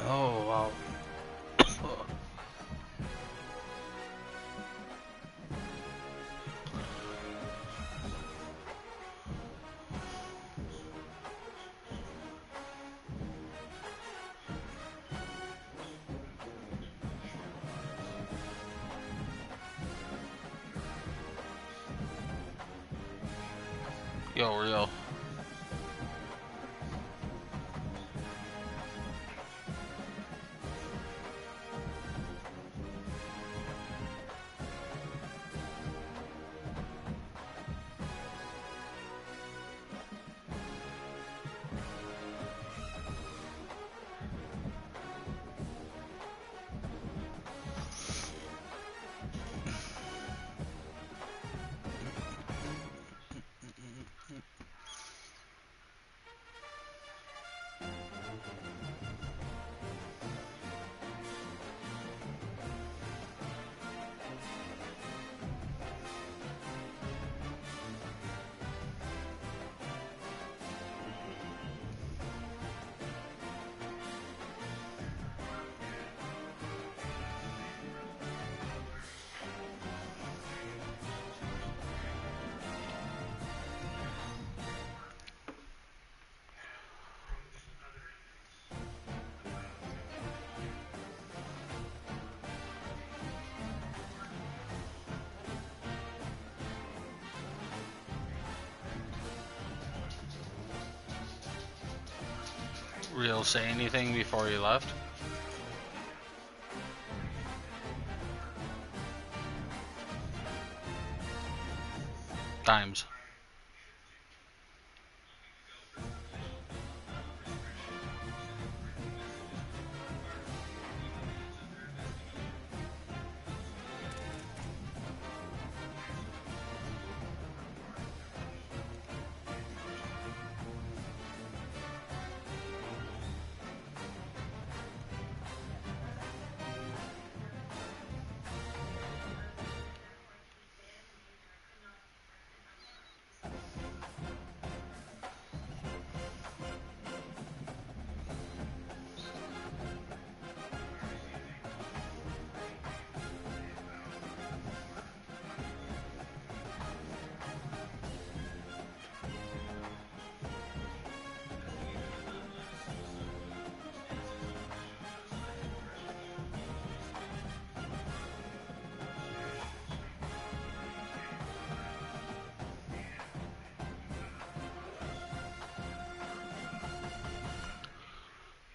Oh, wow. Yo, Real. Real, say anything before you left? Times.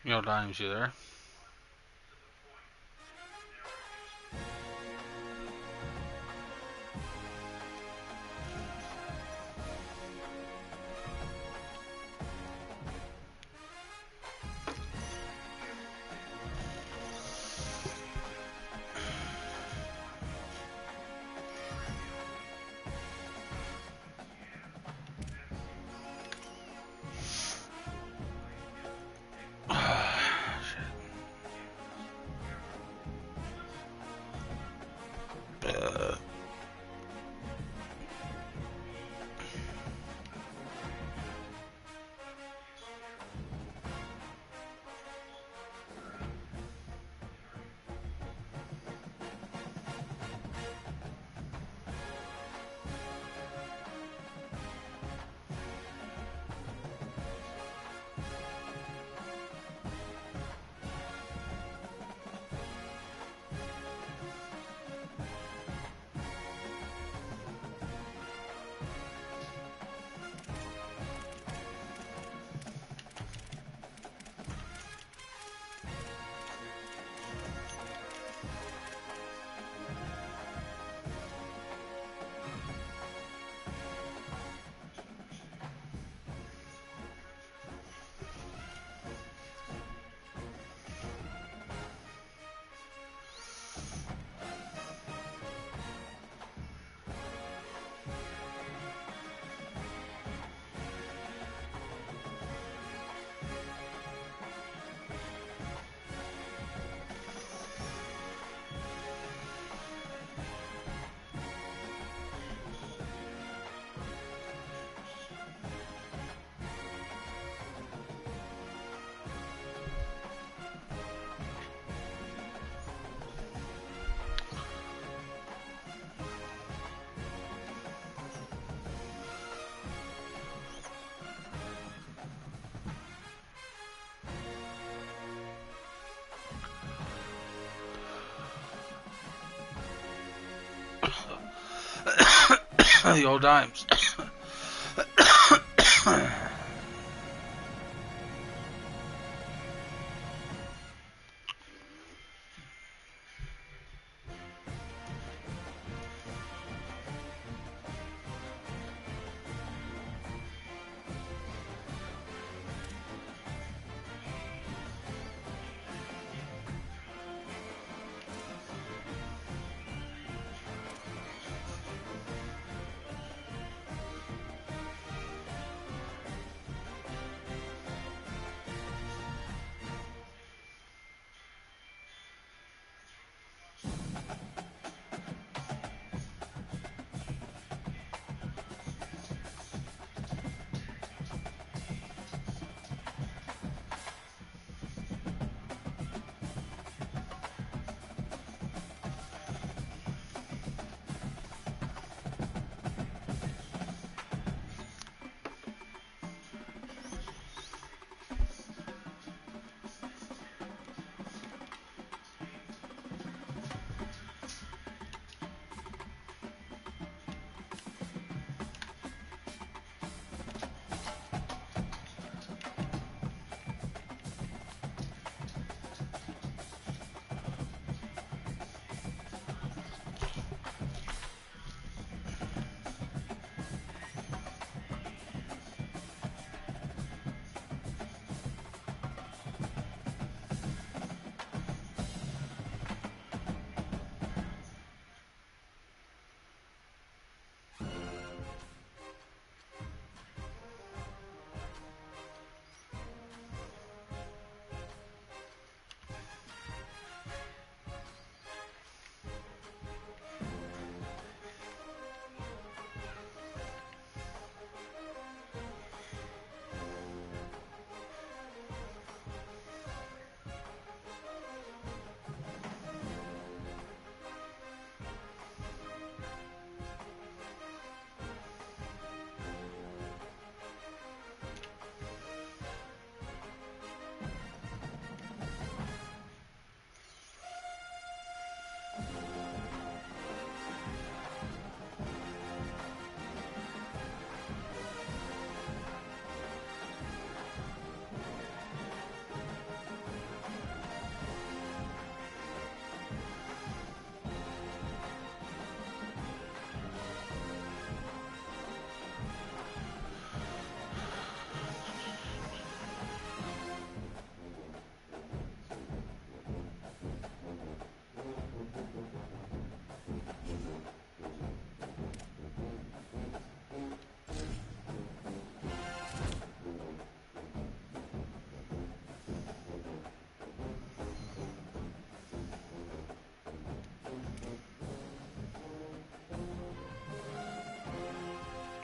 Yo, Dimes, you there? The old dimes.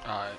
Alright.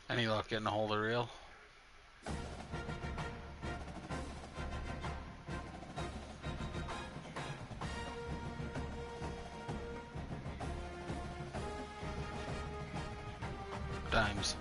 Any luck getting a hold of reel? Dimes.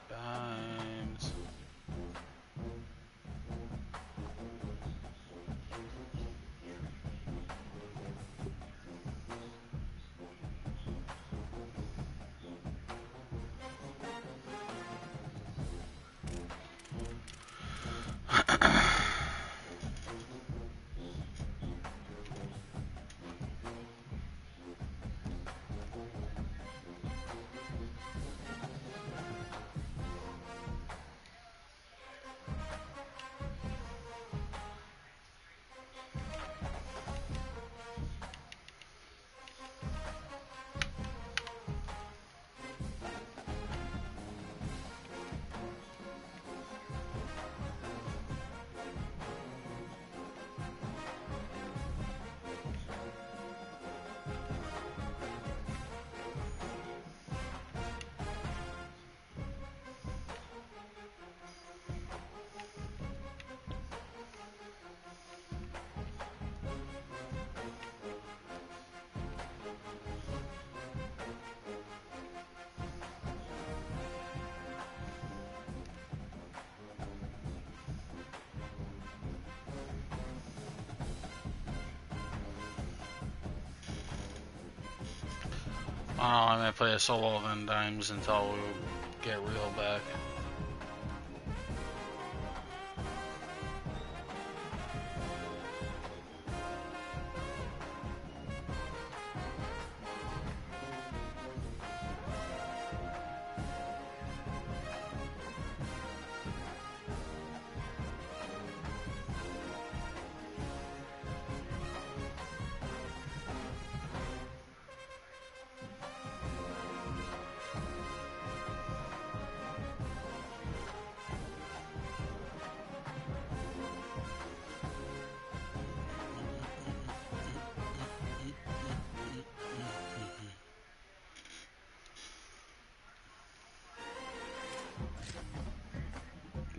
Dimes. Oh, I might play a solo then dimes until we get real back.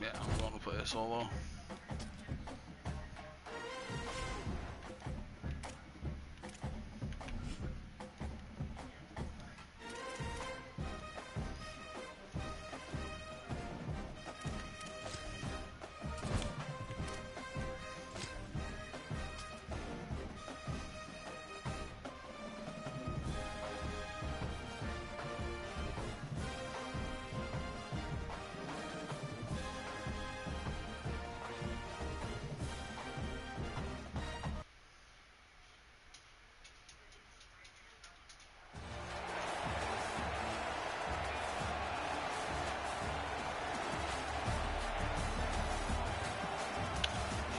Yeah, I'm going to play a solo.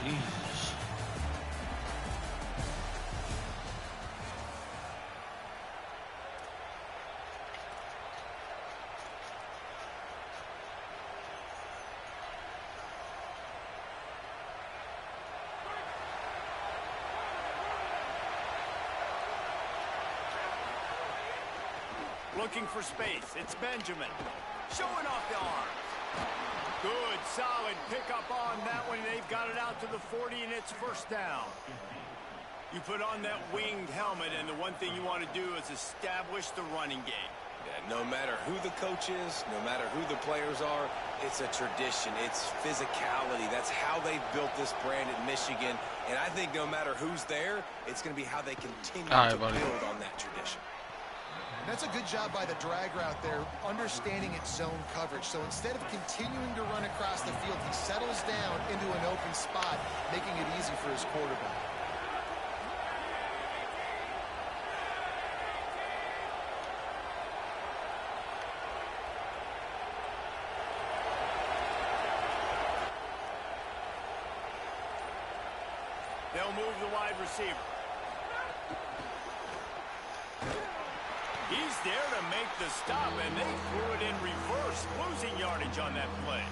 Jesus. Looking for space. It's Benjamin. Showing off the arms. Good, solid pickup on that one. They've got it out to the 40, and it's first down. You put on that winged helmet, and the one thing you want to do is establish the running game. Yeah, no matter who the coach is, no matter who the players are, it's a tradition. It's physicality. That's how they built this brand at Michigan. And I think no matter who's there, it's going to be how they continue to build on that tradition. And that's a good job by the drag route there, understanding its zone coverage. So instead of continuing to run across the field, he settles down into an open spot, making it easy for his quarterback. They'll move the wide receiver. He's there to make the stop, and they threw it in reverse, losing yardage on that play.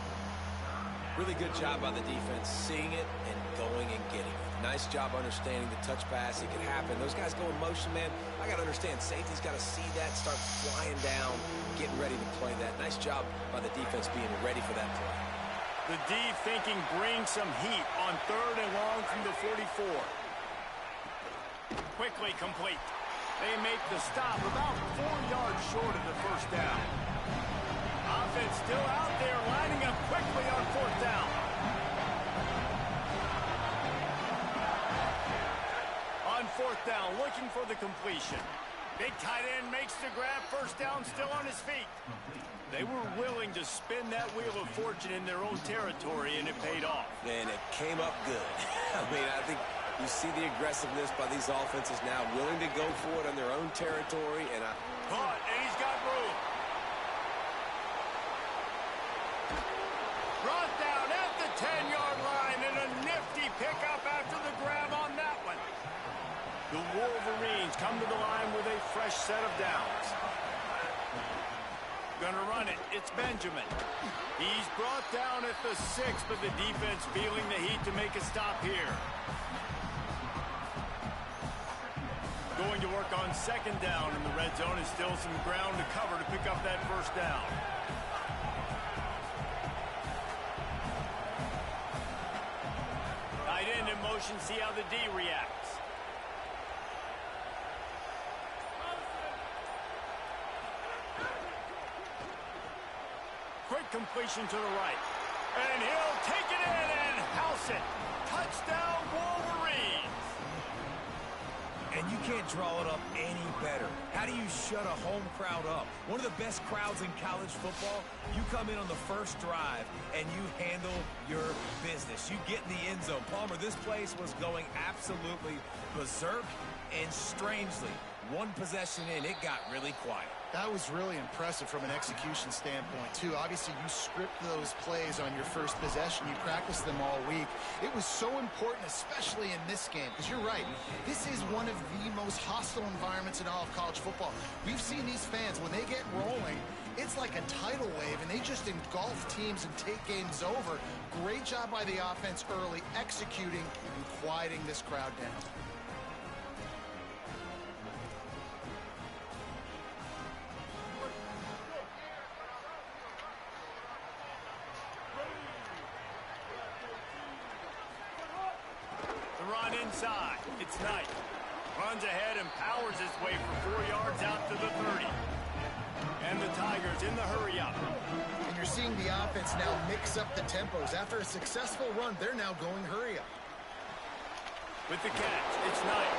Really good job by the defense, seeing it and going and getting it. Nice job understanding the touch pass. It could happen. Those guys go in motion, man. I got to understand, safety's got to see that, start flying down, getting ready to play that. Nice job by the defense being ready for that play. The D thinking bring some heat on 3rd and long from the 44. Quickly complete. They make the stop about 4 yards short of the first down. Offense still out there lining up quickly on 4th down. On 4th down, looking for the completion. Big tight end makes the grab. First down, still on his feet. They were willing to spin that wheel of fortune in their own territory, and it paid off. And it came up good. I mean, I think you see the aggressiveness by these offenses now, willing to go for it on their own territory. And caught, and he's got room. Brought down at the 10-yard line, and a nifty pickup after the grab on that one. The Wolverines come to the line with a fresh set of downs. Gonna run it. It's Benjamin. He's brought down at the 6, but the defense feeling the heat to make a stop here. Going to work on 2nd down in the red zone, and still some ground to cover to pick up that first down. Tight end in motion, see how the D reacts. Quick completion to the right. And he'll take it in and house it. Touchdown, Wolverines. And you can't draw it up any better. How do you shut a home crowd up? One of the best crowds in college football. You come in on the first drive and you handle your business. You get in the end zone. Palmer, this place was going absolutely berserk, and strangely, one possession in, it got really quiet. That was really impressive from an execution standpoint, too. Obviously, you script those plays on your first possession. You practice them all week. It was so important, especially in this game, because you're right. This is one of the most hostile environments in all of college football. We've seen these fans, when they get rolling, it's like a tidal wave, and they just engulf teams and take games over. Great job by the offense early, executing and quieting this crowd down. Inside. It's Knight. Runs ahead and powers his way for 4 yards out to the 30. And the Tigers in the hurry up. And you're seeing the offense now mix up the tempos. After a successful run, they're now going hurry up. With the catch, it's Knight.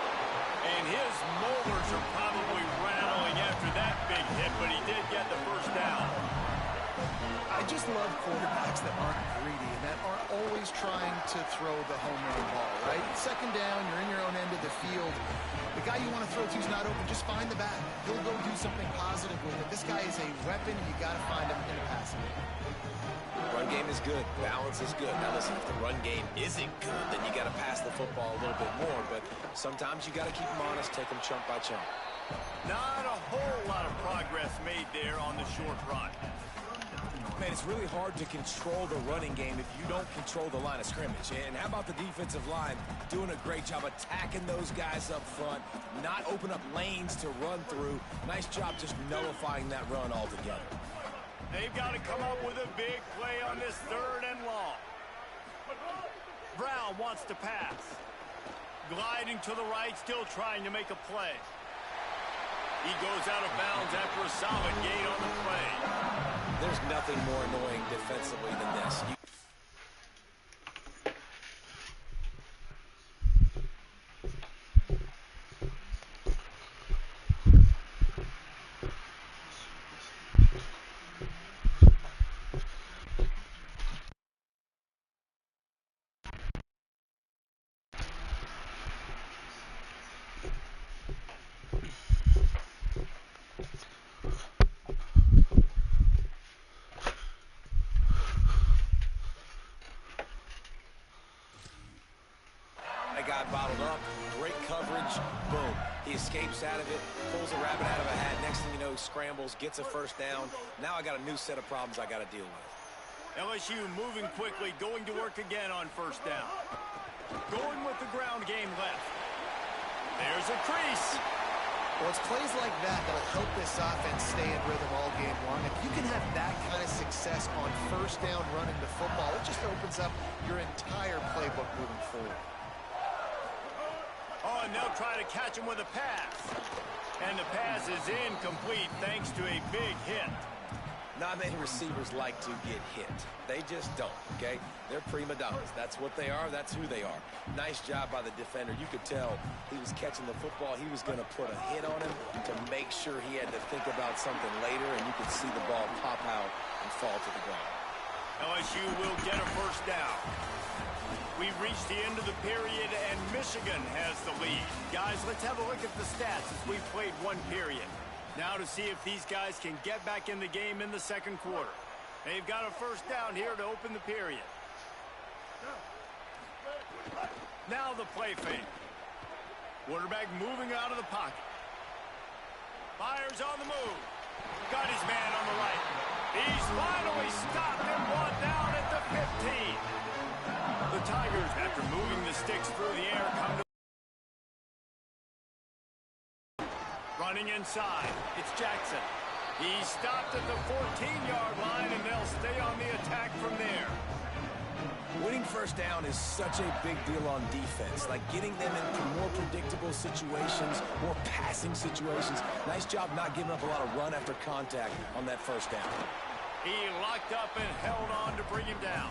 And his molars are probably rattling after that big hit, but he did get the first down. I just love quarterbacks that aren't greedy and that aren't always trying to throw the home run ball, right? 2nd down, you're in your own end of the field. The guy you want to throw to is not open. Just find the back. He'll go do something positive with it. This guy is a weapon, and you got to find him in a passing game. Run game is good. Balance is good. Now, listen, if the run game isn't good, then you got to pass the football a little bit more. But sometimes you got to keep them honest, take them chunk by chunk. Not a whole lot of progress made there on the short run. Man, it's really hard to control the running game if you don't control the line of scrimmage. And how about the defensive line doing a great job attacking those guys up front, not open up lanes to run through. Nice job just nullifying that run altogether. They've got to come up with a big play on this 3rd and long. Brown wants to pass. Gliding to the right, still trying to make a play. He goes out of bounds after a solid gain on the play. There's nothing more annoying defensively than this. guy bottled up. Great coverage. Boom. He escapes out of it, pulls a rabbit out of a hat. Next thing you know, scrambles, gets a first down. Now I got a new set of problems I got to deal with. LSU moving quickly, going to work again on first down. Going with the ground game left. There's a crease. Well, it's plays like that that'll help this offense stay in rhythm all game long. If you can have that kind of success on first down running the football, it just opens up your entire playbook moving forward. Oh, and they'll try to catch him with a pass. And the pass is incomplete thanks to a big hit. Not many receivers like to get hit. They just don't, okay? They're prima donnas. That's what they are. That's who they are. Nice job by the defender. You could tell he was catching the football. He was going to put a hit on him to make sure he had to think about something later, and you could see the ball pop out and fall to the ground. LSU will get a first down. We've reached the end of the period, and Michigan has the lead. Guys, let's have a look at the stats as we've played one period. Now to see if these guys can get back in the game in the second quarter. They've got a first down here to open the period. Now the play fake. Quarterback moving out of the pocket. Fires on the move. Got his man on the right. He's finally stopped and brought down at the 15. The Tigers, after moving the sticks through the air, come to running inside. It's Jackson. He's stopped at the 14-yard line, and they'll stay on the attack from there. Winning first down is such a big deal on defense, like getting them into more predictable situations, more passing situations. Nice job not giving up a lot of run after contact on that first down. He locked up and held on to bring him down.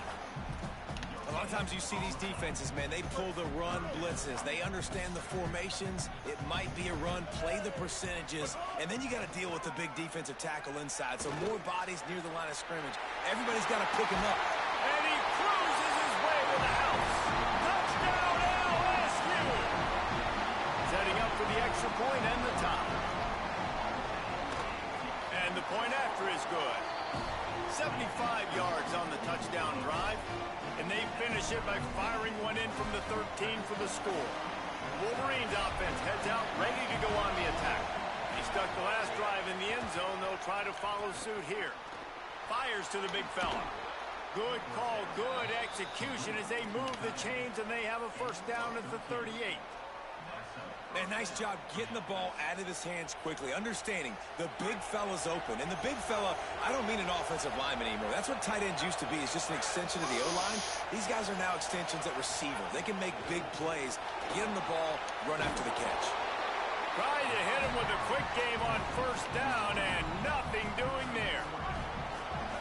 A lot of times you see these defenses, man, they pull the run blitzes. They understand the formations. It might be a run, play the percentages, and then you got to deal with the big defensive tackle inside. So more bodies near the line of scrimmage. Everybody's got to pick him up. And he cruises his way to the house. Touchdown, LSU! Setting up for the extra point and the tie. And the point after is good. 75 yards on the touchdown drive. And they finish it by firing one in from the 13 for the score. Wolverines offense heads out, ready to go on the attack. They stuck the last drive in the end zone. They'll try to follow suit here. Fires to the big fella. Good call, good execution as they move the chains, and they have a first down at the 38. And nice job getting the ball out of his hands quickly, understanding the big fella's open. And the big fella, I don't mean an offensive lineman anymore. That's what tight ends used to be, is just an extension of the O-line. These guys are now extensions at receiver. They can make big plays, get him the ball, run after the catch. Trying to hit him with a quick game on first down, and nothing doing there.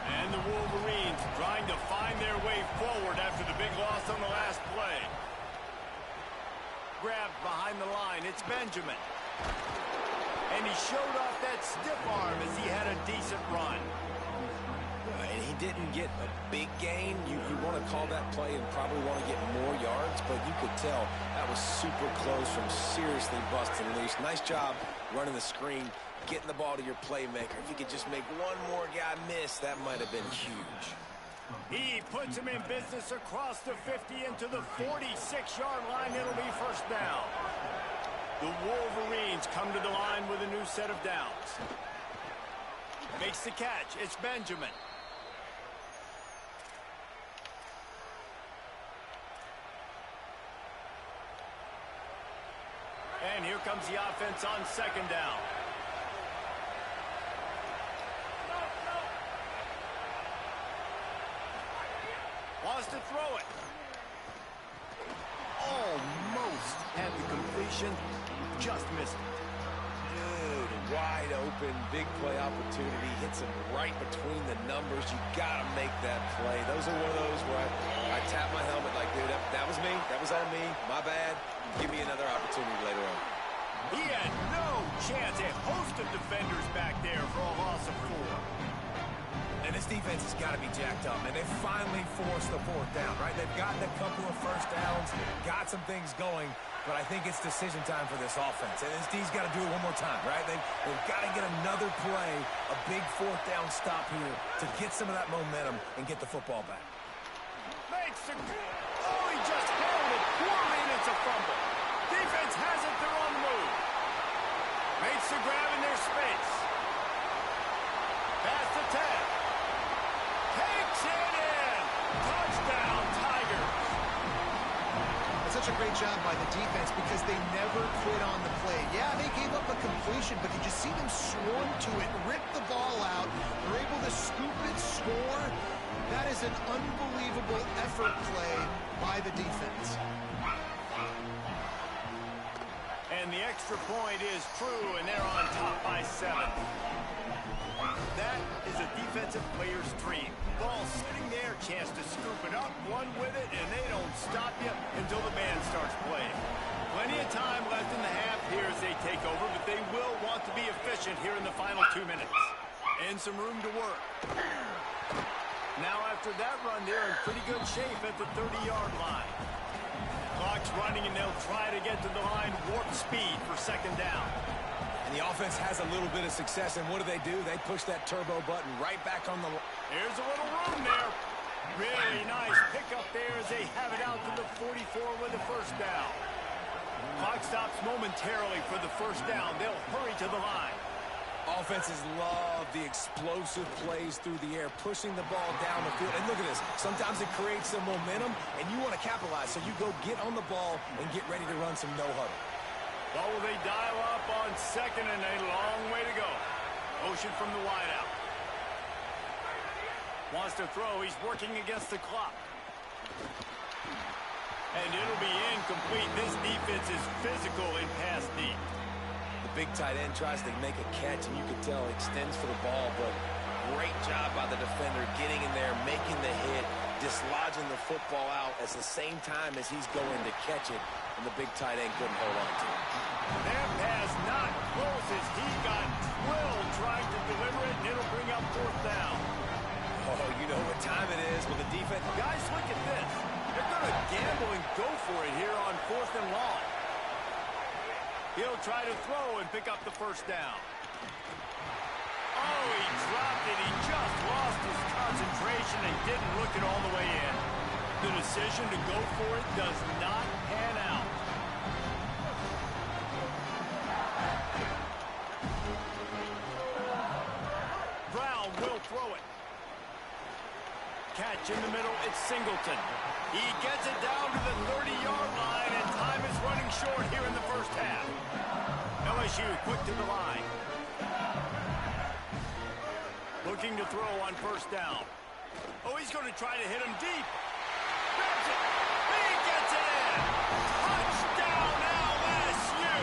And the Wolverines trying to find their way forward after the big loss on the last play. Grabbed behind the line. It's Benjamin. And he showed off that stiff arm as he had a decent run. And he didn't get a big gain. You want to call that play and probably want to get more yards, but you could tell that was super close from seriously busting loose. Nice job running the screen, getting the ball to your playmaker. If you could just make one more guy miss, that might have been huge. He puts him in business across the 50 into the 46-yard line. It'll be first down. The Wolverines come to the line with a new set of downs. Makes the catch. It's Benjamin. And here comes the offense on second down. Wants to throw it. Almost had the completion. Just missed it. Dude, wide open, big play opportunity. Hits him right between the numbers. You got to make that play. Those are one of those where I tap my helmet like, dude, that was me. That was on me. My bad. Give me another opportunity later on. He had no chance. A host of defenders back there for a loss of 4. And this defense has got to be jacked up, and they finally forced the fourth down, right? They've gotten a couple of first downs, got some things going, but I think it's decision time for this offense. And this D's got to do it one more time, right? They've got to get another play, a big fourth down stop here to get some of that momentum and get the football back. Makes a... Oh, he just held it poorly, and it's a fumble. to grab in their space. Pass to 10. Takes it in. Touchdown, Tigers. That's such a great job by the defense because they never quit on the play. Yeah, they gave up a completion, but did you see them swarm to it, rip the ball out? They're able to scoop it, score. That is an unbelievable effort play by the defense. And the extra point is true, and they're on top by 7. That is a defensive player's dream. Ball sitting there, chance to scoop it up, run with it, and they don't stop you until the band starts playing. Plenty of time left in the half here as they take over, but they will want to be efficient here in the final 2 minutes. And some room to work. Now after that run, they're in pretty good shape at the 30-yard line. Clock's running, and they'll try to get to the line warp speed for second down. And the offense has a little bit of success, and what do? They push that turbo button right back on the line. There's a little room there. Really nice pickup there as they have it out to the 44 with the first down. Clock stops momentarily for the first down. They'll hurry to the line. Offenses love the explosive plays through the air, pushing the ball down the field. And look at this. Sometimes it creates some momentum, and you want to capitalize. So you go get on the ball and get ready to run some no-huddle. Well, will they dial up on second, and a long way to go. Motion from the wideout. Wants to throw. He's working against the clock. And it'll be incomplete. This defense is physical in pass deep. The big tight end tries to make a catch, and you can tell extends for the ball, but great job by the defender getting in there, making the hit, dislodging the football out at the same time as he's going to catch it, and the big tight end couldn't hold on to it. That pass not close as he got drilled trying to deliver it, and it'll bring up fourth down. Oh, you know what time it is with the defense. Guys, look at this. They're going to gamble and go for it here on 4th and long. He'll try to throw and pick up the first down. Oh, he dropped it. He just lost his concentration and didn't look it all the way in. The decision to go for it does not pan out. Brown will throw it. Catch in the middle, it's Singleton. He gets it down to the 30-yard line, and time is running short here in the first half. LSU quick to the line. Looking to throw on first down. Oh, he's going to try to hit him deep. Grabs it. He gets it in. Touchdown, LSU.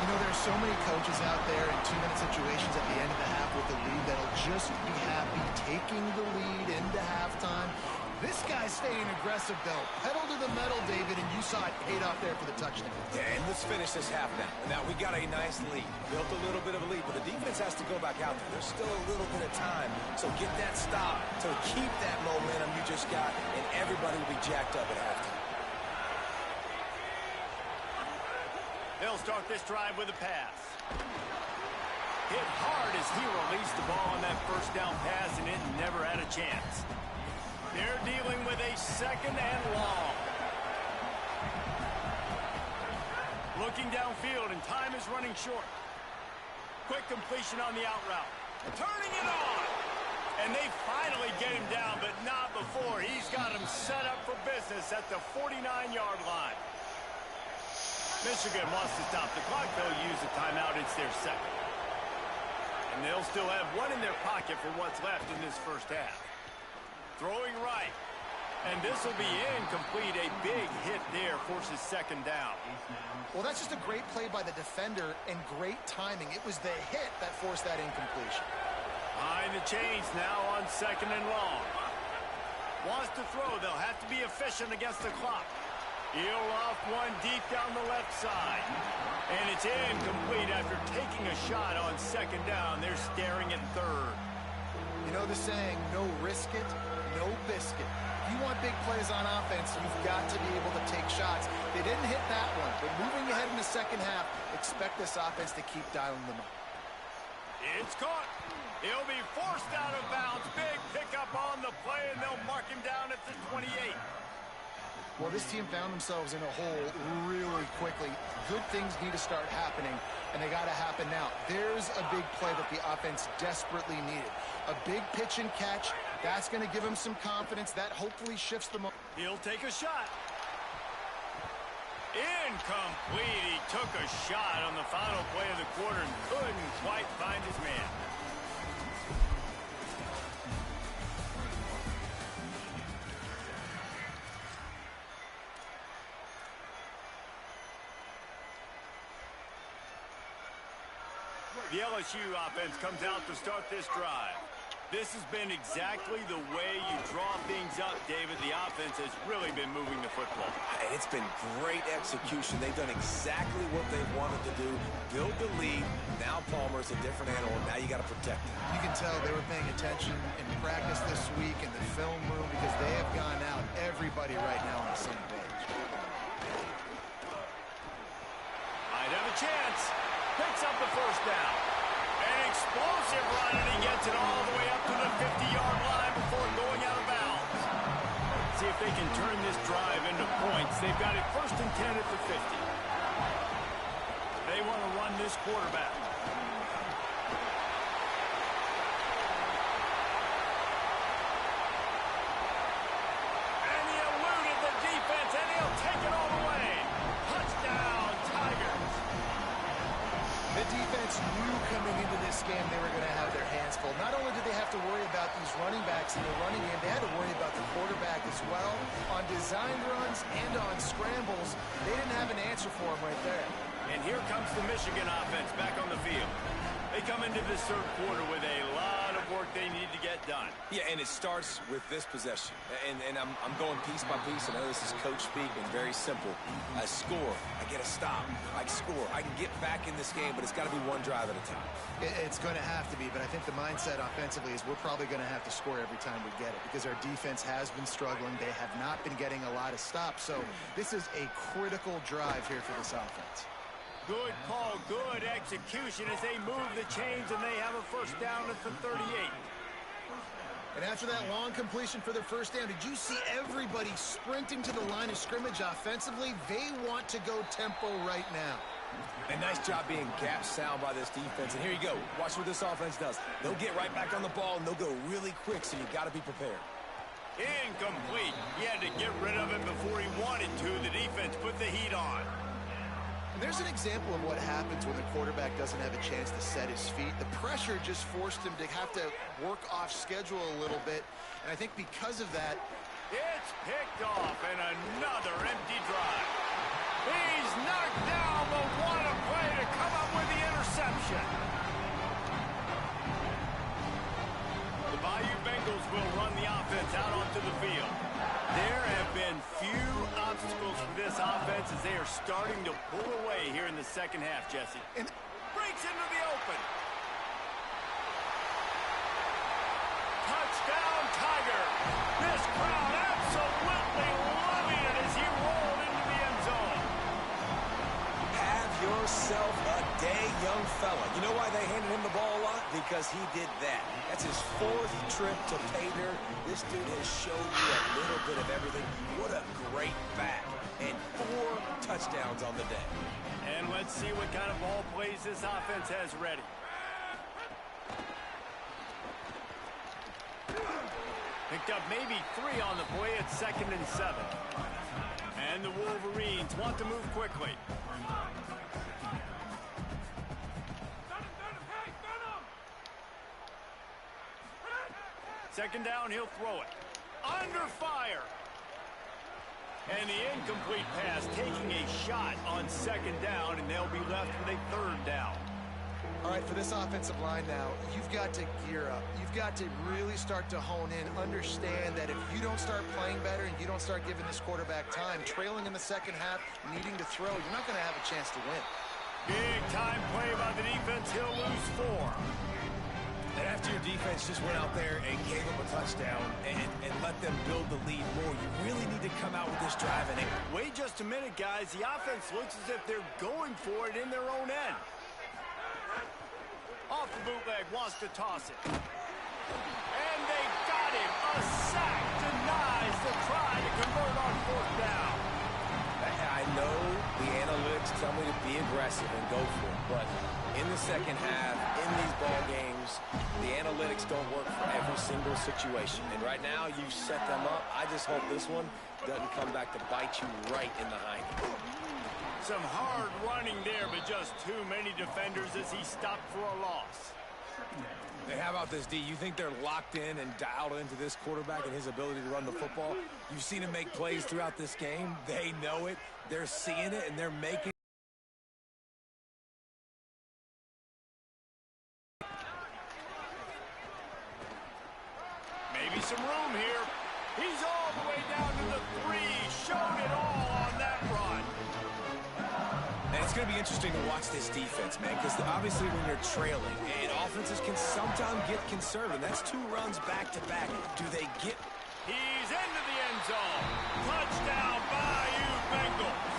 You know, there's so many coaches out there in 2-minute situations at the end of the half with the lead that'll just be happy taking the lead into halftime. This guy's staying aggressive, though. Pedal to the metal, David, and you saw it paid off there for the touchdown. Yeah, and let's finish this half now. Now, we got a nice lead. Built a little bit of a lead, but the defense has to go back out there. There's still a little bit of time, so get that stop to keep that momentum you just got, and everybody will be jacked up at halftime. They'll start this drive with a pass. Hit hard as he released the ball on that first down pass, and it never had a chance. They're dealing with a second and long. Looking downfield, and time is running short. Quick completion on the out route. Turning it on. And they finally get him down, but not before. He's got him set up for business at the 49-yard line. Michigan wants to stop the clock. They'll use a timeout. It's their second. And they'll still have one in their pocket for what's left in this first half. Throwing right. And this will be incomplete. A big hit there forces second down. Well, that's just a great play by the defender and great timing. It was the hit that forced that incompletion. Behind the chains now on second and long. Wants to throw. They'll have to be efficient against the clock. He'll off one deep down the left side. And it's incomplete after taking a shot on second down. They're staring at third. You know the saying, no risk it, no biscuit. If you want big plays on offense, you've got to be able to take shots. They didn't hit that one, but moving ahead in the second half, expect this offense to keep dialing them up. It's caught. He'll be forced out of bounds. Big pickup on the play, and they'll mark him down at the 28. Well, this team found themselves in a hole really quickly. Good things need to start happening, and they got to happen now. There's a big play that the offense desperately needed. A big pitch and catch. That's going to give them some confidence. That hopefully shifts them. He'll take a shot. Incomplete. He took a shot on the final play of the quarter and couldn't quite find his man. The LSU offense comes out to start this drive. This has been exactly the way you draw things up, David. The offense has really been moving the football. It's been great execution. They've done exactly what they wanted to do. Build the lead. Now Palmer's a different animal. Now you got to protect him. You can tell they were paying attention in practice this week in the film room because they have gone out. Everybody right now on the same page. Might have a chance. Picks up the first down. An explosive run, and he gets it all the way up to the 50-yard line before going out of bounds. See if they can turn this drive into points. They've got it first and 10 at the 50. They want to run this quarterback. And he eluded the defense, and he'll take it all the way. Touchdown, Tigers. The defense knew coming into this game they were going to have their hands full. Not only did they have to worry about these running backs in the running game, they had to worry about the quarterback as well. On designed runs and on scrambles, they didn't have an answer for him right there. And here comes the Michigan offense back on the field. They come into this third quarter with a lot of work they need to get done. Yeah, and it starts with this possession. And I'm going piece by piece. I know this is coach speak and very simple. I score. I get a stop. I score. I can get back in this game, but it's got to be one drive at a time. It's going to have to be, but I think the mindset offensively is we're probably going to have to score every time we get it because our defense has been struggling. They have not been getting a lot of stops. So this is a critical drive here for this offense. Good call, good execution as they move the chains, and they have a first down at the 38. And after that long completion for the first down, did you see everybody sprinting to the line of scrimmage offensively? They want to go tempo right now. A nice job being gap sound by this defense. And here you go. Watch what this offense does. They'll get right back on the ball, and they'll go really quick, so you got to be prepared. Incomplete. He had to get rid of it before he wanted to. The defense put the heat on. There's an example of what happens when the quarterback doesn't have a chance to set his feet. The pressure just forced him to have to work off schedule a little bit. And I think because of that... It's picked off and another empty drive. He's knocked down, but what a play to come up with the interception. The Bayou Bengals will run the offense out onto the field. There have been few obstacles for this offense as they are starting to pull away here in the second half, Jesse. And breaks into the open. Touchdown, Tiger. This crowd absolutely loving it as he rolled into the end zone. Have yourself a day, young fella. You know why they handed him the ball a lot? Because he did that. That's his fourth trip to pay dirt. This dude has showed you a little bit of everything. What a great back. And 4 touchdowns on the day. And let's see what kind of ball plays this offense has ready. Picked up maybe 3 on the play at 2nd and 7. And the Wolverines want to move quickly. Second down, he'll throw it. Under fire. And the incomplete pass taking a shot on 2nd down, and they'll be left with a 3rd down. All right, for this offensive line now, you've got to gear up. You've got to really start to hone in, understand that if you don't start playing better and you don't start giving this quarterback time, trailing in the second half, needing to throw, you're not going to have a chance to win. Big time play by the defense. He'll lose 4. And after your defense just went out there and gave them a touchdown and let them build the lead more, you really need to come out with this drive. And wait just a minute, guys. The offense looks as if they're going for it in their own end. Off the bootleg, wants to toss it. And they got him. A sack denies the try to convert on 4th down. aggressive and go for it. But in the second half, in these ball games, the analytics don't work for every single situation. And right now, you've set them up. I just hope this one doesn't come back to bite you right in the hind. Some hard running there, but just too many defenders as he stopped for a loss. Hey, how about this, D? You think they're locked in and dialed into this quarterback and his ability to run the football? You've seen him make plays throughout this game. They know it. They're seeing it, and they're making maybe some room here. He's all the way down to the 3. Showed it all on that run. And it's going to be interesting to watch this defense, man, because obviously when you're trailing, and offenses can sometimes get conservative. That's 2 runs back-to-back. Do they get... He's into the end zone. Touchdown, Bayou Bengals.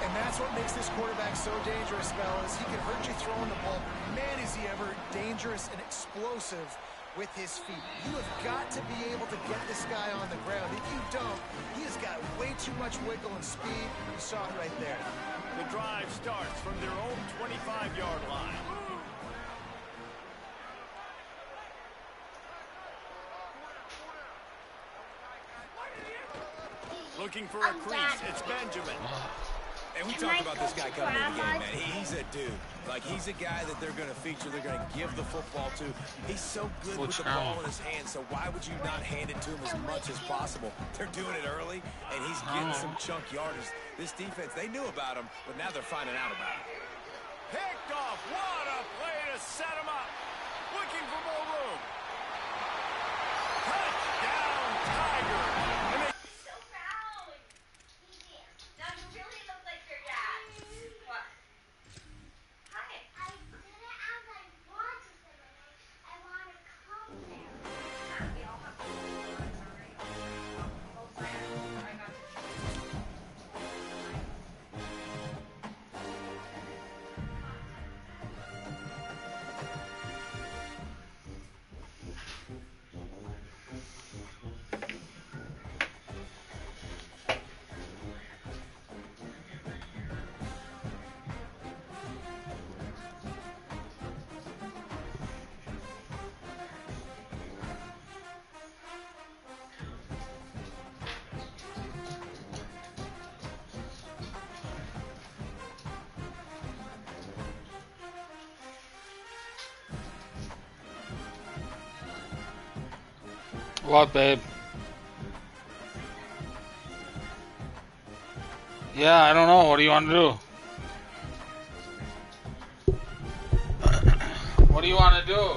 And that's what makes this quarterback so dangerous, fellas. He can hurt you throwing the ball. Man, is he ever dangerous and explosive with his feet. You have got to be able to get this guy on the ground. If you don't, he has got way too much wiggle and speed. You saw it right there. The drive starts from their own 25-yard line. Looking for a crease. It's Benjamin. And we talked about this guy coming in the game, man. He's a dude. Like, he's a guy that they're going to feature. They're going to give the football to. He's so good with the ball in his hand, so why would you not hand it to him as much as possible? They're doing it early, and he's getting some chunk yardage. This defense, they knew about him, but now they're finding out about it. Picked off. What a play to set him up. Looking for more room. Touchdown, Tigers. So proud. Now you really look like your dad. What? Hi. I did it as I wanted to, and I want to come there. We all have to do it. Sorry. Oh, sorry. I got you. What, babe? Yeah, I don't know. What do you want to do? What do you want to do?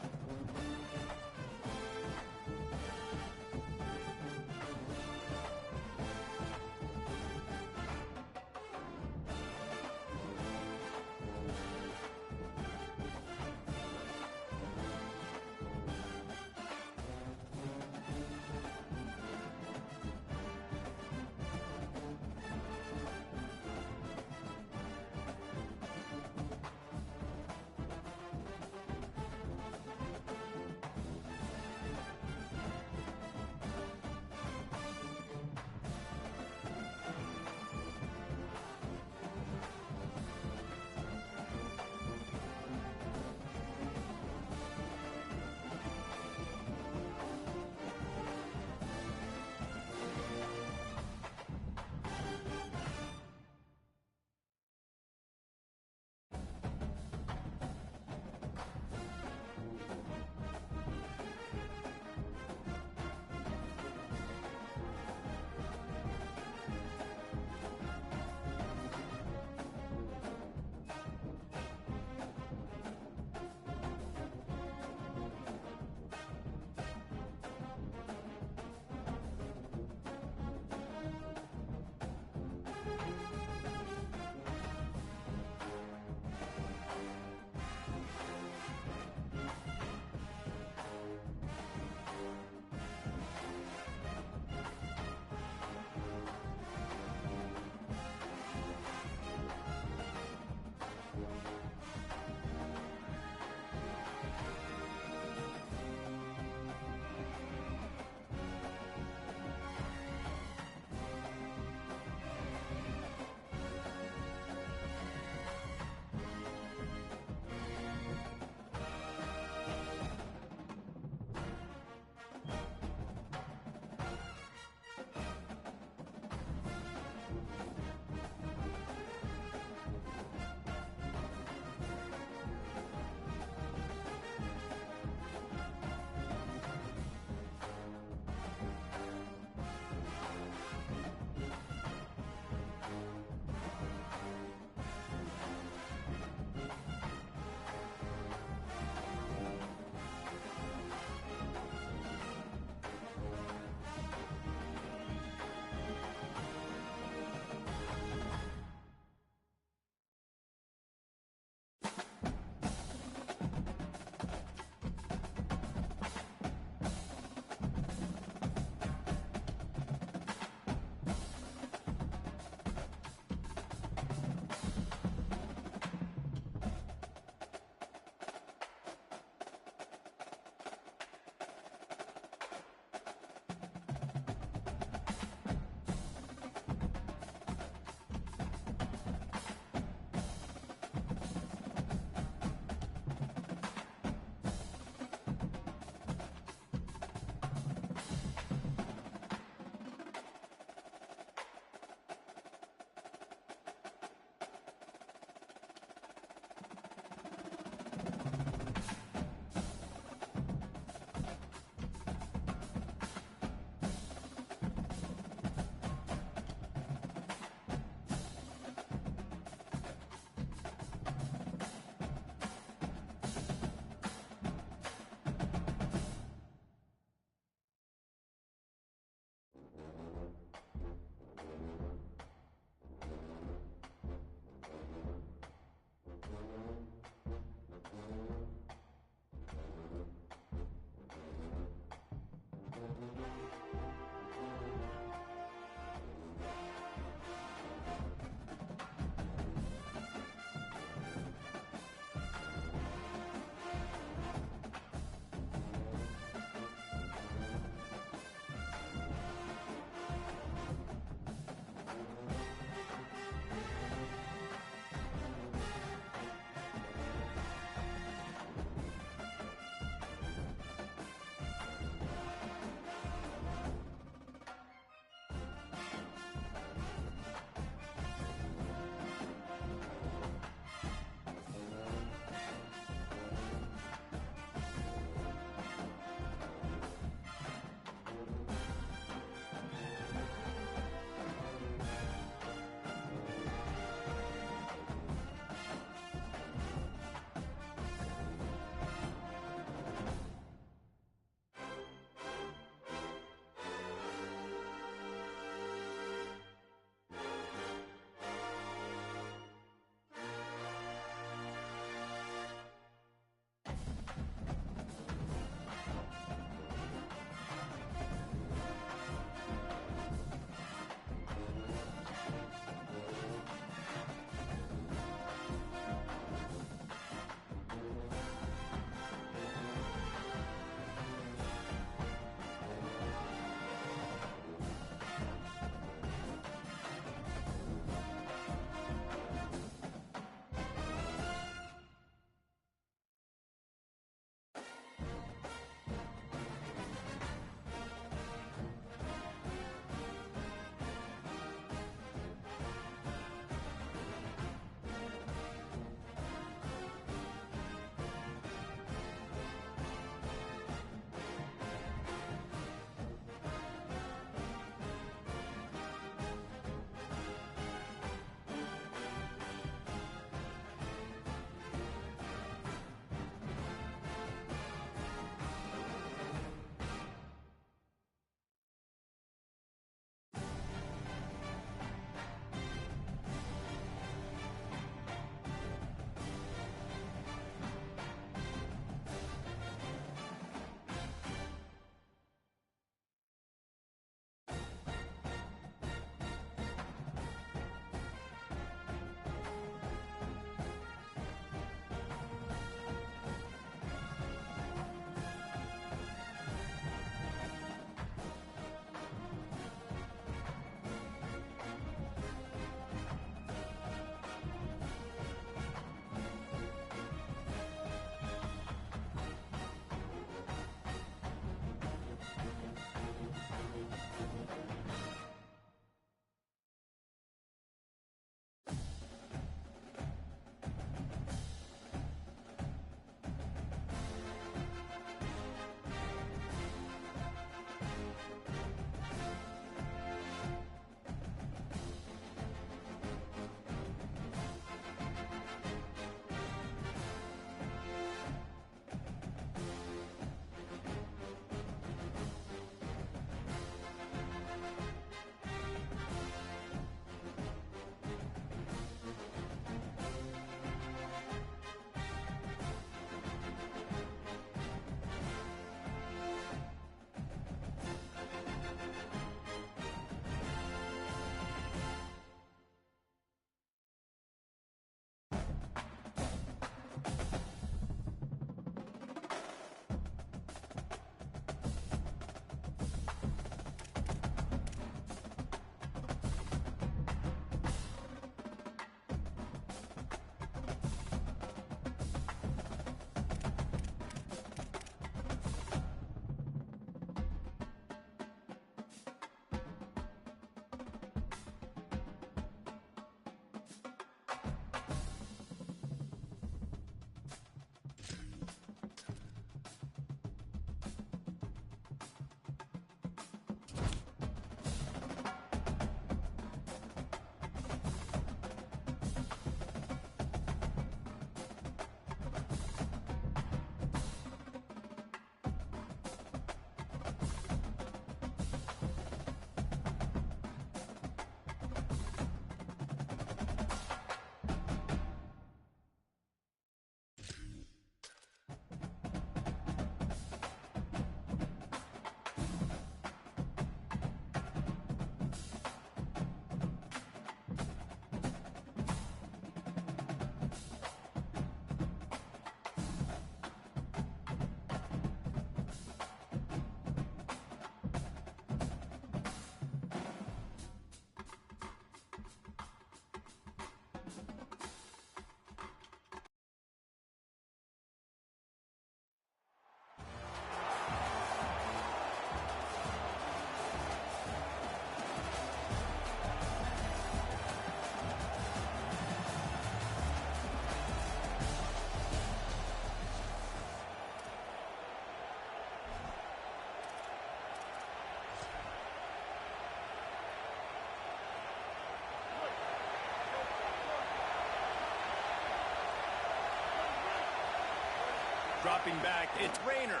Stepping back, it's Rayner.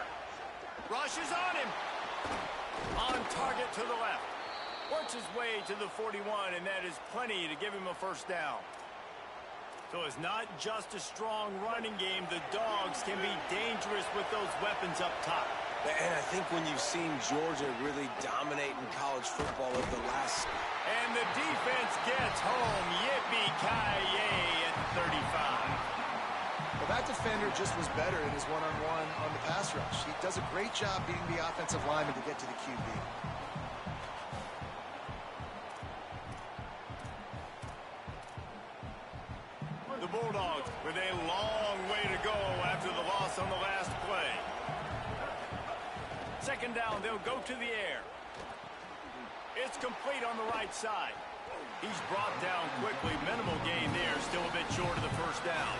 Rushes on him. On target to the left. Works his way to the 41, and that is plenty to give him a first down. So it's not just a strong running game. The Dogs can be dangerous with those weapons up top. And I think when you've seen Georgia really dominate in college football over the last... And the defense gets home. Yippee-ki-yay at the 35. Well, that defender just was better in his one-on-one on the pass rush. He does a great job beating the offensive lineman to get to the QB. The Bulldogs with a long way to go after the loss on the last play. Second down, they'll go to the air. It's complete on the right side. He's brought down quickly. Minimal gain there, still a bit short of the first down.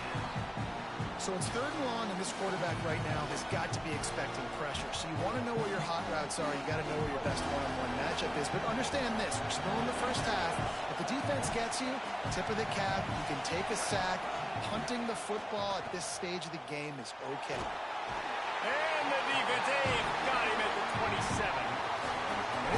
So it's third and long, and this quarterback right now has got to be expecting pressure. So you want to know where your hot routes are. You got to know where your best one-on-one matchup is. But understand this: we're still in the first half. If the defense gets you, tip of the cap, you can take a sack. Punting the football at this stage of the game is okay. And the defense got him at the 27.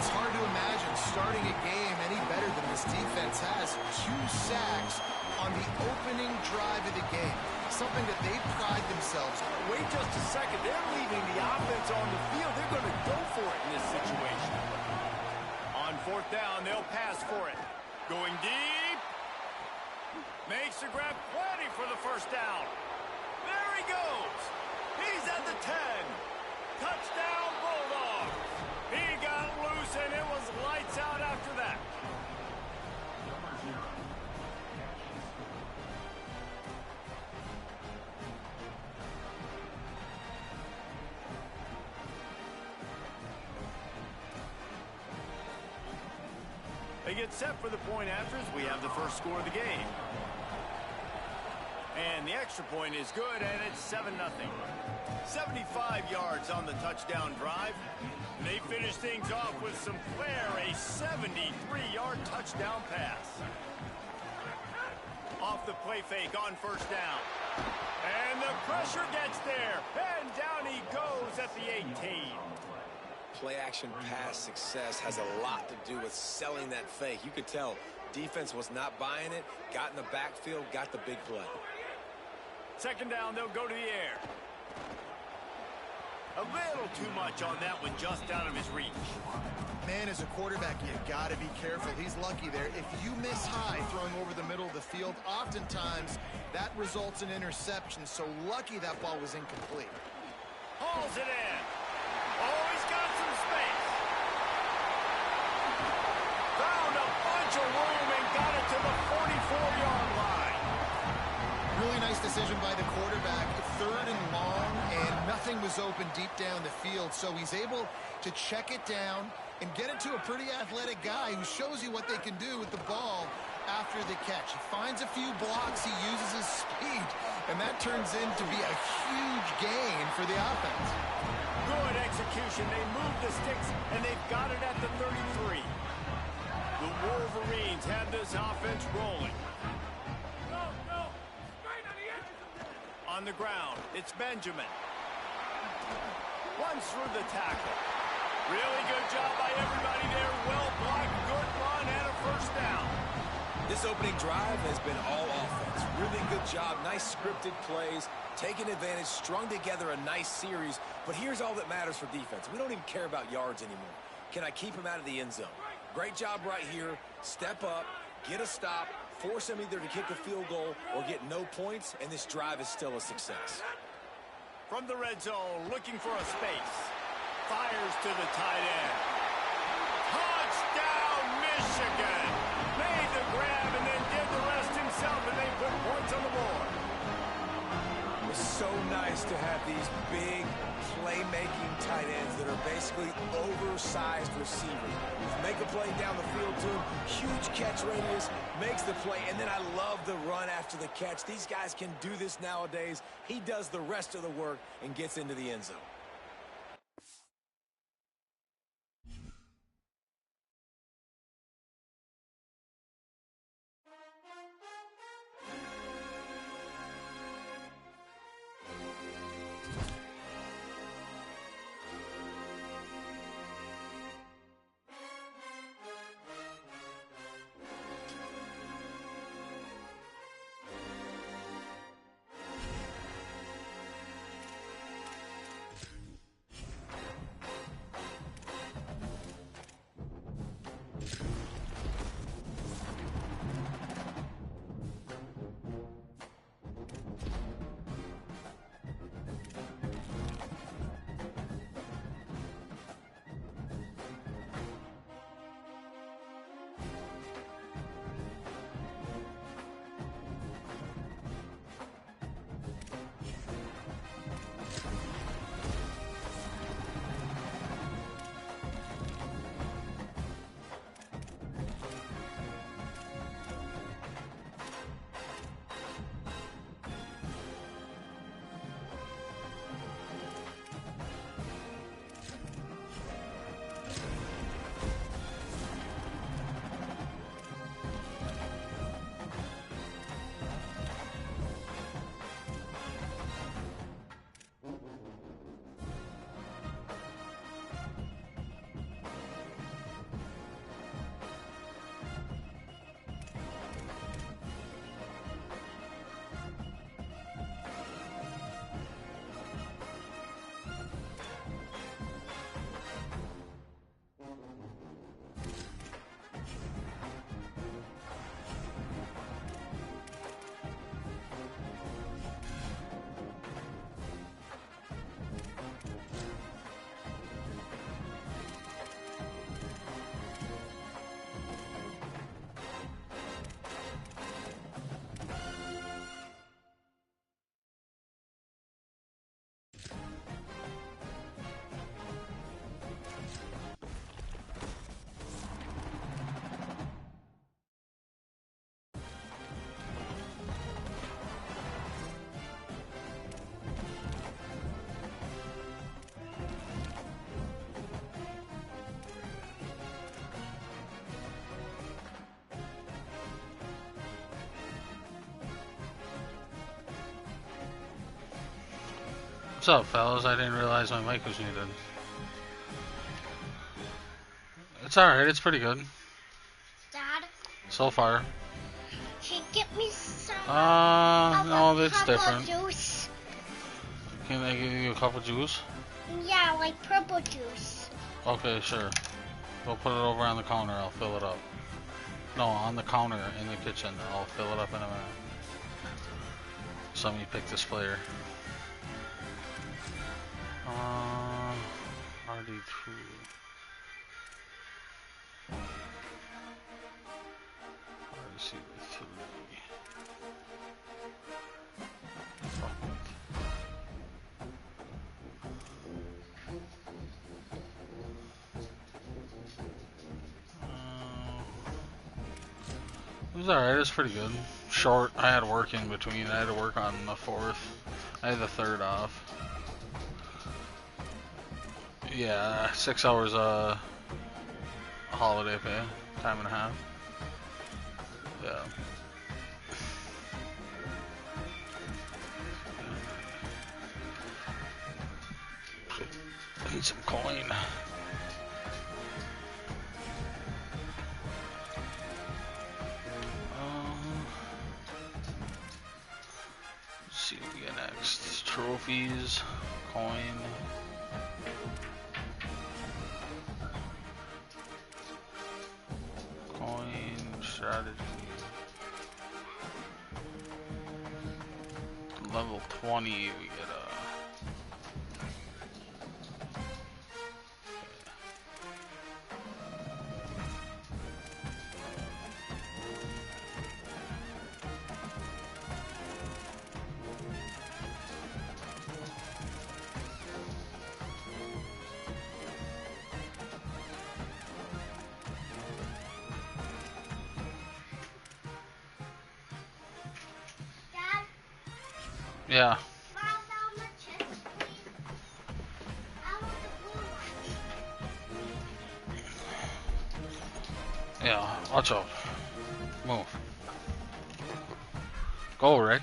It's hard to imagine starting a game any better than this defense has. 2 sacks on the opening drive of the game. Something that they pride themselves on. Wait just a second. They're leaving the offense on the field. They're going to go for it in this situation. On fourth down, they'll pass for it. Going deep. Makes the grab, plenty for the first down. There he goes. He's at the 10. Touchdown, Bulldogs. He got loose, and it was lights out after that. They get set for the point afters. We have the first score of the game. And the extra point is good, and it's 7-0. 75 yards on the touchdown drive. And they finish things off with some flair, a 73-yard touchdown pass. Off the play fake on first down. And the pressure gets there, and down he goes at the 18. Play-action pass success has a lot to do with selling that fake. You could tell defense was not buying it, got in the backfield, got the big play. Second down, they'll go to the air. A little too much on that one, just out of his reach. Man, as a quarterback, you got to be careful. He's lucky there. If you miss high throwing over the middle of the field, oftentimes that results in interception. So lucky that ball was incomplete. Hauls it in. Oh, he's got some space. Found a bunch of room and got it to the 44-yard line. Really nice decision by the quarterback. Third and long, and nothing was open deep down the field. So he's able to check it down and get it to a pretty athletic guy who shows you what they can do with the ball after the catch. He finds a few blocks, he uses his speed, and that turns into be a huge gain for the offense. Good execution. They move the sticks, and they've got it at the 33. The Wolverines have this offense rolling. On the ground, it's Benjamin. Runs through the tackle. Really good job by everybody there. Well blocked, good run, and a first down. This opening drive has been all offense. Really good job. Nice scripted plays. Taking advantage, strung together a nice series. But here's all that matters for defense. We don't even care about yards anymore. Can I keep him out of the end zone? Great job right here. Step up, get a stop, force him either to kick a field goal or get no points, and this drive is still a success. From the red zone, looking for a space. Fires to the tight end. Touchdown, Michigan! Made the grab and then did the rest himself, and they put points on the board. It's so nice to have these big playmaking tight ends that are basically oversized receivers. Make a play down the field to him, huge catch radius, makes the play, and then I love the run after the catch. These guys can do this nowadays. He does the rest of the work and gets into the end zone. What's up, fellas? I didn't realize my mic was muted. It's alright, it's pretty good. Dad, So far. can you get me some No, that's purple different. juice? Can I give you a cup of juice? Yeah, like purple juice. Okay, sure. We'll put it over on the counter, I'll fill it up. No, on the counter in the kitchen. I'll fill it up in a minute. So let me pick this player. RD2. RC3. Fuck it. It was alright, it was pretty good. Short, I had work in between. I had to work on the 4th. I had the 3rd off. Yeah, 6 hours holiday pay, time and a half. Yeah. I need some coin. Let's see what we get next. Trophies, coin. Strategy. Level 20, we get yeah. Yeah, watch out. Move. Go, Rick.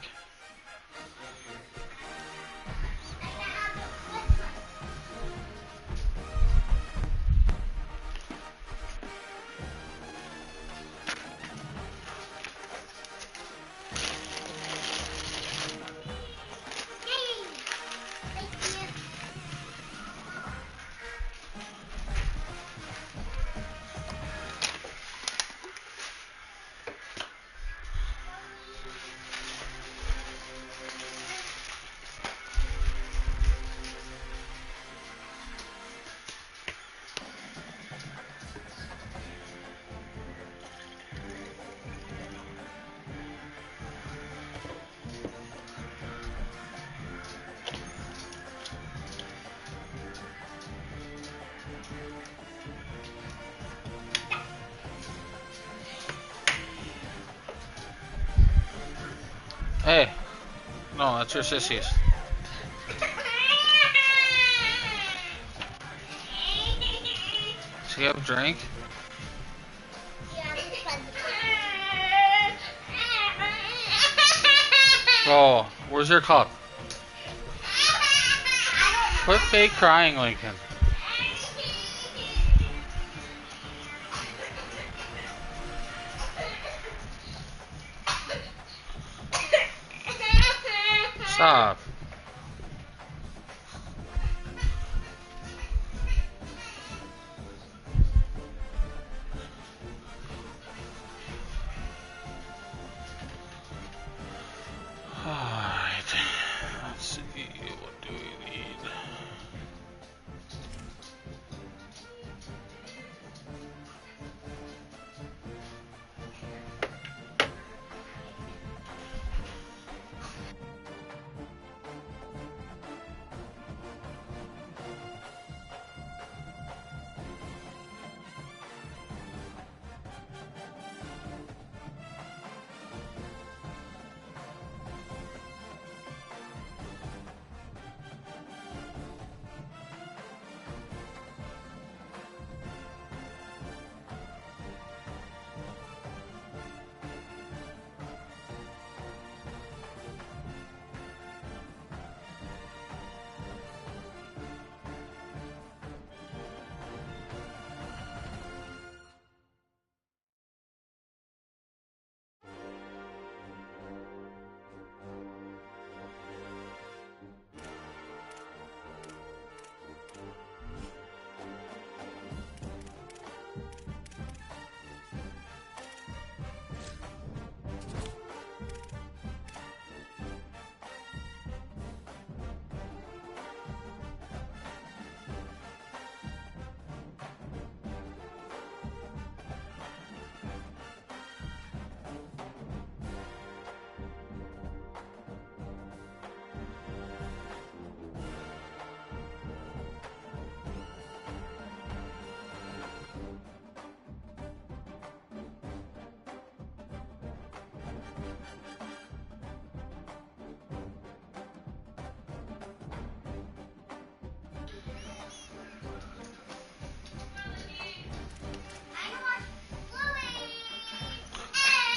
Hey. No, that's your sissies. Does he have a drink? Oh, where's your cup? Quit fake crying, Lincoln. Stop. Alright. Let's see, what do we need?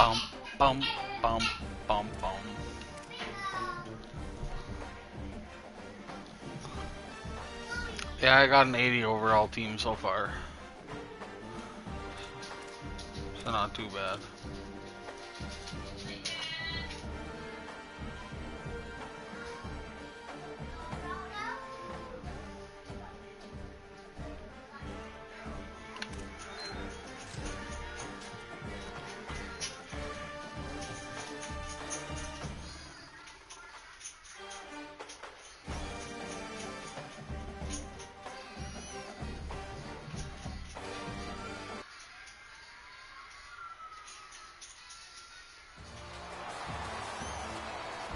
Bum, bum, bum, bum, bum. Yeah, I got an 80 overall team so far. So not too bad.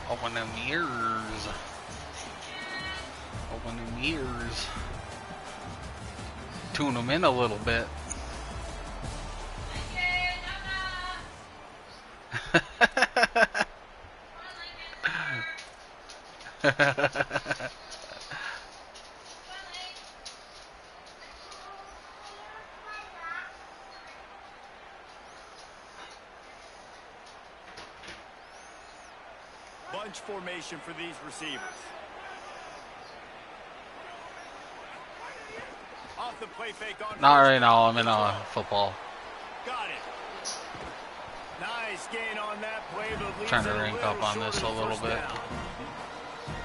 Open them ears. Open them ears. Tune them in a little bit. Bunch formation for these receivers. Off the play fake on. Not right now, I'm in football. Got it. Nice gain on that play, but leaves Trying to it rank up on short this of a little first bit. down.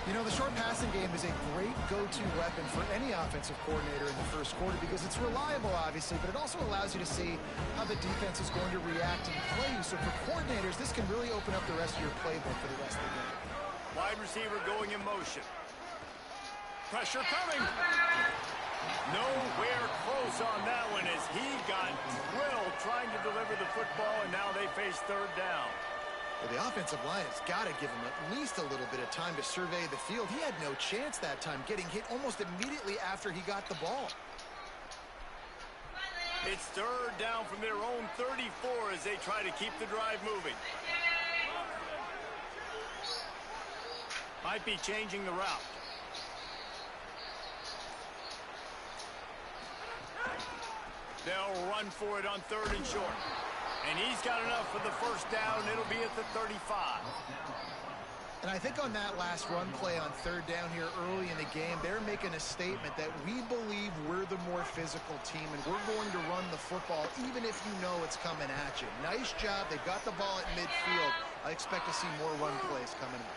You know, the short passing game is a great go-to weapon for any offensive coordinator in the first quarter because it's reliable, obviously, but it also allows you to see how the defense is going to react and play you. So for coordinators, this can really open up the rest of your playbook for the rest of the game. Wide receiver going in motion. Pressure coming. Nowhere close on that one as he got drilled trying to deliver the football, and now they face third down. Well, the offensive line has got to give him at least a little bit of time to survey the field. He had no chance that time, getting hit almost immediately after he got the ball. It's third down from their own 34 as they try to keep the drive moving. Might be changing the route. They'll run for it on third and short. And he's got enough for the first down. It'll be at the 35. And I think on that last run play on third down here early in the game, they're making a statement that we believe we're the more physical team and we're going to run the football even if you know it's coming at you. Nice job. They got the ball at midfield. I expect to see more run plays coming up.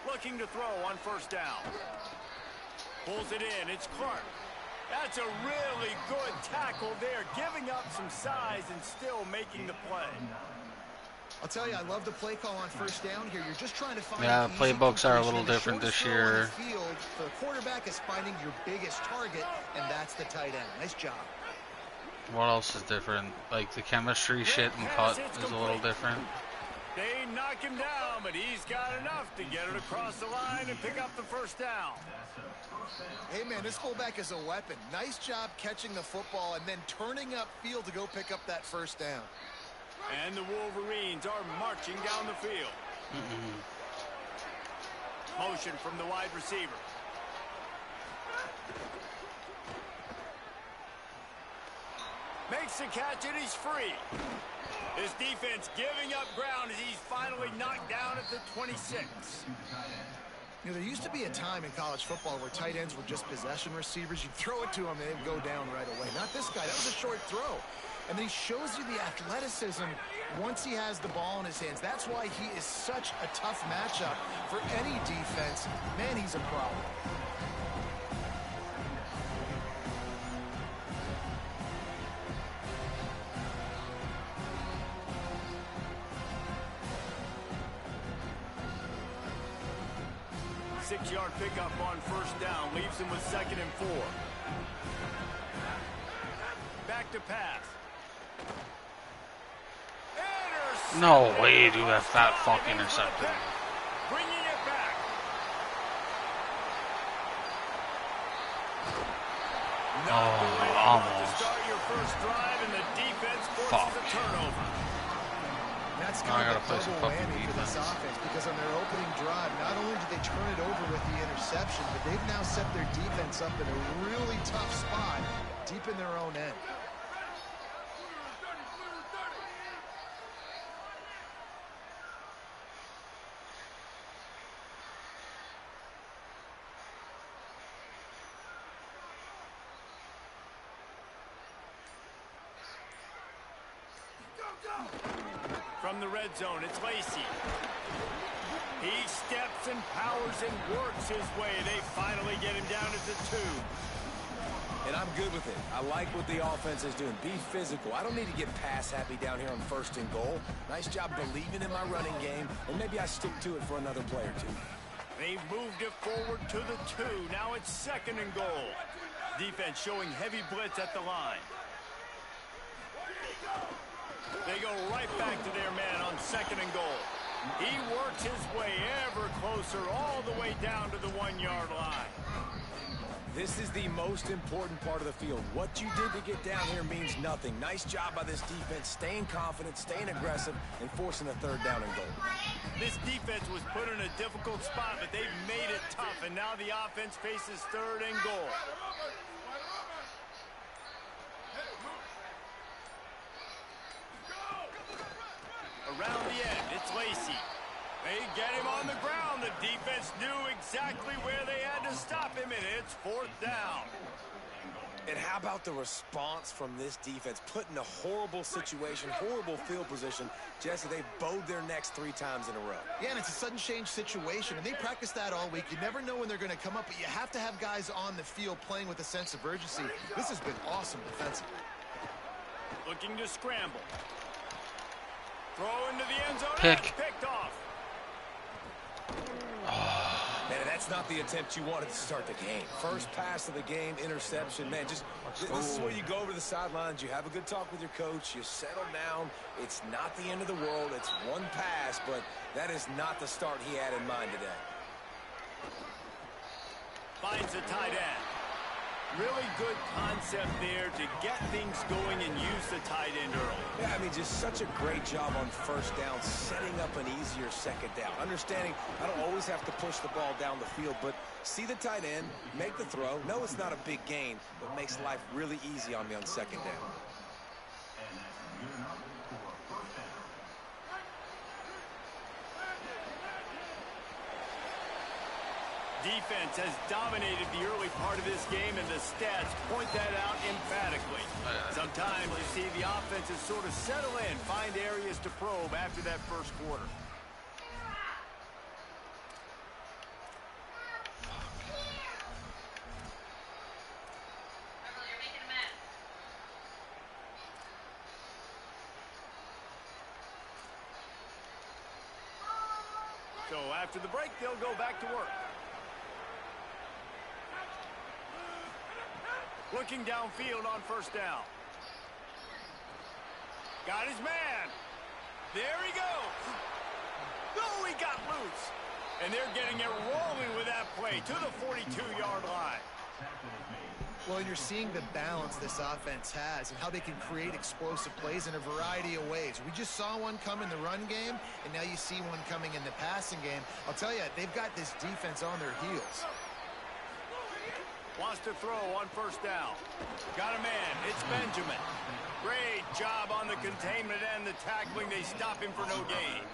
Looking to throw on first down. Pulls it in. It's Clark. That's a really good tackle there, giving up some size and still making the play. I'll tell you, I love the play call on first down here. You're just trying to find. Yeah, playbooks are a little different this year. Field, the quarterback is finding your biggest target, and that's the tight end. Nice job. What else is different? Like the chemistry shit and cut is a little different. They knock him down, but he's got enough to get it across the line and pick up the first down. Hey, man, this fullback is a weapon. Nice job catching the football and then turning upfield to go pick up that first down. And the Wolverines are marching down the field. Motion from the wide receiver. Makes the catch and he's free. His defense giving up ground as he's finally knocked down at the 26. You know, there used to be a time in college football where tight ends were just possession receivers. You'd throw it to them, and they'd go down right away. Not this guy. That was a short throw. And then he shows you the athleticism once he has the ball in his hands. That's why he is such a tough matchup for any defense. Man, he's a problem. Six-yard pickup on first down leaves him with 2nd and 4. Back to pass. No way, dude, that fat fuck intercepted. Bringing it back. Almost. To start your first drive, and the defense forces a turnover. That's kind of a double whammy for this offense because on their opening drive, not only did they turn it over with the interception, but they've now set their defense up in a really tough spot deep in their own end. From the red zone, it's Lacey. He steps and powers and works his way. They finally get him down to the 2. And I'm good with it. I like what the offense is doing. Be physical. I don't need to get pass happy down here on 1st and goal. Nice job believing in my running game, and maybe I stick to it for another play or 2. They've moved it forward to the 2. Now it's 2nd and goal. Defense showing heavy blitz at the line. They go right back to their man on 2nd and goal. He works his way ever closer all the way down to the 1-yard line. This is the most important part of the field. What you did to get down here means nothing. Nice job by this defense, staying confident, staying aggressive, and forcing a 3rd down and goal. This defense was put in a difficult spot, but they've made it tough, and now the offense faces 3rd and goal. Around the end, it's Lacey. They get him on the ground. The defense knew exactly where they had to stop him, and it's 4th down. And how about the response from this defense? Put in a horrible situation, horrible field position. Jesse, they bowed their necks 3 times in a row. Yeah, and it's a sudden change situation, and they practice that all week. You never know when they're going to come up, but you have to have guys on the field playing with a sense of urgency. This has been awesome defensively. Looking to scramble. Throw into the end zone. Picked off. Man, that's not the attempt you wanted to start the game. First pass of the game, interception. Man, this is where you go over the sidelines. You have a good talk with your coach. You settle down. It's not the end of the world. It's one pass, but that is not the start he had in mind today. Finds the tight end. Really good concept there to get things going and use the tight end early. Yeah, I mean, just such a great job on 1st down, setting up an easier 2nd down. Understanding I don't always have to push the ball down the field, but see the tight end, make the throw. No, it's not a big gain, but makes life really easy on me on 2nd down. Defense has dominated the early part of this game, and the stats point that out emphatically. Sometimes you see the offenses sort of settle in, find areas to probe after that 1st quarter. So after the break, they'll go back to work. Looking downfield on 1st down. Got his man. There he goes. No, he got loose. And they're getting it rolling with that play to the 42-yard line. Well, you're seeing the balance this offense has and how they can create explosive plays in a variety of ways. We just saw one come in the run game, and now you see one coming in the passing game. I'll tell you, they've got this defense on their heels. Wants to throw on 1st down. Got a man. It's Benjamin. Great job on the containment and the tackling. They stop him for no gain.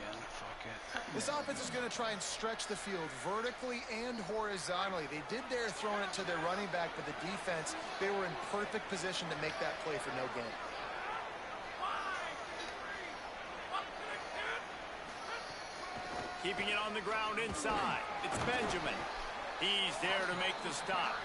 This offense is going to try and stretch the field vertically and horizontally. They did their throwing it to their running back, but the defense, they were in perfect position to make that play for no gain. Keeping it on the ground inside. It's Benjamin. He's there to make the stop.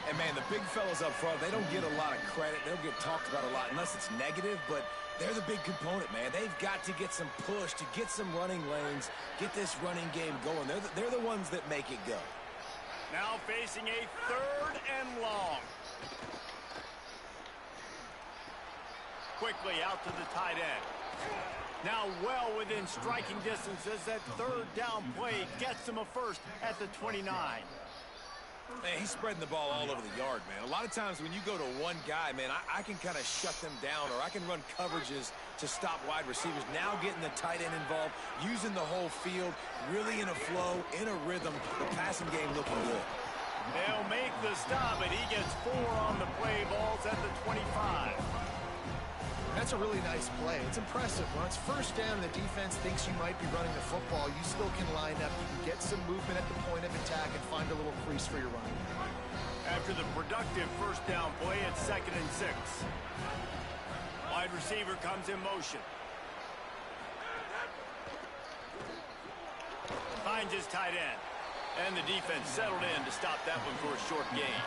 And, man, the big fellas up front, they don't get a lot of credit. They don't get talked about a lot unless it's negative, but they're the big component, man. They've got to get some push, to get some running lanes, get this running game going. They're the ones that make it go. Now facing a 3rd and long. Quickly out to the tight end. Now well within striking distance as that 3rd down play gets him a first at the 29. Man, he's spreading the ball all over the yard, man. A lot of times when you go to one guy, man, I can kind of shut them down, or I can run coverages to stop wide receivers. Now getting the tight end involved, using the whole field, really in a flow, in a rhythm. The passing game looking good. They'll make the stop, and he gets 4 on the play. Balls at the 25. That's a really nice play. It's impressive. When it's 1st down and the defense thinks you might be running the football, you still can line up. You can get some movement at the point of attack and find a little crease for your running. After the productive 1st down play, it's 2nd and 6. Wide receiver comes in motion. Finds his tight end. And the defense settled in to stop that one for a short gain.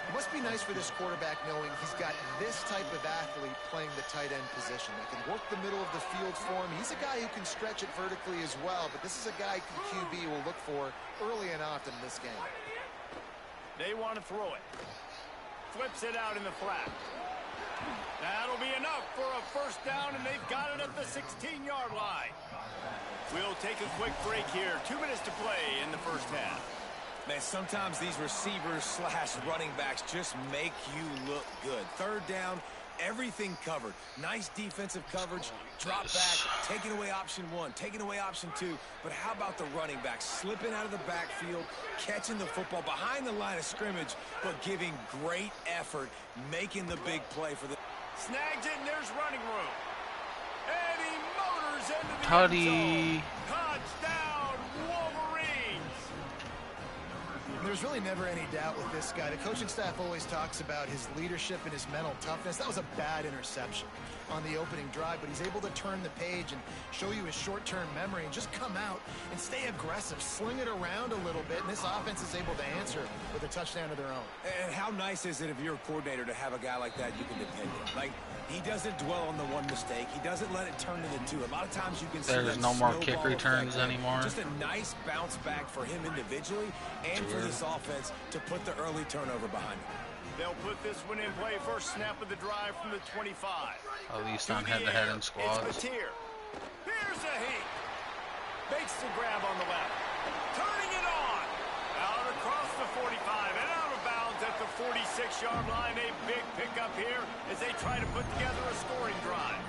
It must be nice for this quarterback knowing he's got this type of athlete playing the tight end position that can work the middle of the field for him. He's a guy who can stretch it vertically as well, but this is a guy QB will look for early and often in this game. They want to throw it. Flips it out in the flat. That'll be enough for a first down, and they've got it at the 16-yard line. We'll take a quick break here. 2 minutes to play in the first half. Man, sometimes these receivers / running backs just make you look good. Third down, everything covered. Nice defensive coverage, drop back, taking away option 1, taking away option 2. But how about the running back slipping out of the backfield, catching the football behind the line of scrimmage, but giving great effort, making the big play for the... Snags it, and there's running room. And he motors into the Tutty. end zone. Touchdown, Wolverines! There's really never any doubt with this guy. The coaching staff always talks about his leadership and his mental toughness. That was a bad interception on the opening drive, but he's able to turn the page and show you his short-term memory and just come out and stay aggressive, sling it around a little bit, and this offense is able to answer with a touchdown of their own. And how nice is it if you're a coordinator to have a guy like that you can depend on? Like, he doesn't dwell on the one mistake. He doesn't let it turn into two. A lot of times you can see There's no more kick returns anymore. Just a nice bounce back for him individually and for this offense to put the early turnover behind him. They'll put this one in play. First snap of the drive from the 25. At least on head-to-head in squads. It's Mateer. Here's a heat. Makes the grab on the left. Turning it on. Out across the 45 and out of bounds at the 46-yard line. A big pickup here as they try to put together a scoring drive.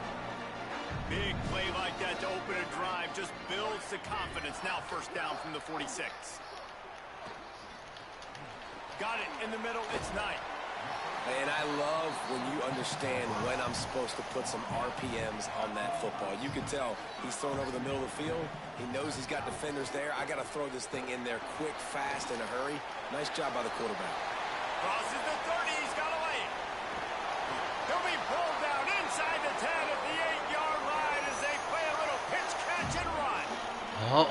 Big play like that to open a drive just builds the confidence. Now first down from the 46. Got it in the middle. It's Knight. And I love when you understand when I'm supposed to put some RPMs on that football. You can tell he's throwing over the middle of the field. He knows he's got defenders there. I got to throw this thing in there quick, fast, in a hurry. Nice job by the quarterback. Crosses the 30. He's got a lane. He'll be pulled down inside the 10 at the 8-yard line as they play a little pitch, catch, and run. Oh.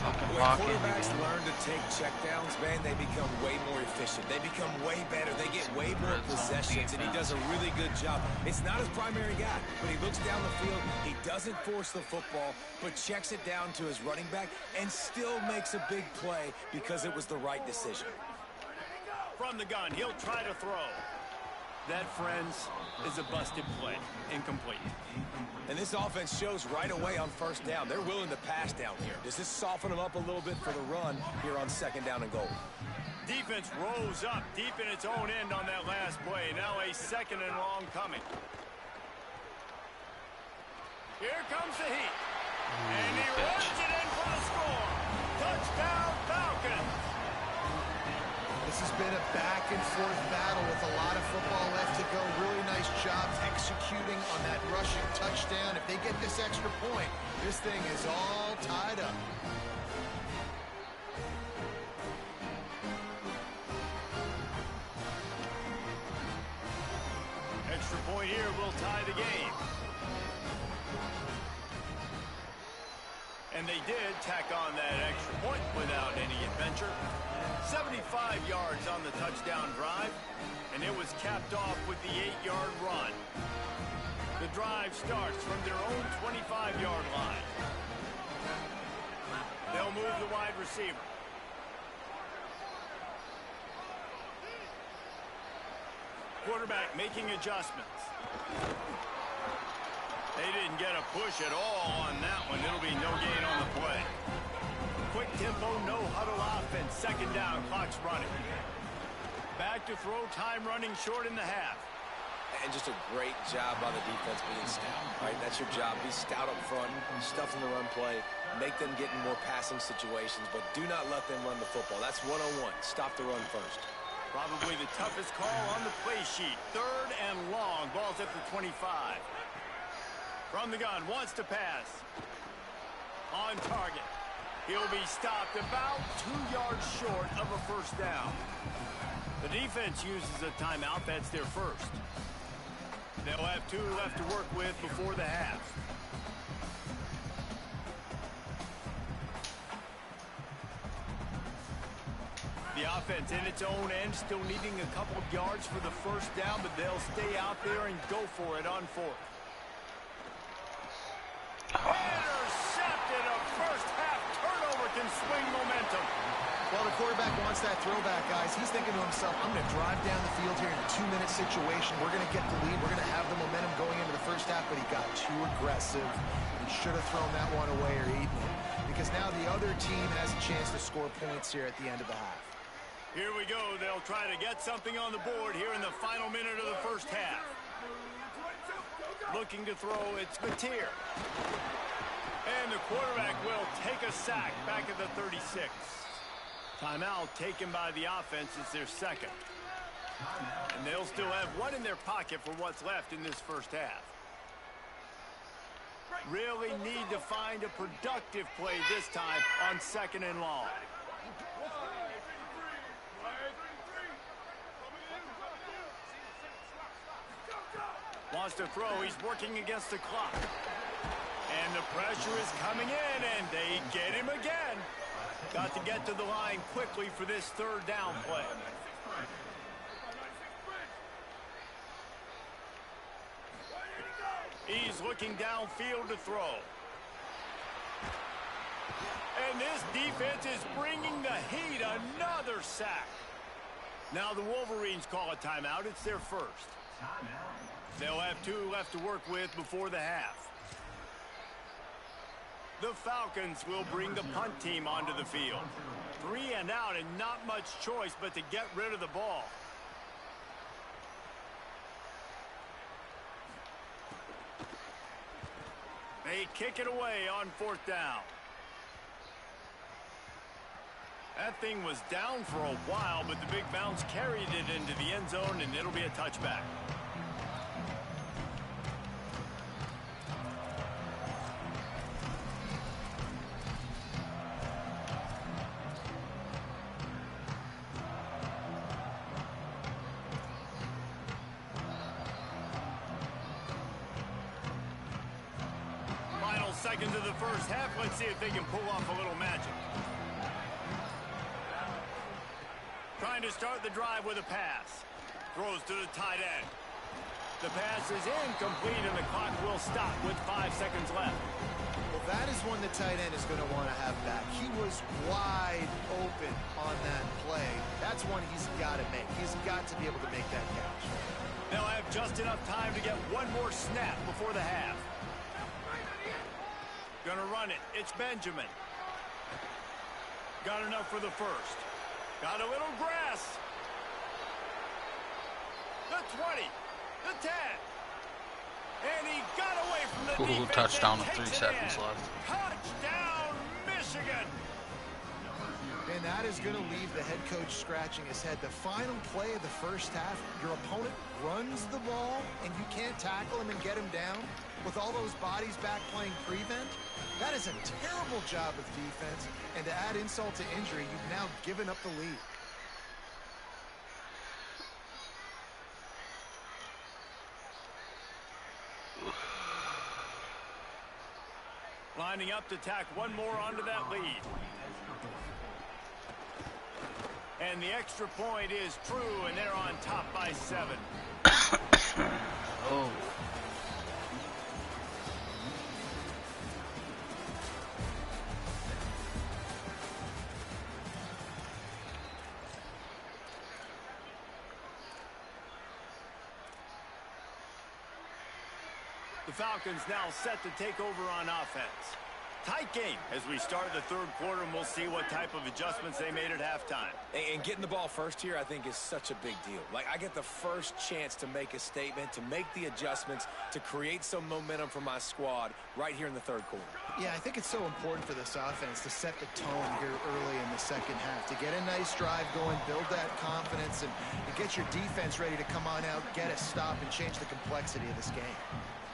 When quarterbacks learn to take checkdowns, man, they become way more efficient. They become way better. They get way more possessions, and he does a really good job. It's not his primary guy, but he looks down the field. He doesn't force the football, but checks it down to his running back and still makes a big play because it was the right decision. From the gun, he'll try to throw. That, friends, is a busted play. Incomplete. And this offense shows right away on first down. They're willing to pass down here. Does this soften them up a little bit for the run here on second down and goal? Defense rose up deep in its own end on that last play. Now a second and long coming. Here comes the heat. And he runs it in for the score. Touchdown, Falcons. This has been a back-and-forth battle with a lot of football left to go. Really nice job executing on that rushing touchdown. If they get this extra point, this thing is all tied up. Extra point here will tie the game. And they did tack on that extra point without any adventure. 75 yards on the touchdown drive, and it was capped off with the 8-yard run. The drive starts from their own 25-yard line. They'll move the wide receiver. Quarterback making adjustments. They didn't get a push at all on that one. It'll be no gain on the play. Quick tempo, no huddle offense. Second down, clock's running. Back to throw, time running short in the half. And just a great job by the defense being stout, right? That's your job. Be stout up front, stuff in the run play, make them get in more passing situations, but do not let them run the football. That's one-on-one. Stop the run first. Probably the toughest call on the play sheet. Third and long. Ball's at the 25. From the gun, wants to pass. On target. He'll be stopped about 2 yards short of a first down. The defense uses a timeout. That's their first. They'll have 2 left to work with before the half. The offense in its own end, still needing a couple of yards for the first down, but they'll stay out there and go for it on 4th. Intercepted. A first half turnover can swing momentum. Well, the quarterback wants that throwback, guys. He's thinking to himself, I'm going to drive down the field here in a 2-minute situation. We're going to get the lead. We're going to have the momentum going into the first half, but he got too aggressive. He should have thrown that one away or eaten it, because now the other team has a chance to score points here at the end of the half. Here we go. They'll try to get something on the board here in the final minute of the first half. Looking to throw, it's Mateer. And the quarterback will take a sack back at the 36. Timeout taken by the offense. It's their second. And they'll still have one in their pocket for what's left in this first half. Really need to find a productive play this time on 2nd and long. Wants to throw. He's working against the clock. And the pressure is coming in, and they get him again. Got to get to the line quickly for this 3rd down play. He's looking downfield to throw. And this defense is bringing the heat. Another sack. Now the Wolverines call a timeout. It's their first. They'll have 2 left to work with before the half. The Falcons will bring the punt team onto the field. 3 and out, and not much choice but to get rid of the ball. They kick it away on 4th down. That thing was down for a while, but the big bounce carried it into the end zone, and it'll be a touchback. Seconds of the first half. Let's see if they can pull off a little magic. Trying to start the drive with a pass. Throws to the tight end. The pass is incomplete, and the clock will stop with 5 seconds left. Well, that is one the tight end is going to want to have back. He was wide open on that play. That's one he's got to make. He's got to be able to make that catch. They'll have just enough time to get one more snap before the half. Gonna run it. It's Benjamin. Got enough for the first. Got a little grass. The 20. The 10. And he got away from the defense. Touchdown with 3 seconds left. Touchdown, Michigan. And that is going to leave the head coach scratching his head. The final play of the first half, your opponent runs the ball, and you can't tackle him and get him down with all those bodies back playing prevent. That is a terrible job of defense, and to add insult to injury, you've now given up the lead. Lining up to tack one more onto that lead. And the extra point is true, and they're on top by 7. Oh. The Falcons now set to take over on offense. Tight game as we start the 3rd quarter, and we'll see what type of adjustments they made at halftime. And getting the ball first here, I think, is such a big deal. Like, I get the first chance to make a statement, to make the adjustments, to create some momentum for my squad right here in the 3rd quarter. Yeah, I think it's so important for this offense to set the tone here early in the second half, to get a nice drive going, build that confidence, and get your defense ready to come on out, get a stop, and change the complexity of this game.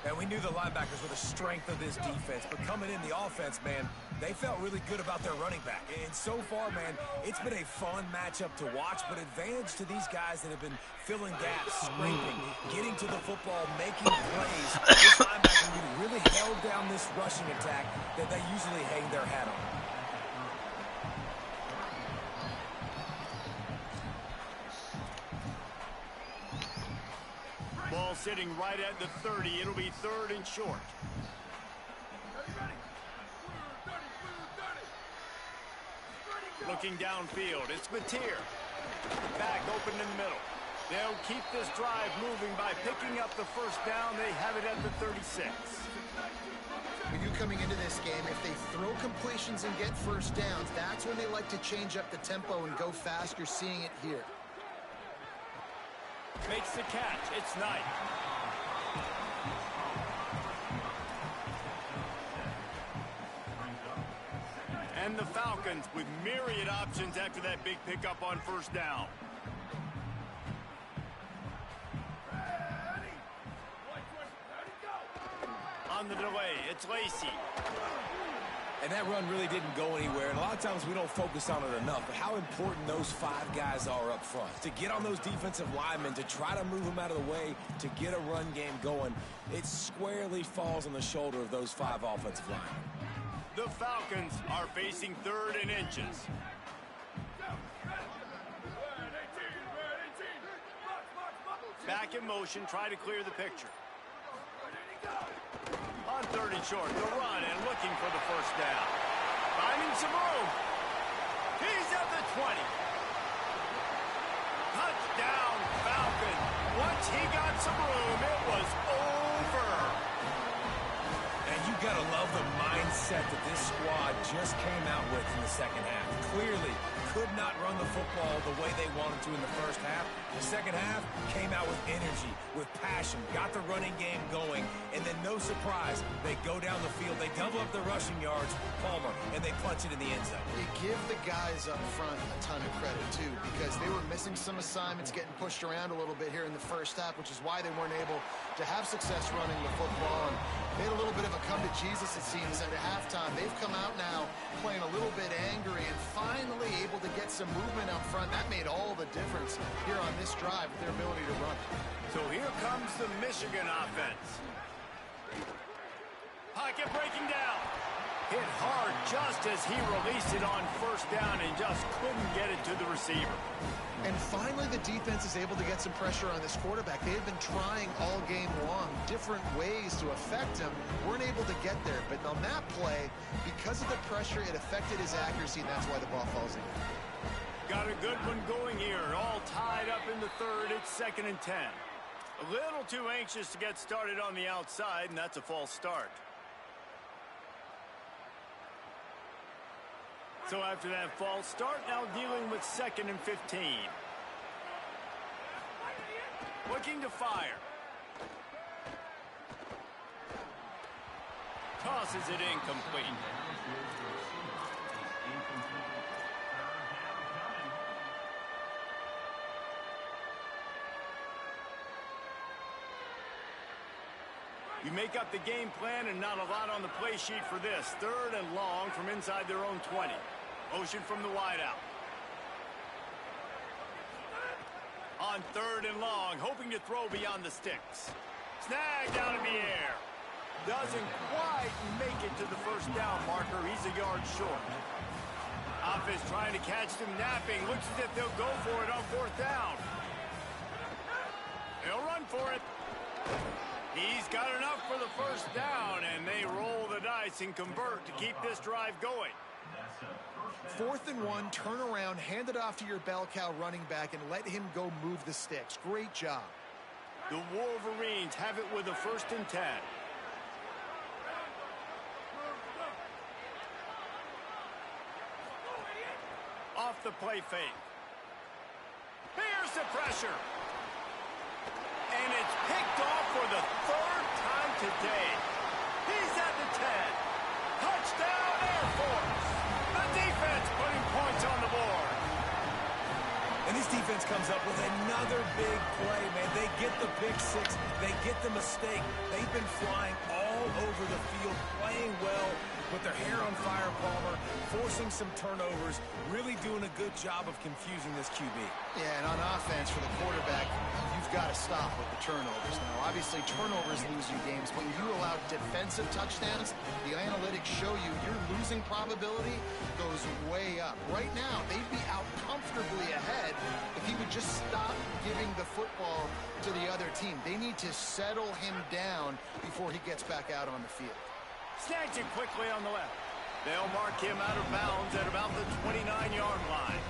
And we knew the linebackers were the strength of this defense, but coming in the offense, man, they felt really good about their running back. And so far, man, it's been a fun matchup to watch, but advantage to these guys that have been filling gaps, scraping, getting to the football, making plays. This linebacker really held down this rushing attack that they usually hang their hat on. Ball sitting right at the 30. It'll be 3rd and short. Looking downfield, it's Mateer. Back open in the middle. They'll keep this drive moving by picking up the first down. They have it at the 36. For you coming into this game, if they throw completions and get first downs, that's when they like to change up the tempo and go fast. You're seeing it here. Makes the catch. It's Knight. And the Falcons with myriad options after that big pickup on first down. On the delay, it's Lacey. And that run really didn't go anywhere. And a lot of times we don't focus on it enough. But how important those 5 guys are up front. To get on those defensive linemen, to try to move them out of the way, to get a run game going, it squarely falls on the shoulder of those 5 offensive linemen. The Falcons are facing 3rd and inches. Back in motion, try to clear the picture. On 3rd and short, the run and looking for the first down. Finding some room. He's at the 20. Touchdown, Falcon. Once he got some room, it was over. And you gotta love the mindset that this squad just came out with in the second half. Clearly could not run the football the way they wanted to in the first half. The second half came out with energy, with passion, got the running game going, and then no surprise, they go down the field, they double up the rushing yards, Palmer, and they punch it in the end zone. You give the guys up front a ton of credit, too, because they were missing some assignments, getting pushed around a little bit here in the first half, which is why they weren't able to have success running the football. And they had a little bit of a come to Jesus, it seems, at halftime. They've come out now playing a little bit angry and finally able to get some movement up front. That made all the difference here on this drive with their ability to run. So here comes the Michigan offense. Pocket breaking down. Hit hard just as he released it on first down and just couldn't get it to the receiver. And finally, the defense is able to get some pressure on this quarterback. They have been trying all game long different ways to affect him. Weren't able to get there. But on that play, because of the pressure, it affected his accuracy, and that's why the ball falls in. Got a good one going here. All tied up in the 3rd. It's 2nd and 10. A little too anxious to get started on the outside, and that's a false start. So after that false start, now dealing with 2nd and 15. Looking to fire. Tosses it incomplete. You make up the game plan and not a lot on the play sheet for this. 3rd and long from inside their own 20. Motion from the wideout. On 3rd and long, hoping to throw beyond the sticks. Snagged out in the air. Doesn't quite make it to the first down marker. He's a yard short. Offense trying to catch them napping. Looks as if they'll go for it on 4th down. They'll run for it. He's got enough for the first down, and they roll the dice and convert to keep this drive going. 4th and 1, turn around, hand it off to your bell cow running back, and let him go move the sticks. Great job. The Wolverines have it with a 1st and 10. Off the play fake. Here's the pressure. And it's picked off for the 3rd time today. He's at the 10. Touchdown, Air Force. The defense putting points on the board. And This defense comes up with another big play, man. They get the pick six. They get the mistake. They've been flying all over the field, playing well, with their hair on fire, Palmer, forcing some turnovers, really doing a good job of confusing this QB. Yeah, and on offense for the quarterback, you've got to stop with the turnovers. Now, obviously, turnovers lose you games, but when you allow defensive touchdowns, the analytics show you your losing probability goes way up. Right now, they'd be out comfortably ahead if he would just stop giving the football to the other team. They need to settle him down before he gets back out on the field. Snatch it quickly on the left. They'll mark him out of bounds at about the 29-yard line.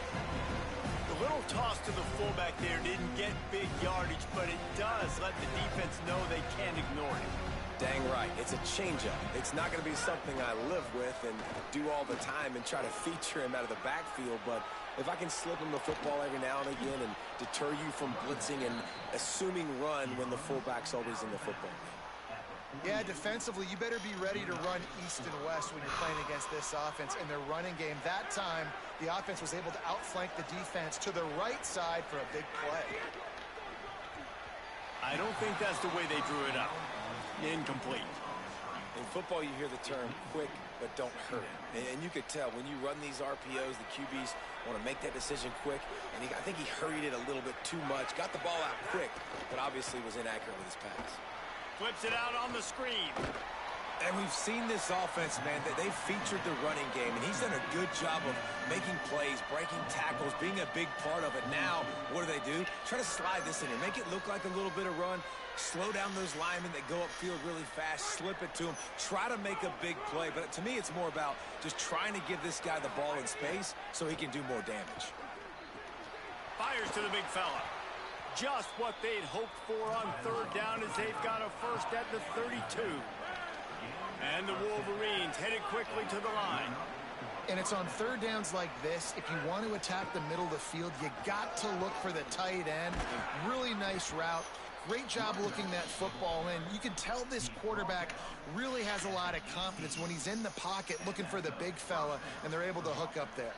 The little toss to the fullback there didn't get big yardage, but it does let the defense know they can't ignore it. Dang right. It's a changeup. It's not going to be something I live with and do all the time and try to feature him out of the backfield, but if I can slip him the football every now and again and deter you from blitzing and assuming run when the fullback's always in the football game. Yeah, defensively, you better be ready to run east and west when you're playing against this offense in their running game. That time, the offense was able to outflank the defense to the right side for a big play. I don't think that's the way they drew it up. Incomplete. In football, you hear the term quick, but don't hurry. And you could tell when you run these RPOs, the QBs want to make that decision quick. And I think he hurried it a little bit too much. Got the ball out quick, but obviously was inaccurate with his pass. Flips it out on the screen. And we've seen this offense, man, that they've featured the running game, and he's done a good job of making plays, breaking tackles, being a big part of it. Now, what do? Try to slide this in here, make it look like a little bit of run, slow down those linemen that go upfield really fast, slip it to him, try to make a big play. But to me, it's more about just trying to give this guy the ball in space so he can do more damage. Fires to the big fella. Just what they'd hoped for on third down as they've got a first at the 32. And the Wolverines headed quickly to the line. And it's on third downs like this, if you want to attack the middle of the field, you got to look for the tight end. Really nice route. Great job looking that football in. You can tell this quarterback really has a lot of confidence when he's in the pocket looking for the big fella, and they're able to hook up there.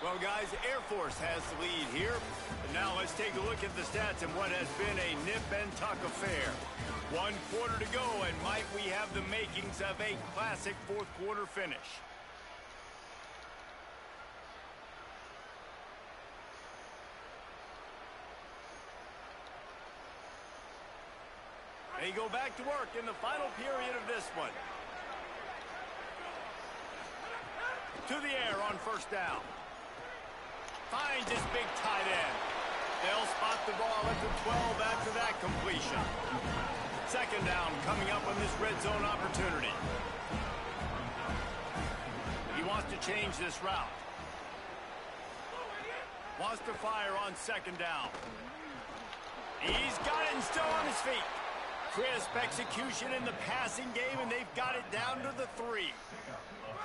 Well, guys, Air Force has the lead here. But now let's take a look at the stats and what has been a nip-and-tuck affair. 1 quarter to go, and might we have the makings of a classic fourth-quarter finish. They go back to work in the final period of this one. To the air on first down. Finds his big tight end. They'll spot the ball at the 12 after that completion. Second down coming up on this red zone opportunity. He wants to change this route. Wants to fire on second down. He's got it and still on his feet. Crisp execution in the passing game, and they've got it down to the 3.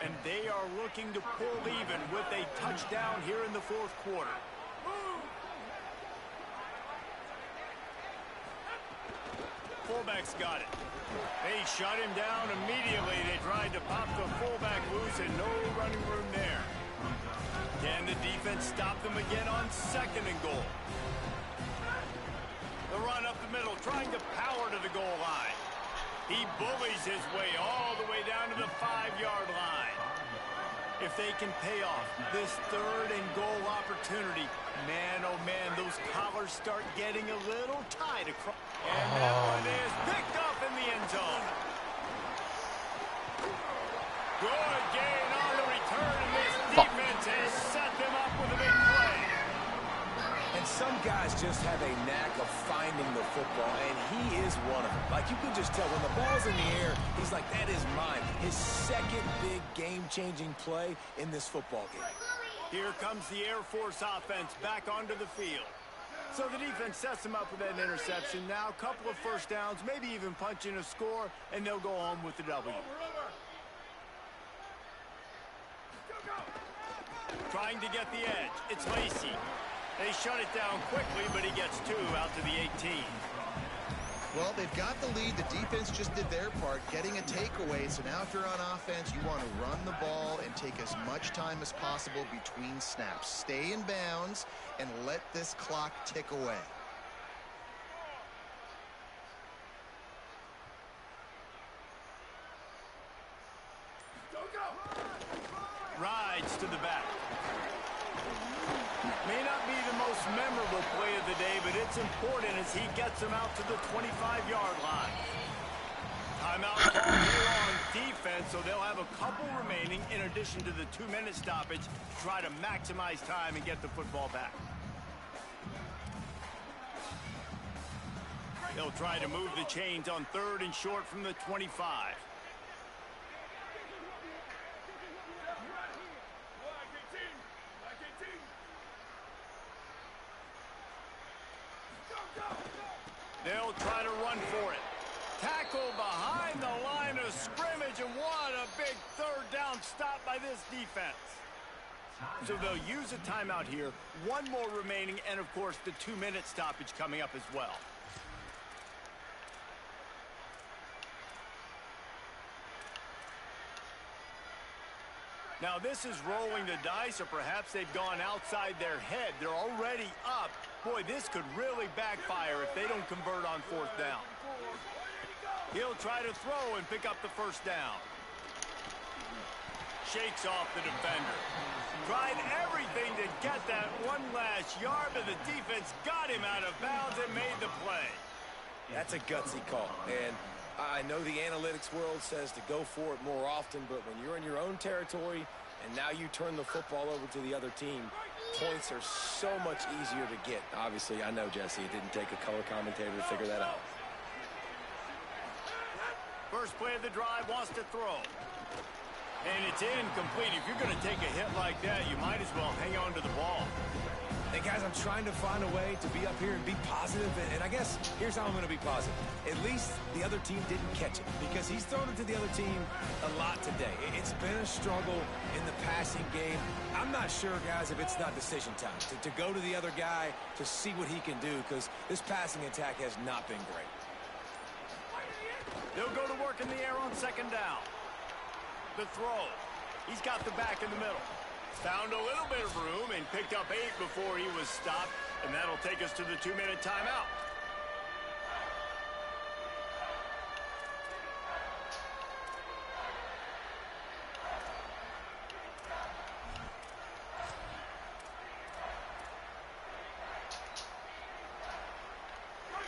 And they are looking to pull even with a touchdown here in the fourth quarter. Fullback's got it. They shut him down immediately. They tried to pop the fullback loose and no running room there. Can the defense stop them again on second and goal? The run up the middle, trying to power to the goal line. He bullies his way all the way down to the 5-yard line. If they can pay off this third and goal opportunity, man, oh man, those collars start getting a little tight across. And that one is picked up in the end zone. Good gain on the return, and this defense has set them up with a big play. And some guys just have a knack of finding the football, and he is one of them. Like, you can just tell when the ball's in the air, he's like, that is mine. His second big game-changing play in this football game. Here comes the Air Force offense back onto the field. So the defense sets them up with that interception. Now a couple of first downs, maybe even punching a score, and they'll go home with the W. Trying to get the edge. It's Lacey. They shut it down quickly, but he gets 2 out to the 18. Well, they've got the lead. The defense just did their part, getting a takeaway. So now if you're on offense, you want to run the ball and take as much time as possible between snaps. Stay in bounds and let this clock tick away. Rides to the back. May not be the most memorable play of the day, but it's important as he gets him out to the 25-yard line. Timeout called here on defense, so they'll have a couple remaining in addition to the 2-minute stoppage to try to maximize time and get the football back. They'll try to move the chains on 3rd and short from the 25. They'll try to run for it. Tackle behind the line of scrimmage, and what a big 3rd down stop by this defense. So they'll use a timeout here. 1 more remaining, and of course the 2-minute stoppage coming up as well. Now this is rolling the dice, or perhaps they've gone outside their head. They're already up. Boy, this could really backfire if they don't convert on 4th down. He'll try to throw and pick up the 1st down. Shakes off the defender. Tried everything to get that 1 last yard, but the defense got him out of bounds and made the play. That's a gutsy call. And I know the analytics world says to go for it more often, but when you're in your own territory and now you turn the football over to the other team, points are so much easier to get. Obviously, I know, Jesse, it didn't take a color commentator to figure that out. First play of the drive, wants to throw. And it's incomplete. If you're going to take a hit like that, you might as well hang on to the ball. Hey, guys, I'm trying to find a way to be up here and be positive, and I guess here's how I'm going to be positive. At least the other team didn't catch it, because he's thrown it to the other team a lot today. It's been a struggle in the passing game. I'm not sure, guys, if it's not decision time, to go to the other guy to see what he can do, because this passing attack has not been great. They'll go to work in the air on 2nd down. The throw. He's got the back in the middle. Found a little bit of room and picked up 8 before he was stopped, and that'll take us to the 2-minute timeout.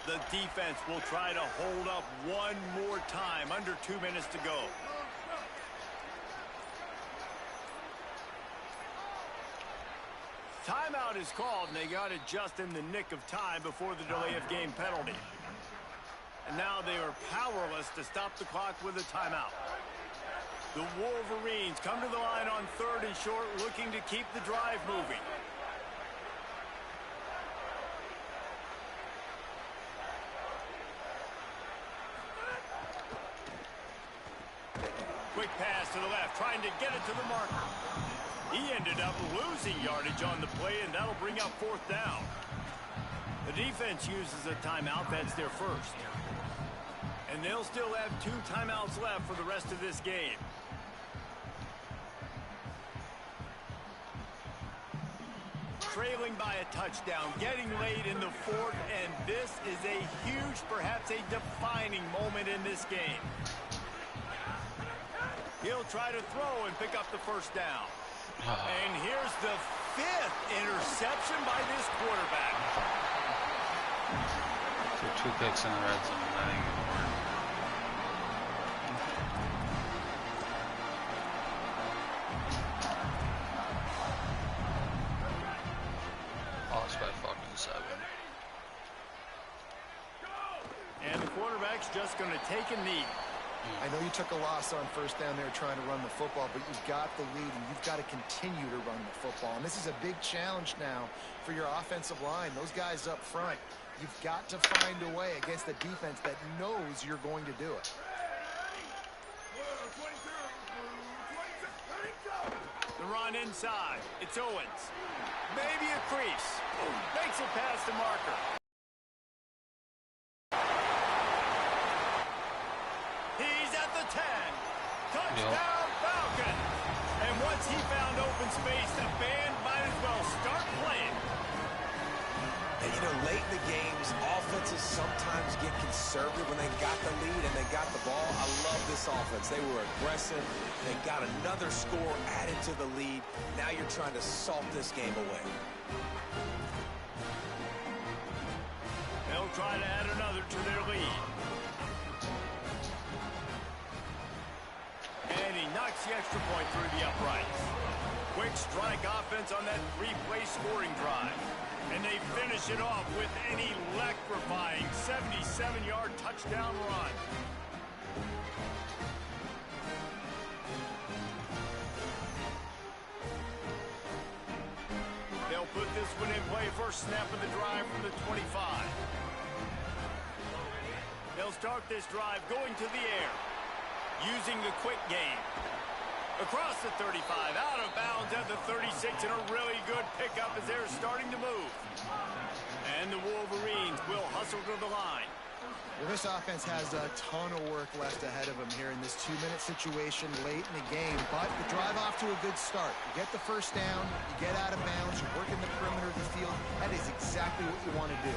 The defense will try to hold up 1 more time, under 2 minutes to go. Timeout is called, and they got it just in the nick of time before the delay of game penalty. And now they are powerless to stop the clock with a timeout. The Wolverines come to the line on 3rd and short, looking to keep the drive moving. Quick pass to the left, trying to get it to the marker. He ended up losing yardage on the play, and that'll bring up 4th down. The defense uses a timeout. That's their first. And they'll still have 2 timeouts left for the rest of this game. Trailing by a touchdown, getting late in the 4th, and this is a huge, perhaps a defining moment in this game. He'll try to throw and pick up the 1st down. And here's the 5th interception by this quarterback. So 2 picks in the red zone. That ain't gonna work. Lost by fucking 7. And the quarterback's just going to take a knee. I know you took a loss on 1st down there trying to run the football, but you've got the lead, and you've got to continue to run the football. And this is a big challenge now for your offensive line. Those guys up front, you've got to find a way against a defense that knows you're going to do it. The run inside. It's Owens. Maybe a crease. Makes it past the marker. He's at the 10. Touchdown, Falcon. And once he found open space, the band might as well start playing. And, you know, late in the games, offenses sometimes get conservative when they got the lead and they got the ball. I love this offense. They were aggressive. They got another score added to the lead. Now you're trying to salt this game away. They'll try to add another to their lead. And he knocks the extra point through the uprights. Quick strike offense on that three-play scoring drive. And they finish it off with an electrifying 77-yard touchdown run. They'll put this one in play first snap of the drive from the 25. They'll start this drive going to the air, using the quick game. Across the 35, out of bounds at the 36, and a really good pickup as they're starting to move. And the Wolverines will hustle to the line. Well, this offense has a ton of work left ahead of them here in this 2-minute situation late in the game, but the drive off to a good start. You get the first down, you get out of bounds, you work in the perimeter of the field. That is exactly what you want to do.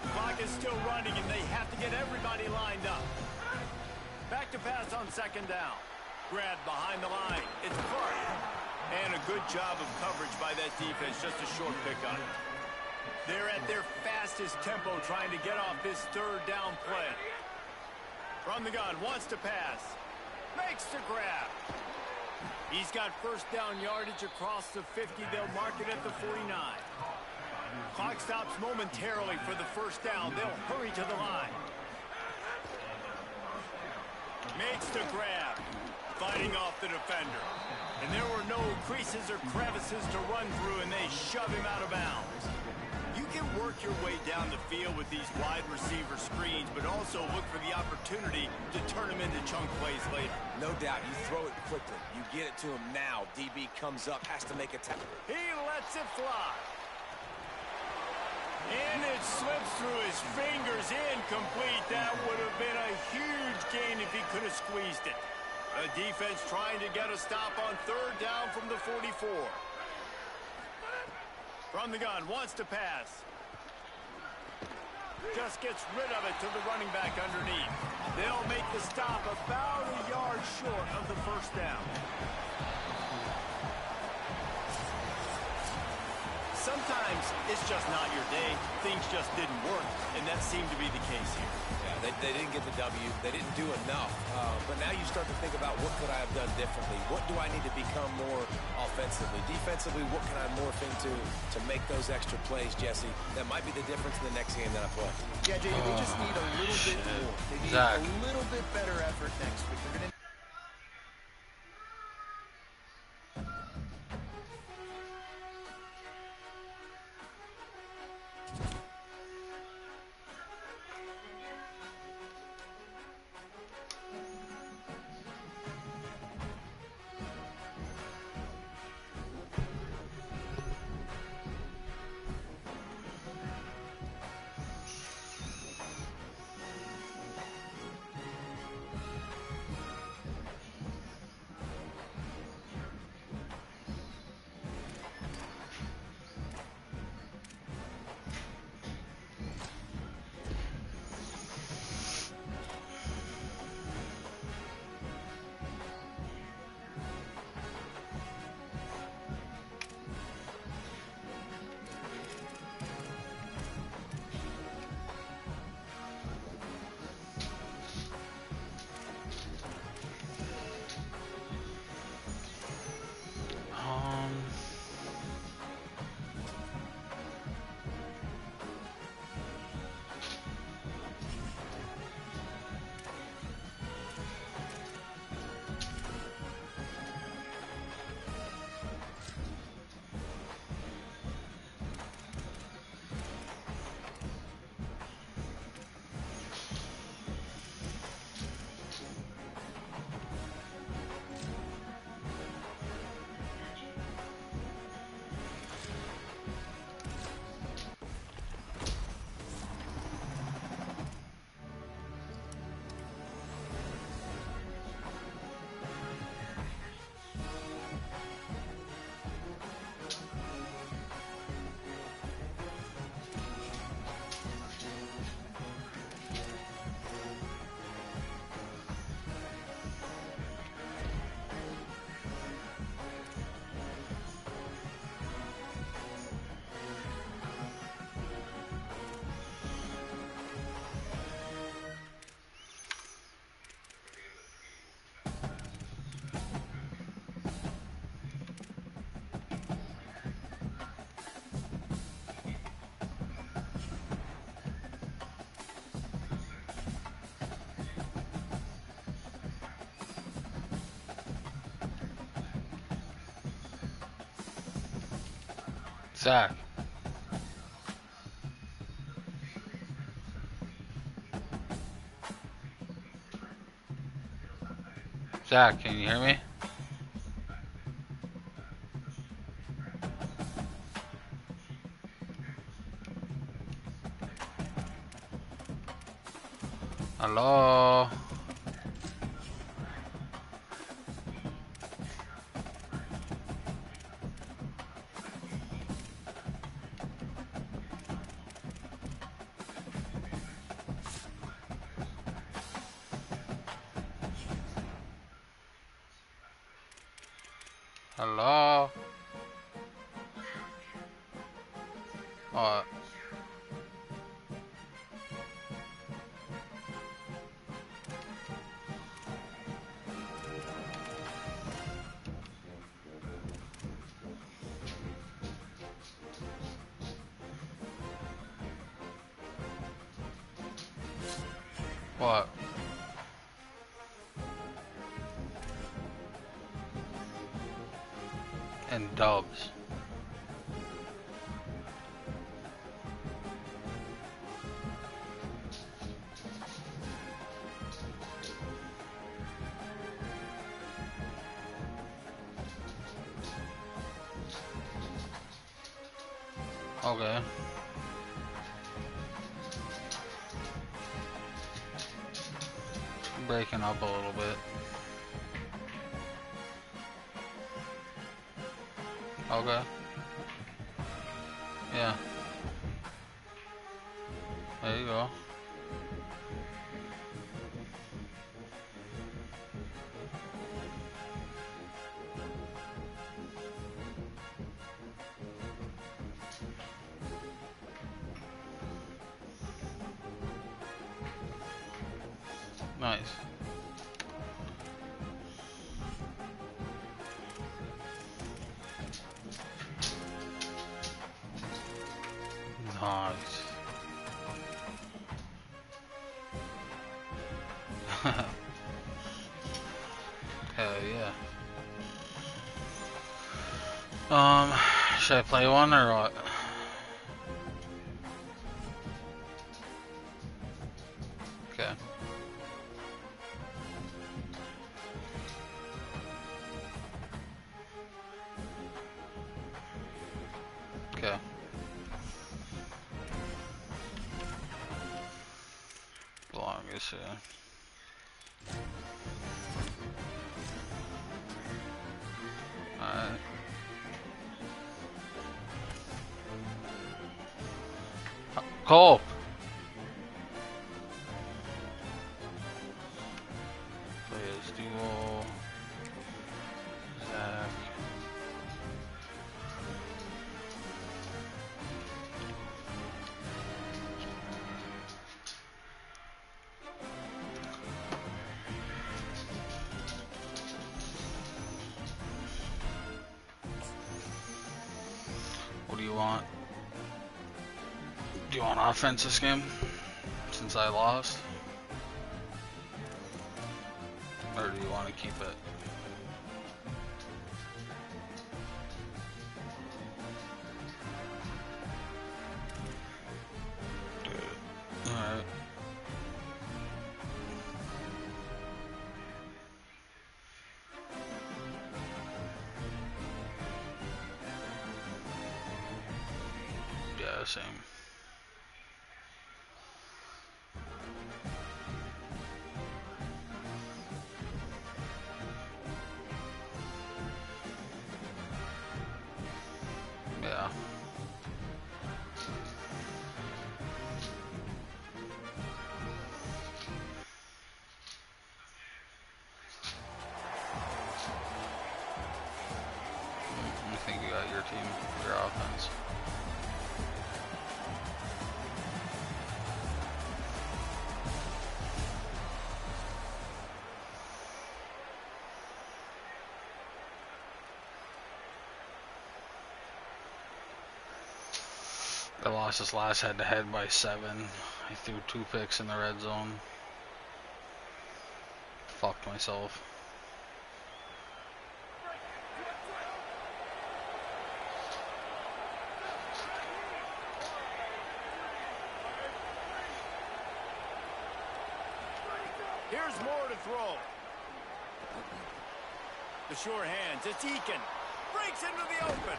The clock is still running, and they have to get everybody lined up. Back to pass on second down. Grab behind the line. It's Clark. And a good job of coverage by that defense. Just a short pickup. They're at their fastest tempo trying to get off this third down play. From the gun, wants to pass. Makes the grab. He's got first down yardage across the 50. They'll mark it at the 49. Clock stops momentarily for the first down. They'll hurry to the line. Makes the grab. Fighting off the defender. And there were no creases or crevices to run through, and they shove him out of bounds. You can work your way down the field with these wide receiver screens, but also look for the opportunity to turn them into chunk plays later. No doubt, you throw it quickly. You get it to him now. DB comes up, has to make a tackle. He lets it fly. And it slips through his fingers, incomplete. That would have been a huge gain if he could have squeezed it. The defense trying to get a stop on third down from the 44. From the gun, wants to pass. Just gets rid of it to the running back underneath. They'll make the stop about a yard short of the first down. Sometimes it's just not your day. Things just didn't work, and that seemed to be the case here. Yeah, they didn't get the W. They didn't do enough. But now you start to think about what could I have done differently? What do I need to become more offensively? Defensively, what can I morph into to make those extra plays, Jesse? That might be the difference in the next game that I play. Yeah, JD, they just need a little bit more. They need a little bit better effort next week. They're going to Zach. Zach, can you hear me? Hello? Hello? What? What? And Dubs. Okay. Breaking up a little bit. Okay. Yeah. There you go. Nice. Nice. Hell yeah. Should I play one or what? Okay. Okay. Longest, yeah. Alright. Cole! Play as duo. Zach. What do you want? Do you want offense this game? Since I lost? Or do you want to keep it? Alright. Yeah, same. Yeah. I think you got your team, your offense. I lost this last head-to-head by 7. I threw 2 picks in the red zone. Fucked myself. Here's Moore to throw. The sure hands. It's Eakin. Breaks into the open.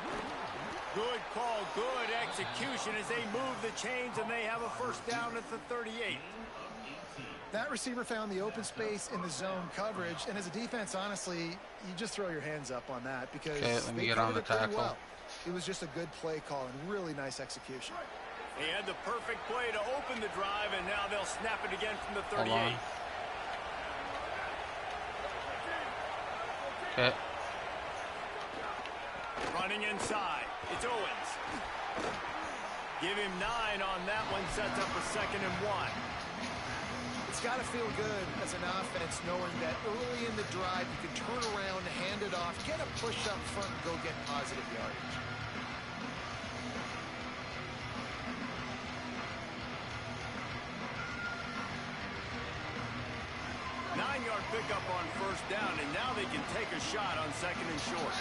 Good call, good execution as they move the chains, and they have a first down at the 38. That receiver found the open space in the zone coverage, and as a defense, honestly, you just throw your hands up on that because let me they get on covered the it pretty tackle. well. It was just a good play call and really nice execution. He had the perfect play to open the drive, and now they'll snap it again from the 38. Hold on. Okay. Running inside. It's Owens. Give him 9 on that one. Sets up a 2nd and 1. It's got to feel good as an offense knowing that early in the drive you can turn around, hand it off, get a push up front, and go get positive yardage. Nine-yard pickup on first down, and now they can take a shot on 2nd and short.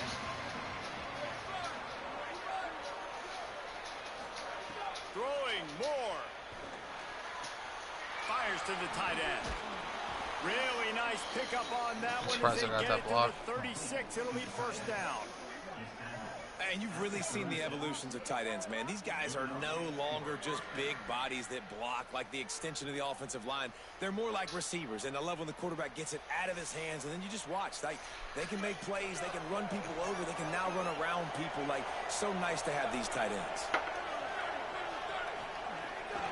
Throwing Moore. Fires to the tight end. Really nice pickup on that one as they get it to the 36. It'll be first down. And you've really seen the evolutions of tight ends, man. These guys are no longer just big bodies that block like the extension of the offensive line. They're more like receivers, and I love when the quarterback gets it out of his hands, and then you just watch. They can make plays. They can run people over. They can now run around people. Like, so nice to have these tight ends.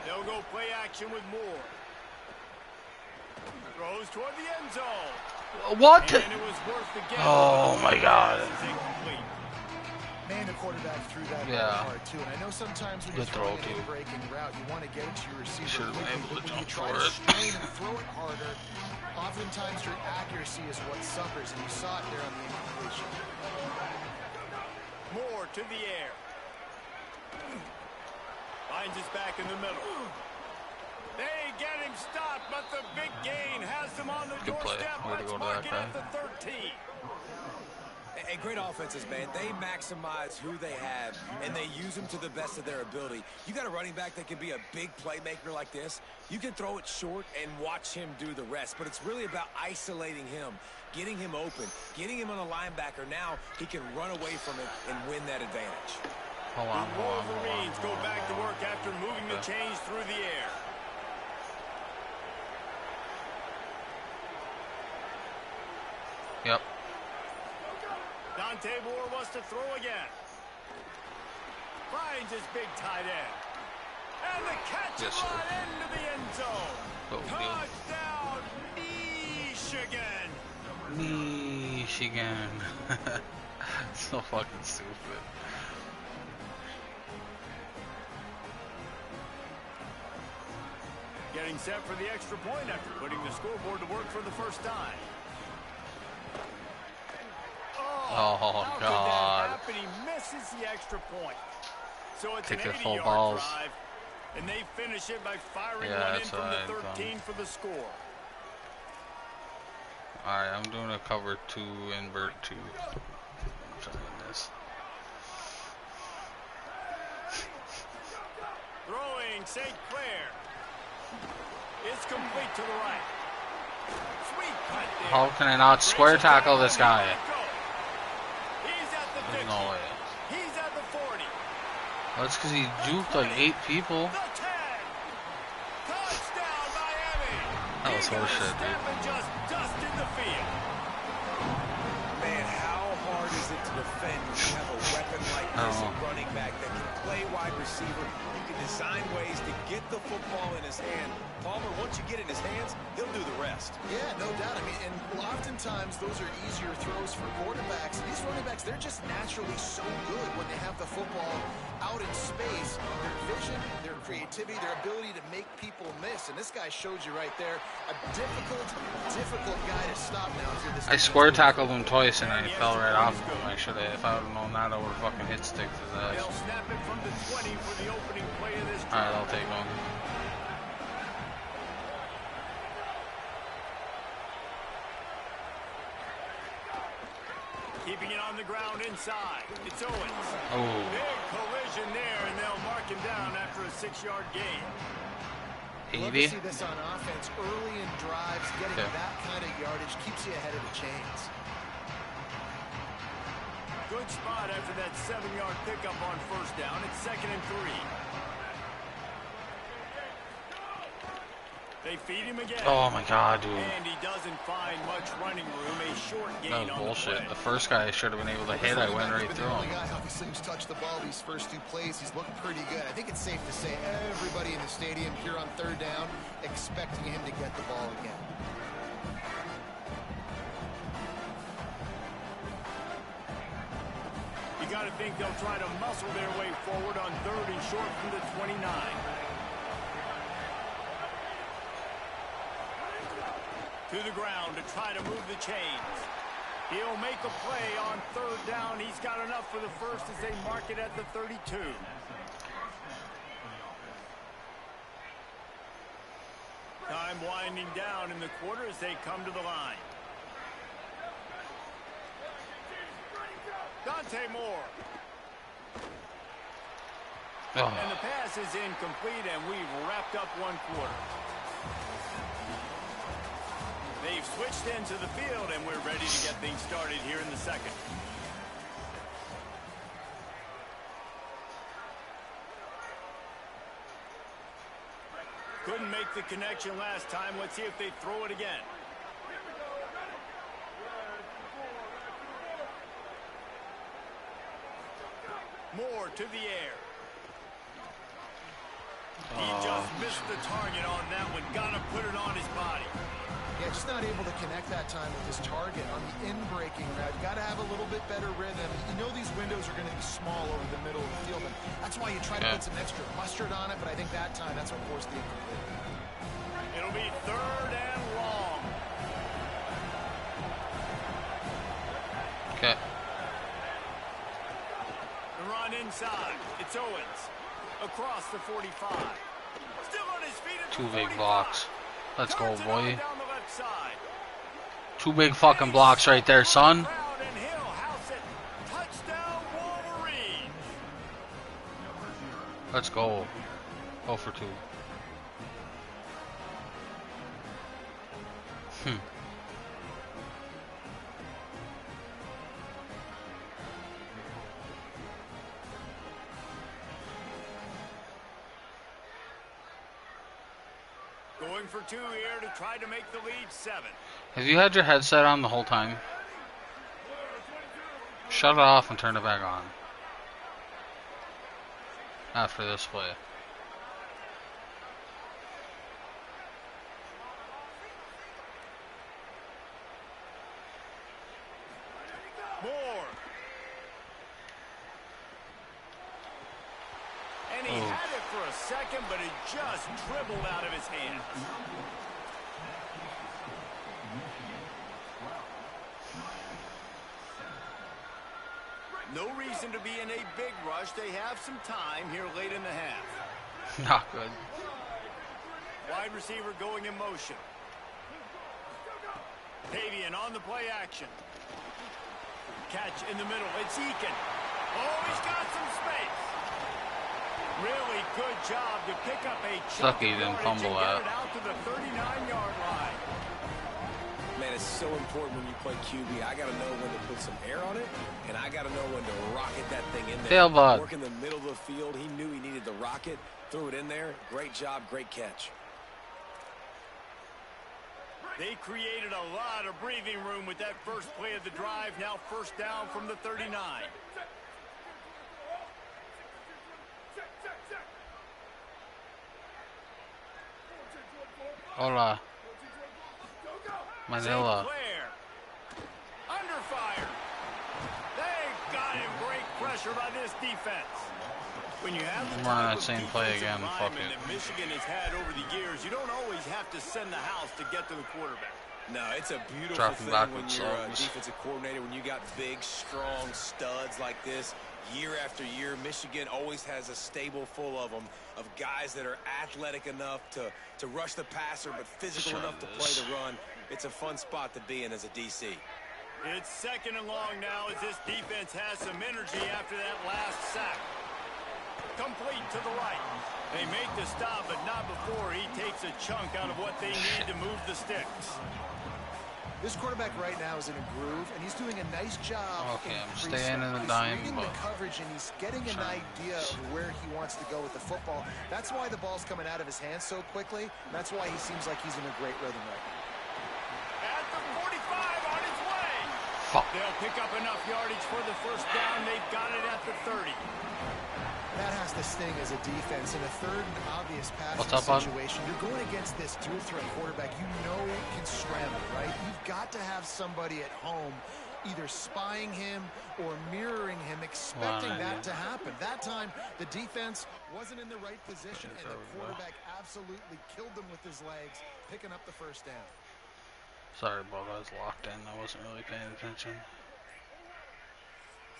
They'll go play action with Moore. Throws toward the end zone. What? And it was worth the game. Oh, my God. Man, the quarterback threw that hard, too. And I know sometimes when you're throwing a breaking route, you want to get it to your receiver quickly. But when you try to strain and throw it harder, oftentimes your accuracy is what suffers. And you saw it there on the incompletion. Moore to the air. Finds his back in the middle. They get him stopped, but the big gain has them on the doorstep. Let's mark it at the 13. And great offenses, man. They maximize who they have, and they use them to the best of their ability. You got a running back that can be a big playmaker like this. You can throw it short and watch him do the rest, but it's really about isolating him, getting him open, getting him on a linebacker. Now he can run away from it and win that advantage. The Wolverines go back to work after moving the chains through the air. Yep. Dante Moore wants to throw again. Finds his big tight end. And the catch right into the end zone. Touchdown, Michigan. Michigan. So fucking stupid. Getting set for the extra point after putting the scoreboard to work for the first time. Oh, how God. could that happen? He misses the extra point. So it's Take an the full 80-yard balls. drive, and they finish it by firing one in from the 13 for the score. Alright, I'm doing a cover 2, invert 2. I'm trying this. Throwing St. Clair. It's complete to the right. Sweet cut there. How can I not square tackle this guy? He's at the 50. No way. He's at the 40. Well, that's because he juked like 8 people. The 10. Touchdown, Miami. That was horseshit, Step and just dust in the field. Man, how hard is it to defend when you have a weapon like this, a running back that can play wide receiver? You can design ways to get the football in his hand. Palmer, once you get it in his hands, he'll do the rest. Yeah, no doubt. I mean, and oftentimes those are easier throws for quarterbacks. These running backs, they're just naturally so good when they have the football out in space. Their vision, their creativity, their ability to make people miss. And this guy showed you right there a difficult guy to stop now. If you're this I square tackled him twice and I fell right off him. I should have, if I would have known that, I would have fucking hit stick to his ass. They'll snap it from the 20 for the opening play of this drive. Alright, I'll take one. Keeping it on the ground inside. It's Owens. Oh. Big collision there, and they'll mark him down after a 6-yard gain. Love to see this on offense. Early in drives, getting that kind of yardage keeps you ahead of the chains. Good spot after that 7-yard pickup on first down. It's 2nd and 3. They feed him again. Oh my god, dude. And he doesn't find much running room. A short gain that was on bullshit. The first guy I should have been able to hit. I went right through him. Guy, obviously, who's touched the ball these first 2 plays. He's looked pretty good. I think it's safe to say everybody in the stadium here on 3rd down expecting him to get the ball again. You got to think they'll try to muscle their way forward on 3rd and short from the 29. To the ground to try to move the chains. He'll make a play on 3rd down. He's got enough for the first as they mark it at the 32. Time winding down in the quarter as they come to the line. Dante Moore. And the pass is incomplete, and we've wrapped up 1 quarter. They've switched into the field, and we're ready to get things started here in the 2nd. Couldn't make the connection last time. Let's see if they throw it again. Moore to the air. He just missed the target on that one. Got to put it on his body. Yeah, just not able to connect that time with his target on the in-breaking route. Got to have a little bit better rhythm. You know these windows are going to be small over the middle of the field, and that's why you try to put some extra mustard on it, but I think that time that's what forced the incomplete. It'll be 3rd and long. Okay. The run inside. It's Owens. Across the 45. Still on his feet at 2 the big 45. blocks. Let's go, boy. Down the left side. 2 big fucking blocks right there, son. And he'll house it. Touchdown, Wolverine. Let's go. 0 for 2. Going for 2 here to try to make the lead 7. Have you had your headset on the whole time? Shut it off and turn it back on. After this play. Moore. And he had it for a second, but it just dribbled out of his hands. No reason to be in a big rush. They have some time here late in the half. Not good. Wide receiver going in motion. Tavian on the play action. Catch in the middle. It's Eakin. Oh, he's got some space. Really good job to pick up a chunk of yardage and get it out to the 39-yard line. Man, it's so important when you play QB. I got to know when to put some air on it, and I got to know when to rocket that thing in there. Tailbot. Work in the middle of the field. He knew he needed the rocket. Threw it in there. Great job. Great catch. They created a lot of breathing room with that first play of the drive. Now 1st down from the 39. Hola. Manila. Under fire. They got him. Great pressure by this defense. When you have the run that same play again, fuck it. that Michigan has had over the years, you don't always have to send the house to get to the quarterback. No, it's a beautiful Dropping thing when backwards you're a subs. defensive coordinator, when you got big, strong studs like this. Year after year, Michigan always has a stable full of them, of guys that are athletic enough to rush the passer, but physical enough to play the run. It's a fun spot to be in as a DC. It's 2nd and long now as this defense has some energy after that last sack. Complete to the right. They make the stop, but not before he takes a chunk out of what they need to move the sticks. This quarterback right now is in a groove, and he's doing a nice job. Okay, I'm staying in the dime, reading but the coverage, and he's getting an idea of where he wants to go with the football. That's why the ball's coming out of his hands so quickly. And that's why he seems like he's in a great rhythm right now. At the 45 on his way. Fuck. They'll pick up enough yardage for the first down. They've got it at the 30. That has to sting as a defense. In a third and obvious What's passing up, situation, you're going against this dual-threat quarterback you know can scramble, right? You've got to have somebody at home either spying him or mirroring him, expecting that to happen. That time, the defense wasn't in the right position, and the quarterback absolutely killed them with his legs, picking up the first down. Sorry, Bob, I was locked in. I wasn't really paying attention.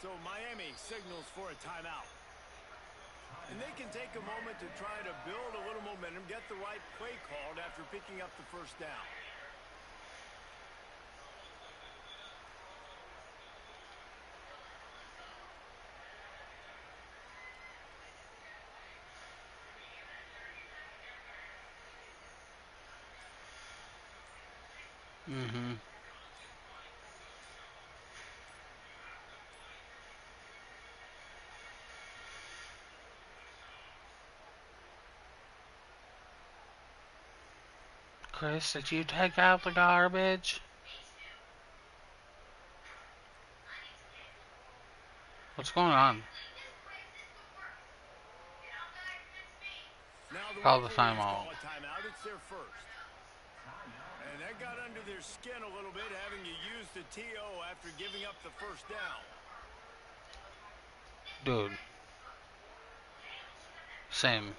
So Miami signals for a timeout. And they can take a moment to try to build a little momentum, get the right play called after picking up the first down. Mm-hmm. Chris, did you take out the garbage? What's going on? Call the timeout. It's their first. And that got under their skin a little bit, having to use the TO after giving up the first down. Dude. Same.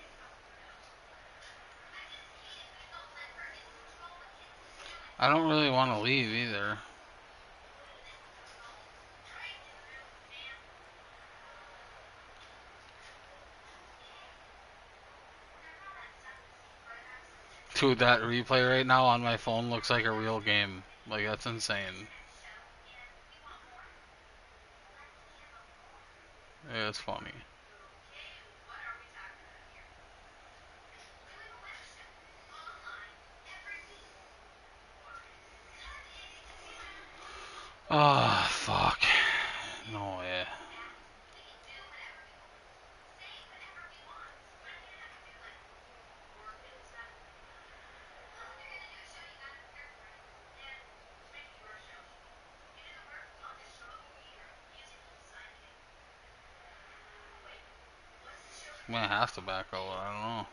I don't really want to leave either. Dude, that replay right now on my phone looks like a real game. Like, that's insane. Yeah, it's funny. Oh, fuck. No way. I'm gonna have to back over, I don't know.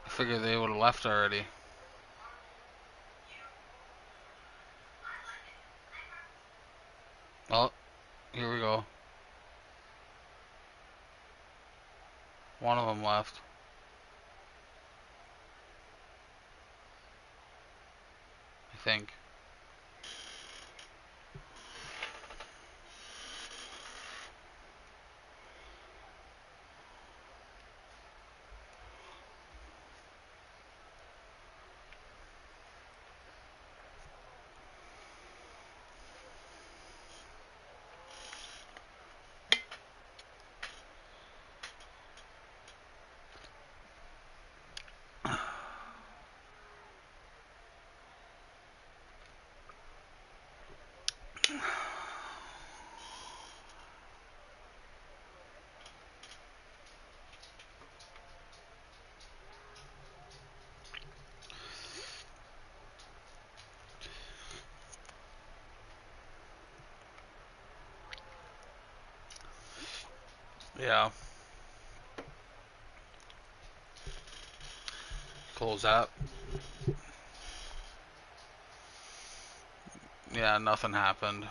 I figured they would have left already. Oh, here we go. One of them left. I think. Yeah. Close that. Yeah, nothing happened.